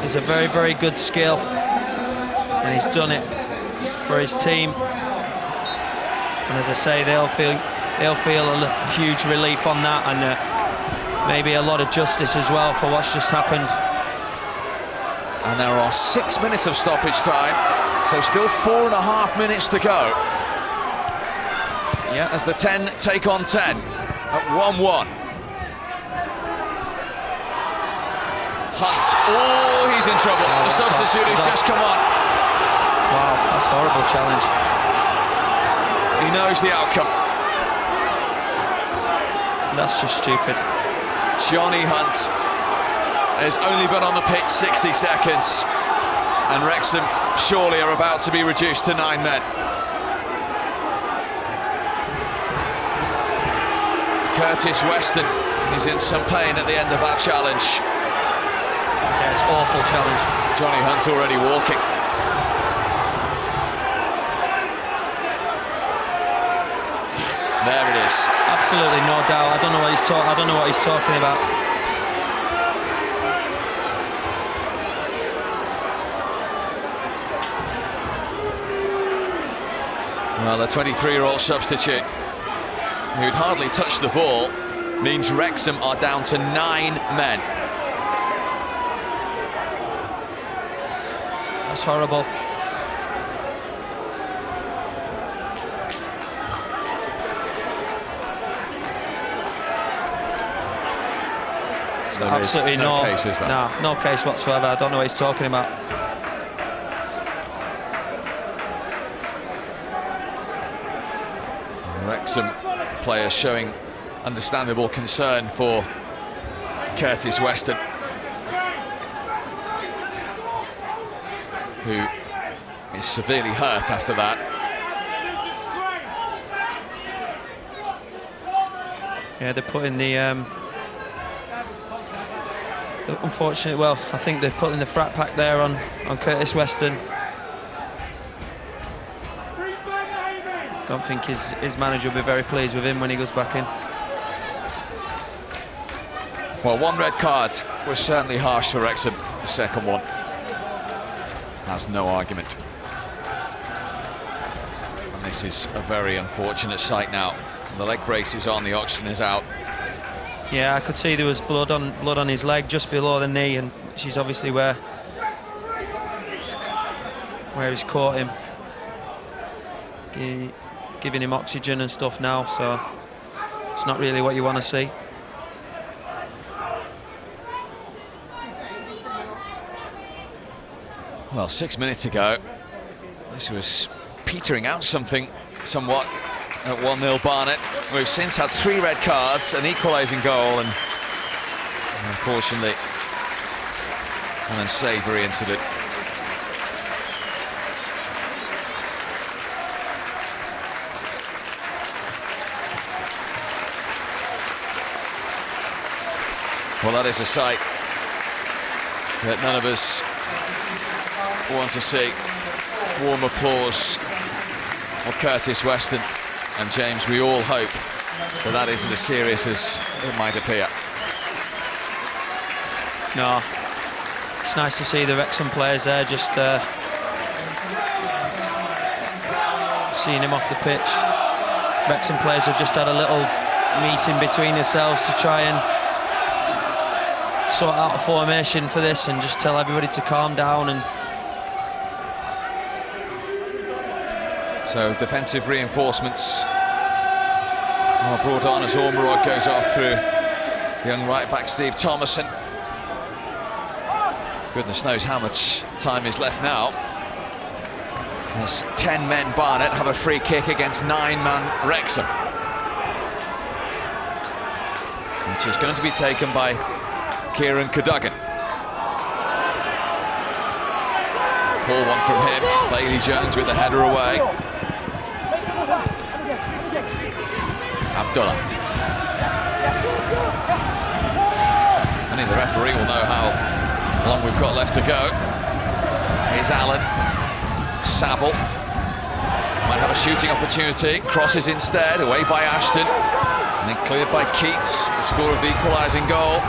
is a very, very good skill, and he's done it for his team. And as I say, they'll feel a huge relief on that, and maybe a lot of justice as well for what's just happened. And there are 6 minutes of stoppage time, so still 4.5 minutes to go. Yeah, as the 10 take on 10 at 1-1. Hunt, oh, he's in trouble. The substitute has just come on. Wow, that's a horrible challenge. He knows the outcome. That's just stupid. Johnny Hunt has only been on the pitch 60 seconds, and Wrexham surely are about to be reduced to 9 men. Curtis Weston is in some pain at the end of that challenge. Yeah, it's an awful challenge. Johnny Hunt's already walking. There it is. Absolutely no doubt. I don't know what he's talking about. Well, the 23-year-old substitute, who'd hardly touched the ball, means Wrexham are down to 9 men. That's horrible. So absolutely no case, is there? No case whatsoever. I don't know what he's talking about. Wrexham players showing understandable concern for Curtis Weston, who is severely hurt after that. Yeah, they're putting the unfortunately, well, I think they're putting the frat pack there on Curtis Weston. Don't think his manager will be very pleased with him when he goes back in. Well, one red card was certainly harsh for Wrexham. The second one has no argument. And this is a very unfortunate sight now. The leg brace is on, the oxygen is out. Yeah, I could see there was blood on his leg just below the knee, and which is obviously where he's caught him. Giving him oxygen and stuff now, so it's not really what you want to see. Well, 6 minutes ago, this was petering out somewhat at 1-0 Barnet. We've since had 3 red cards, an equalising goal, and unfortunately an unsavoury incident. Well, that is a sight that none of us want to see. Warm applause for Curtis Weston. And James, we all hope that that isn't as serious as it might appear. No, it's nice to see the Wrexham players there, just seeing him off the pitch. Wrexham players have just had a little meeting between themselves to try and sort out a formation for this and just tell everybody to calm down. And so defensive reinforcements are brought on as Ormerod goes off through young right back Steve Thomason. Goodness knows how much time is left now. As 10 men Barnet have a free kick against 9-man Wrexham, which is going to be taken by Kieran Cadogan. Poor one from him. Bailey Jones with the header away. Abdullah. Only the referee will know how long we've got left to go. Here's Allen. Saville might have a shooting opportunity. Crosses instead, away by Ashton. And then cleared by Keats, the score of the equalising goal.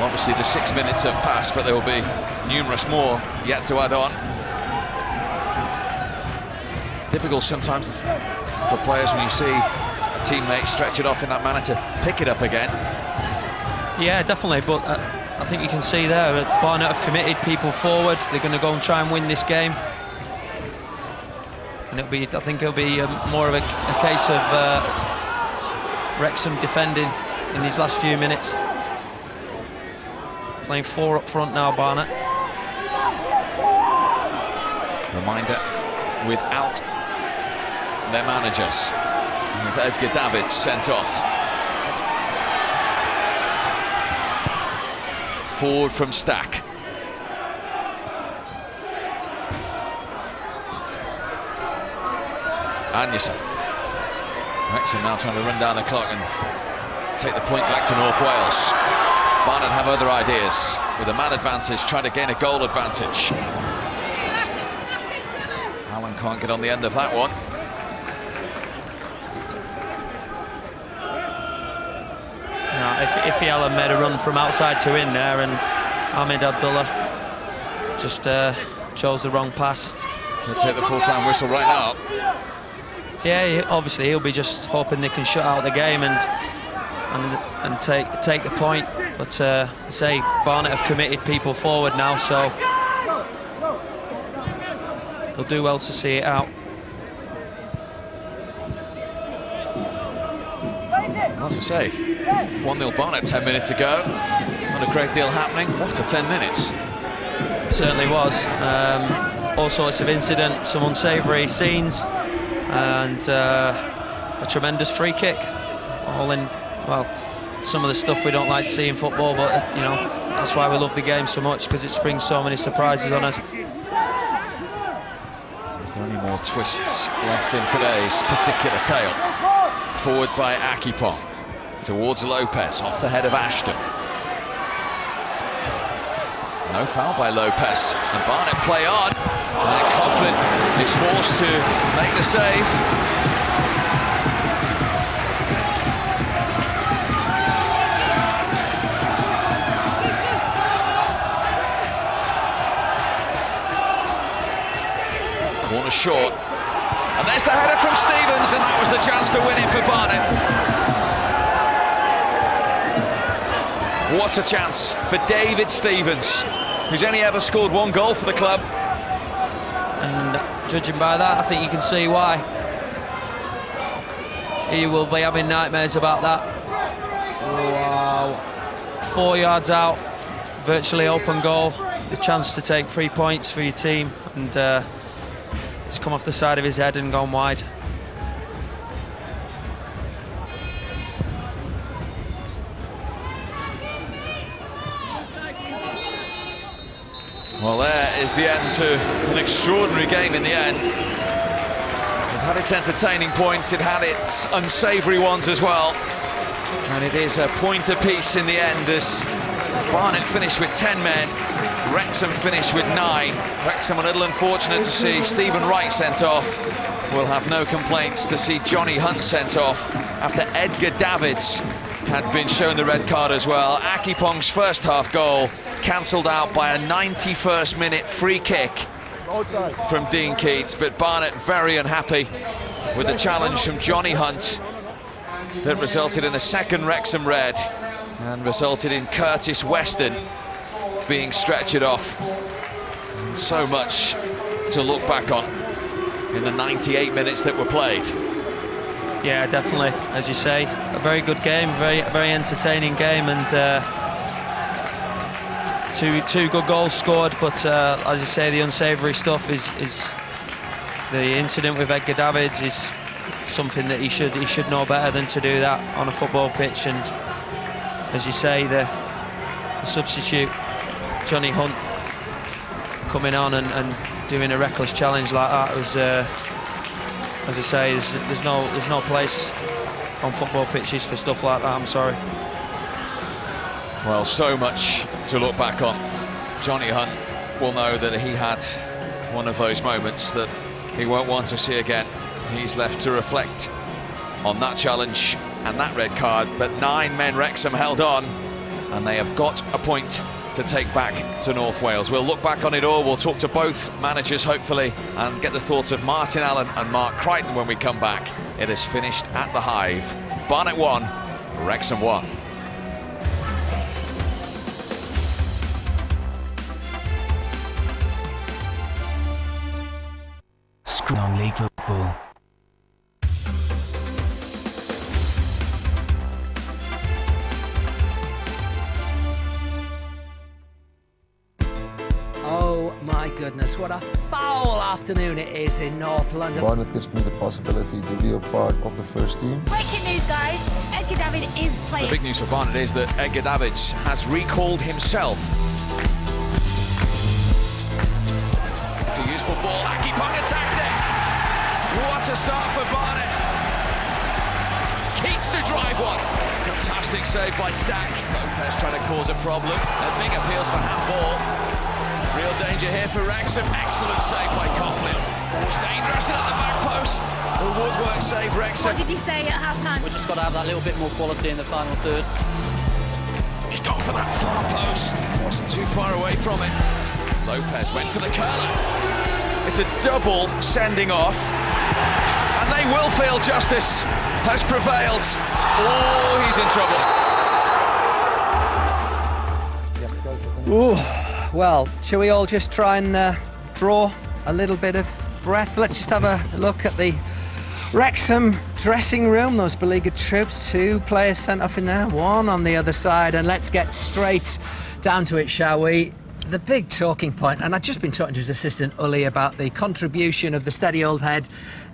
Obviously the 6 minutes have passed, but there will be numerous more yet to add on. It's difficult sometimes for players when you see a teammate stretch it off in that manner to pick it up again. Yeah, definitely, but I think you can see there that Barnet have committed people forward. They're going to go and try and win this game. And I think it'll be more of a case of Wrexham defending in these last few minutes. Playing 4 up front now, Barnet. Reminder, without their managers, with Edgar Davids sent off. Forward from Stack. Agneson. Wrexham now trying to run down the clock and take the point back to North Wales. Barnet have other ideas, with a man advantage, trying to gain a goal advantage. Allen can't get on the end of that one. No, if Allen made a run from outside to in there, and Ahmed Abdullah just chose the wrong pass. He'll take the full-time whistle right now. Yeah, obviously he'll be just hoping they can shut out the game and take the point. But I say Barnet have committed people forward now, so they'll do well to see it out. As I say, 1-0 Barnet, 10 minutes ago. Not a great deal happening. What a 10 minutes. Certainly was. All sorts of incident, some unsavoury scenes, and a tremendous free kick. All in, well, some of the stuff we don't like to see in football, but you know, that's why we love the game so much, because it springs so many surprises on us. Is there any more twists left in today's particular tale? Forward by Akipong, towards Lopez, off the head of Ashton. No foul by Lopez, and Barnet play on, and then Coughlin is forced to make the save. Corner short, and there's the header from Stevens, and that was the chance to win it for Barnet. What a chance for David Stevens, who's only ever scored 1 goal for the club. And judging by that, I think you can see why. He will be having nightmares about that. Wow. 4 yards out, virtually open goal, the chance to take 3 points for your team, and it's come off the side of his head and gone wide. Well, there is the end to an extraordinary game in the end. It had its entertaining points, it had its unsavoury ones as well. And it is a point apiece in the end, as Barnet finished with 10 men, Wrexham finished with 9. Wrexham a little unfortunate to see Stephen Wright sent off. We'll have no complaints to see Johnny Hunt sent off after Edgar Davids had been shown the red card as well. Akipong's first half goal cancelled out by a 91st minute free kick from Dean Keats, but Barnet very unhappy with the challenge from Johnny Hunt that resulted in a second Wrexham red and resulted in Curtis Weston being stretchered off. And so much to look back on in the 98 minutes that were played. Yeah, definitely. As you say, a very good game, very entertaining game, and two good goals scored. But as you say, the unsavoury stuff is the incident with Edgar Davids is something that he should know better than to do that on a football pitch. And as you say, the substitute Johnny Hunt coming on and doing a reckless challenge like that was, as I say, there's no place on football pitches for stuff like that. I'm sorry. Well, so much to look back on. Johnny Hunt will know that he had one of those moments that he won't want to see again. He's left to reflect on that challenge and that red card, but 9 men Wrexham held on, and they have got a point to take back to North Wales. We'll look back on it all. We'll talk to both managers, hopefully, and get the thoughts of Martin Allen and Mark Crichton when we come back. It is finished at the Hive. Barnet 1, Wrexham 1. Screen on League Football. Oh my goodness, what a foul afternoon it is in North London. Barnet gives me the possibility to be a part of the first team. Breaking news, guys. Edgar David is playing. The big news for Barnet is that Edgar Davids has recalled himself. It's a useful ball. Akipong attacked it. What a start for Barnet. Keats to drive one. Fantastic save by Stack. Lopez trying to cause a problem. And Bing appeals for handball. Real danger here for Wrexham. Excellent save by Coughlin. Ball's dangerous and at the back post. The woodwork save Wrexham. What did you say at half-time? We've just got to have that little bit more quality in the final third. He's gone for that far post. Wasn't too far away from it. Lopez went for the curler. It's a double sending off. And they will feel justice has prevailed. Oh, he's in trouble. Ooh, well, shall we all just try and draw a little bit of breath? Let's just have a look at the Wrexham dressing room. Those beleaguered troops, 2 players sent off in there, 1 on the other side, and let's get straight down to it, shall we? The big talking point, and I've just been talking to his assistant Uli about the contribution of the steady old head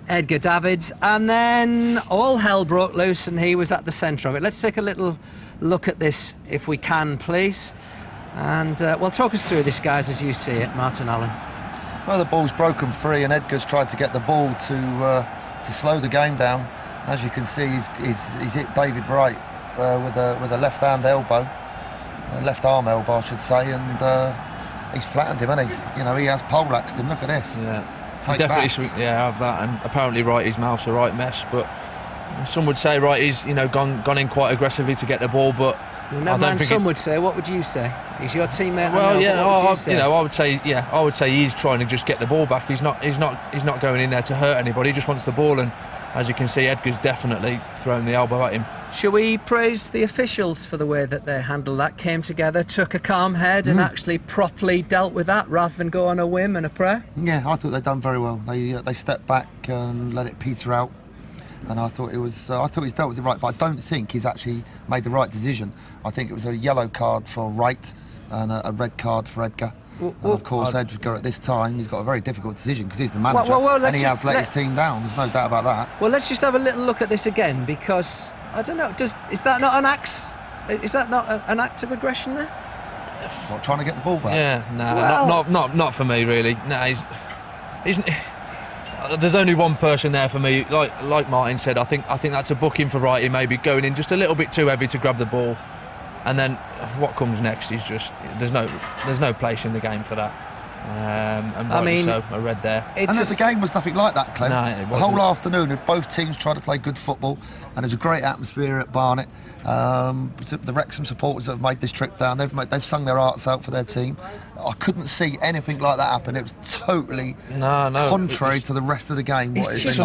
Edgar Davids, and then all hell broke loose and he was at the centre of it. Let's take a little look at this if we can, please. And well, talk us through this, guys, as you see it, Martin Allen. Well, the ball's broken free and Edgar's tried to get the ball to slow the game down. As you can see, he's hit David right with a left-hand elbow, left arm elbow, I should say, and he's flattened him, hasn't he? You know, he has poleaxed him. Look at this. Yeah, Take definitely. that. Yeah, have that. And apparently, right, his mouth's a right mess. But some would say, right, he's gone in quite aggressively to get the ball, but. Never mind, some would say. What would you say? He's your teammate. Well, I would say he's trying to just get the ball back. He's not going in there to hurt anybody. He just wants the ball, and as you can see, Edgar's definitely thrown the elbow at him. Shall we praise the officials for the way that they handled that? Came together, took a calm head, and actually properly dealt with that rather than go on a whim and a prayer. Yeah, I thought they'd done very well. They stepped back and let it peter out. And I thought he's dealt with it right, but I don't think he's actually made the right decision. I think it was a yellow card for Wright and a red card for Edgar. And of course, Edgar at this time, he's got a very difficult decision because he's the manager and he has let his team down. There's no doubt about that. Well, let's just have a little look at this again because I don't know. Is that not an act? Is that not an act of aggression there? What, trying to get the ball back? Yeah, not for me really. No, he's. There's only one person there for me. Like Martin said, I think that's a booking for Wrighty, maybe going in just a little bit too heavy to grab the ball, and then what comes next is just there's no place in the game for that. And rightly so, a red there. And the game was nothing like that, Clem. No, it wasn't. The whole afternoon, both teams tried to play good football, and there's a great atmosphere at Barnet. The Wrexham supporters that have made this trip down, they've sung their hearts out for their team. I couldn't see anything like that happen. It was totally contrary to the rest of the game. That's his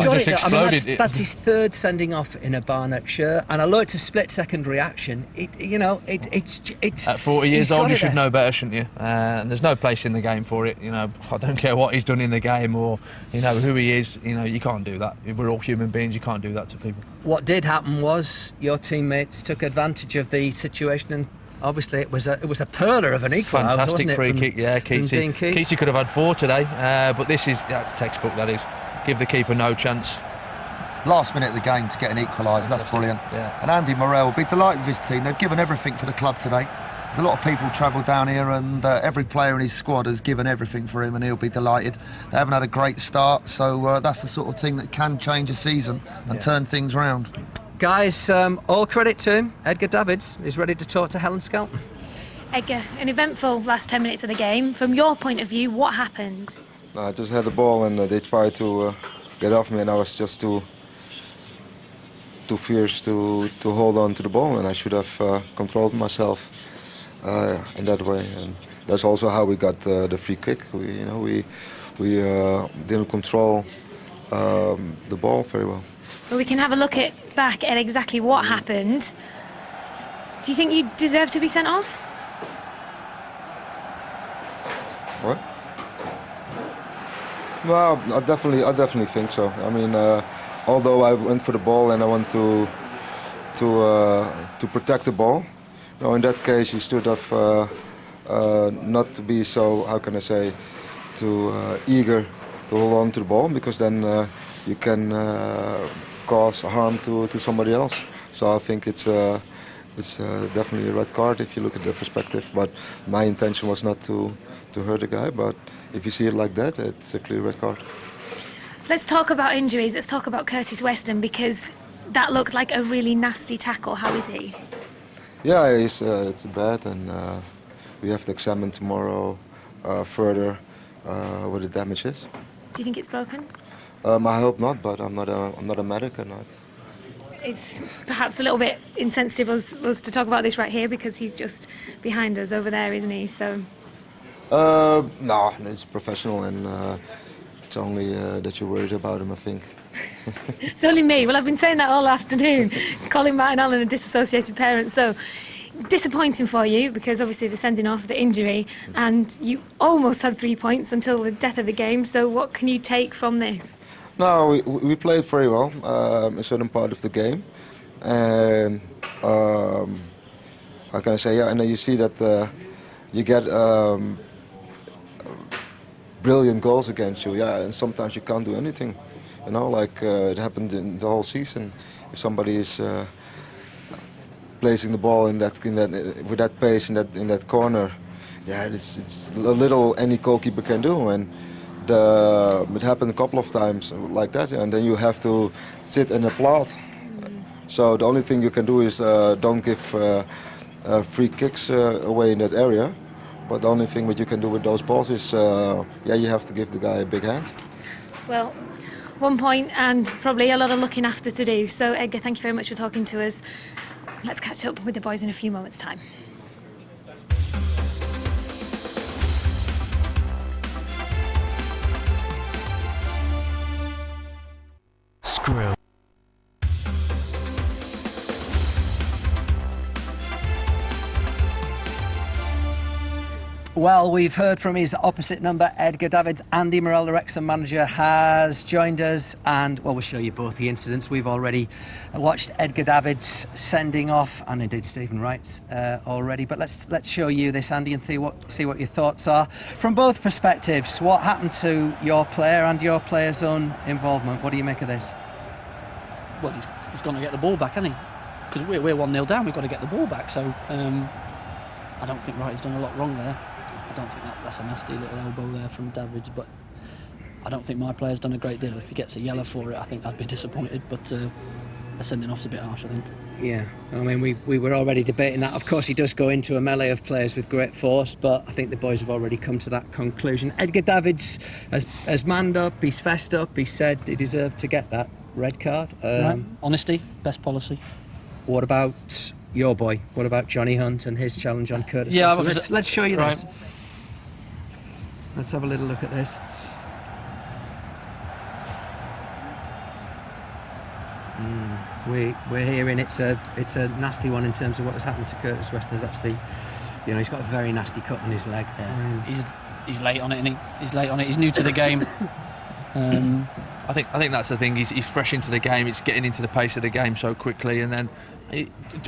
3rd sending off in a Barnet shirt, and although it's a split-second reaction, it's at 40 years old, you should know better, shouldn't you? And there's no place in the game for him. it. You know, I don't care what he's done in the game or, you know, who he is. You know, you can't do that. We're all human beings. You can't do that to people. What did happen was your teammates took advantage of the situation, and obviously it was a perler of an equaliser. Fantastic wasn't it, free from kick, yeah, Dean Keats. Keatsy could have had 4 today, but that's textbook, that is. Give the keeper no chance. Last minute of the game to get an equaliser, that's brilliant. Yeah. And Andy Morrell will be delighted with his team. They've given everything for the club today. There's a lot of people travelled down here, and every player in his squad has given everything for him, and he'll be delighted. They haven't had a great start, so that's the sort of thing that can change a season and turn things round. Guys, all credit to him. Edgar Davids is ready to talk to Helen Skelton. Edgar, an eventful last 10 minutes of the game. From your point of view, what happened? I just had the ball and they tried to get off me, and I was just too fierce to hold on to the ball, and I should have controlled myself in that way. And that's also how we got the free kick. We didn't control the ball very well. Well, we can have a look back at exactly what happened. Do you think you deserve to be sent off? What? Well, I definitely think so. I mean, although I went for the ball and I want to protect the ball, in that case you should have not to be so, how can I say, too eager to hold on to the ball, because then you can cause harm to somebody else. So I think it's definitely a red card if you look at the perspective. But my intention was not to hurt the guy. But if you see it like that, it's a clear red card. Let's talk about injuries. Let's talk about Curtis Weston, because that looked like a really nasty tackle. How is he? Yeah, it's bad, and we have to examine tomorrow further what the damage is. Do you think it's broken? I hope not, but I'm not a medic, and It's perhaps a little bit insensitive us to talk about this right here, because he's just behind us over there, isn't he? So. No, it's professional, and it's only that you're worried about him, I think. It's only me. Well, I've been saying that all afternoon, calling Martin Allen a disassociated parent. So disappointing for you, because obviously the sending off, the injury, and you almost had 3 points until the death of the game. So what can you take from this? No, we played very well a certain part of the game, and how can I say? Yeah, and then you see that you get brilliant goals against you. Yeah, and sometimes you can't do anything. Like it happened in the whole season. If somebody is placing the ball in that with that pace in that corner, yeah, it's a little any goalkeeper can do. And it happened a couple of times like that, and then you have to sit and applaud. So the only thing you can do is don't give free kicks away in that area. But the only thing that you can do with those balls is, you have to give the guy a big hand. Well, 1 point and probably a lot of looking after to do. So Edgar, thank you very much for talking to us. Let's catch up with the boys in a few moments' time. Screw. Well, we've heard from his opposite number, Edgar Davids. Andy Morrell, the Wrexham manager, has joined us, and we'll show you both the incidents. We've already watched Edgar Davids sending off, and indeed Stephen Wright's already. But let's show you this, Andy, and see what your thoughts are from both perspectives. What happened to your player and your player's own involvement? What do you make of this? Well, he's going to get the ball back, hasn't he? Because we're 1-0 down. We've got to get the ball back. So I don't think Wright has done a lot wrong there. I don't think that's a nasty little elbow there from Davids, but I don't think my player's done a great deal. If he gets a yellow for it, I think I'd be disappointed, but the sending off's a bit harsh, I think. Yeah, I mean, we were already debating that. Of course, he does go into a melee of players with great force, but I think the boys have already come to that conclusion. Edgar Davids has manned up, he's fessed up, he said he deserved to get that red card. Right. Honesty, best policy. What about your boy? What about Johnny Hunt and his challenge on Curtis? Yeah, let's show you right. this. Let's have a little look at this. We're hearing it's a nasty one in terms of what has happened to Curtis Weston. There's actually, he's got a very nasty cut on his leg. Yeah. he's late on it, and he's late on it. He's new to the game. I think that's the thing. He's fresh into the game. It's getting into the pace of the game so quickly, and then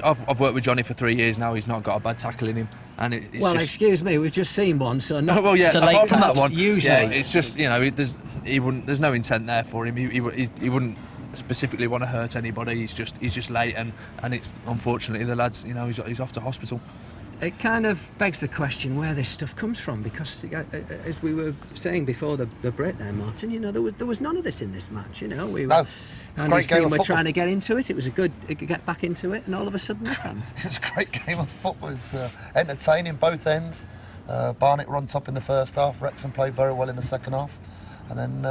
I've worked with Johnny for 3 years now. He's not got a bad tackle in him, and it's well, just, excuse me, we've just seen one, so no. well, yeah. It's a late Apart from touch, that one, usually. yeah, it's just there's no intent there for him. He wouldn't specifically want to hurt anybody. He's just late, and it's unfortunately the lad's he's off to hospital. It kind of begs the question where this stuff comes from, because as we were saying before the break there, Martin, there was none of this in this match. We were, No. and his team were trying to get into it. It was get back into it, and all of a sudden this happened. It was a great game of football. It was entertaining both ends. Barnet were on top in the first half. Wrexham played very well in the second half, and then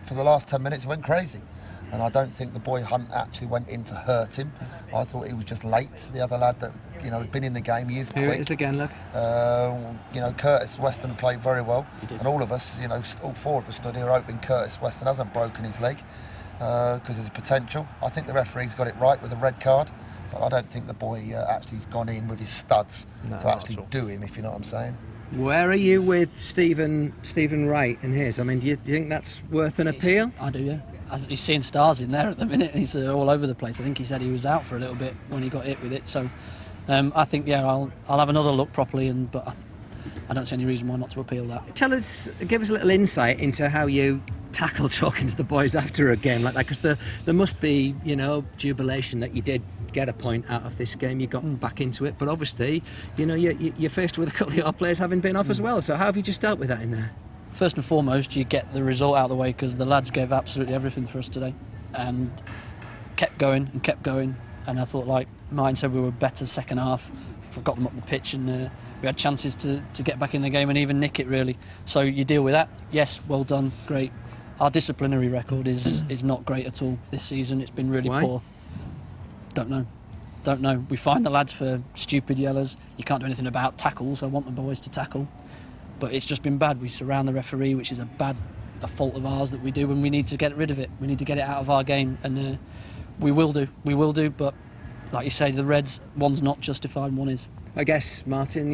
for the last 10 minutes it went crazy. And I don't think the boy Hunt actually went in to hurt him. I thought he was just late. The other lad that had been in the game, he is quick. Here it is again, look. Curtis Weston played very well, and all of us, all four of us stood here hoping Curtis Weston hasn't broken his leg because there's potential. I think the referee's got it right with a red card, but I don't think the boy actually's gone in with his studs to actually do him, if you know what I'm saying. Where are you with Stephen Wright and his? I mean, do you think that's worth an appeal? I do, yeah. He's seeing stars in there at the minute. He's all over the place. I think he said he was out for a little bit when he got hit with it. So I think, I'll have another look properly, but I don't see any reason why not to appeal that. Give us a little insight into how you tackle talking to the boys after a game like that, because there must be, jubilation that you did get a point out of this game. You got back into it, but obviously, you're faced with a couple of your players having been off as well. So how have you just dealt with that in there? First and foremost, you get the result out of the way, because the lads gave absolutely everything for us today and kept going. And I thought, like Martin said, we were better second half, got them up the pitch, and we had chances to get back in the game and even nick it, really. So you deal with that. Yes, well done, great. Our disciplinary record is not great at all this season. It's been really poor. Don't know. We fine the lads for stupid yellers. You can't do anything about tackles. I want the boys to tackle. But it's just been bad. We surround the referee, which is a fault of ours that we do, and we need to get rid of it. We need to get it out of our game, and we will do. But like you say, the Reds, one's not justified, one is. I guess, Martin,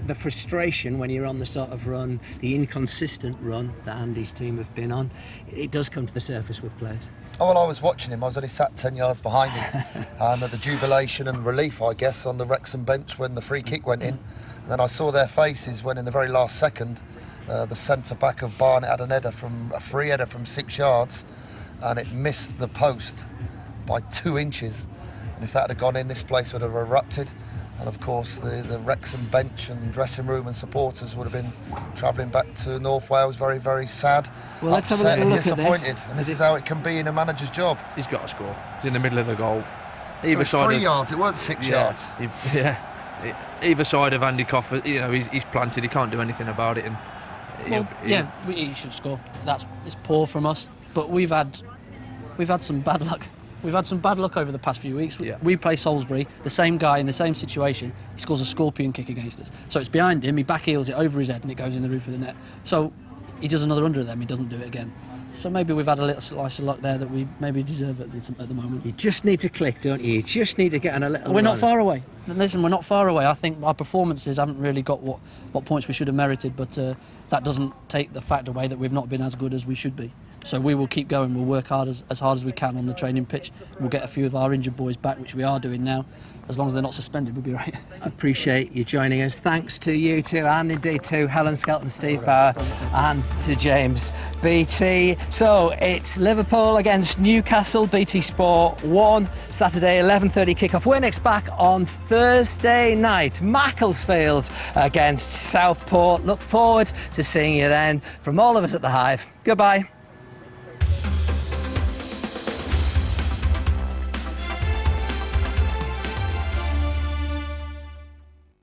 the frustration when you're on the sort of run, the inconsistent run that Andy's team have been on, it does come to the surface with players. Oh, well, I was watching him. I was only sat 10 yards behind him. And the jubilation and relief, I guess, on the Wrexham bench when the free kick went in. And then I saw their faces when, in the very last second, the centre-back of Barnet had a free header from 6 yards, and it missed the post by 2 inches. And if that had gone in, this place would have erupted. And of course, the Wrexham bench and dressing room and supporters would have been travelling back to North Wales very, very sad, well, let's upset have a and look disappointed. At this. And this is how it can be in a manager's job. He's got to score. He's in the middle of the goal. It was 3 yards, it weren't 6 yards. Either side of Andy Coffer, he's planted. He can't do anything about it. And he should score. It's poor from us, but we've had some bad luck. We've had some bad luck over the past few weeks. We play Salisbury, the same guy in the same situation. He scores a scorpion kick against us. So it's behind him. He backheels it over his head, and it goes in the roof of the net. So he does another 100 of them. He doesn't do it again. So maybe we've had a little slice of luck there that we maybe deserve at the moment. You just need to click, don't you? You just need to get on a little. We're not far away. Listen, we're not far away. I think our performances haven't really got what points we should have merited, but that doesn't take the fact away that we've not been as good as we should be. So we will keep going. We'll work hard as hard as we can on the training pitch. We'll get a few of our injured boys back, which we are doing now. As long as they're not suspended, we'll be right. I appreciate you joining us. Thanks to you two, and indeed to Helen Skelton, Steve Bauer, and to James BT. So it's Liverpool against Newcastle, BT Sport 1, Saturday 11:30 kick-off. We're next back on Thursday night, Macclesfield against Southport. Look forward to seeing you then. From all of us at The Hive, goodbye.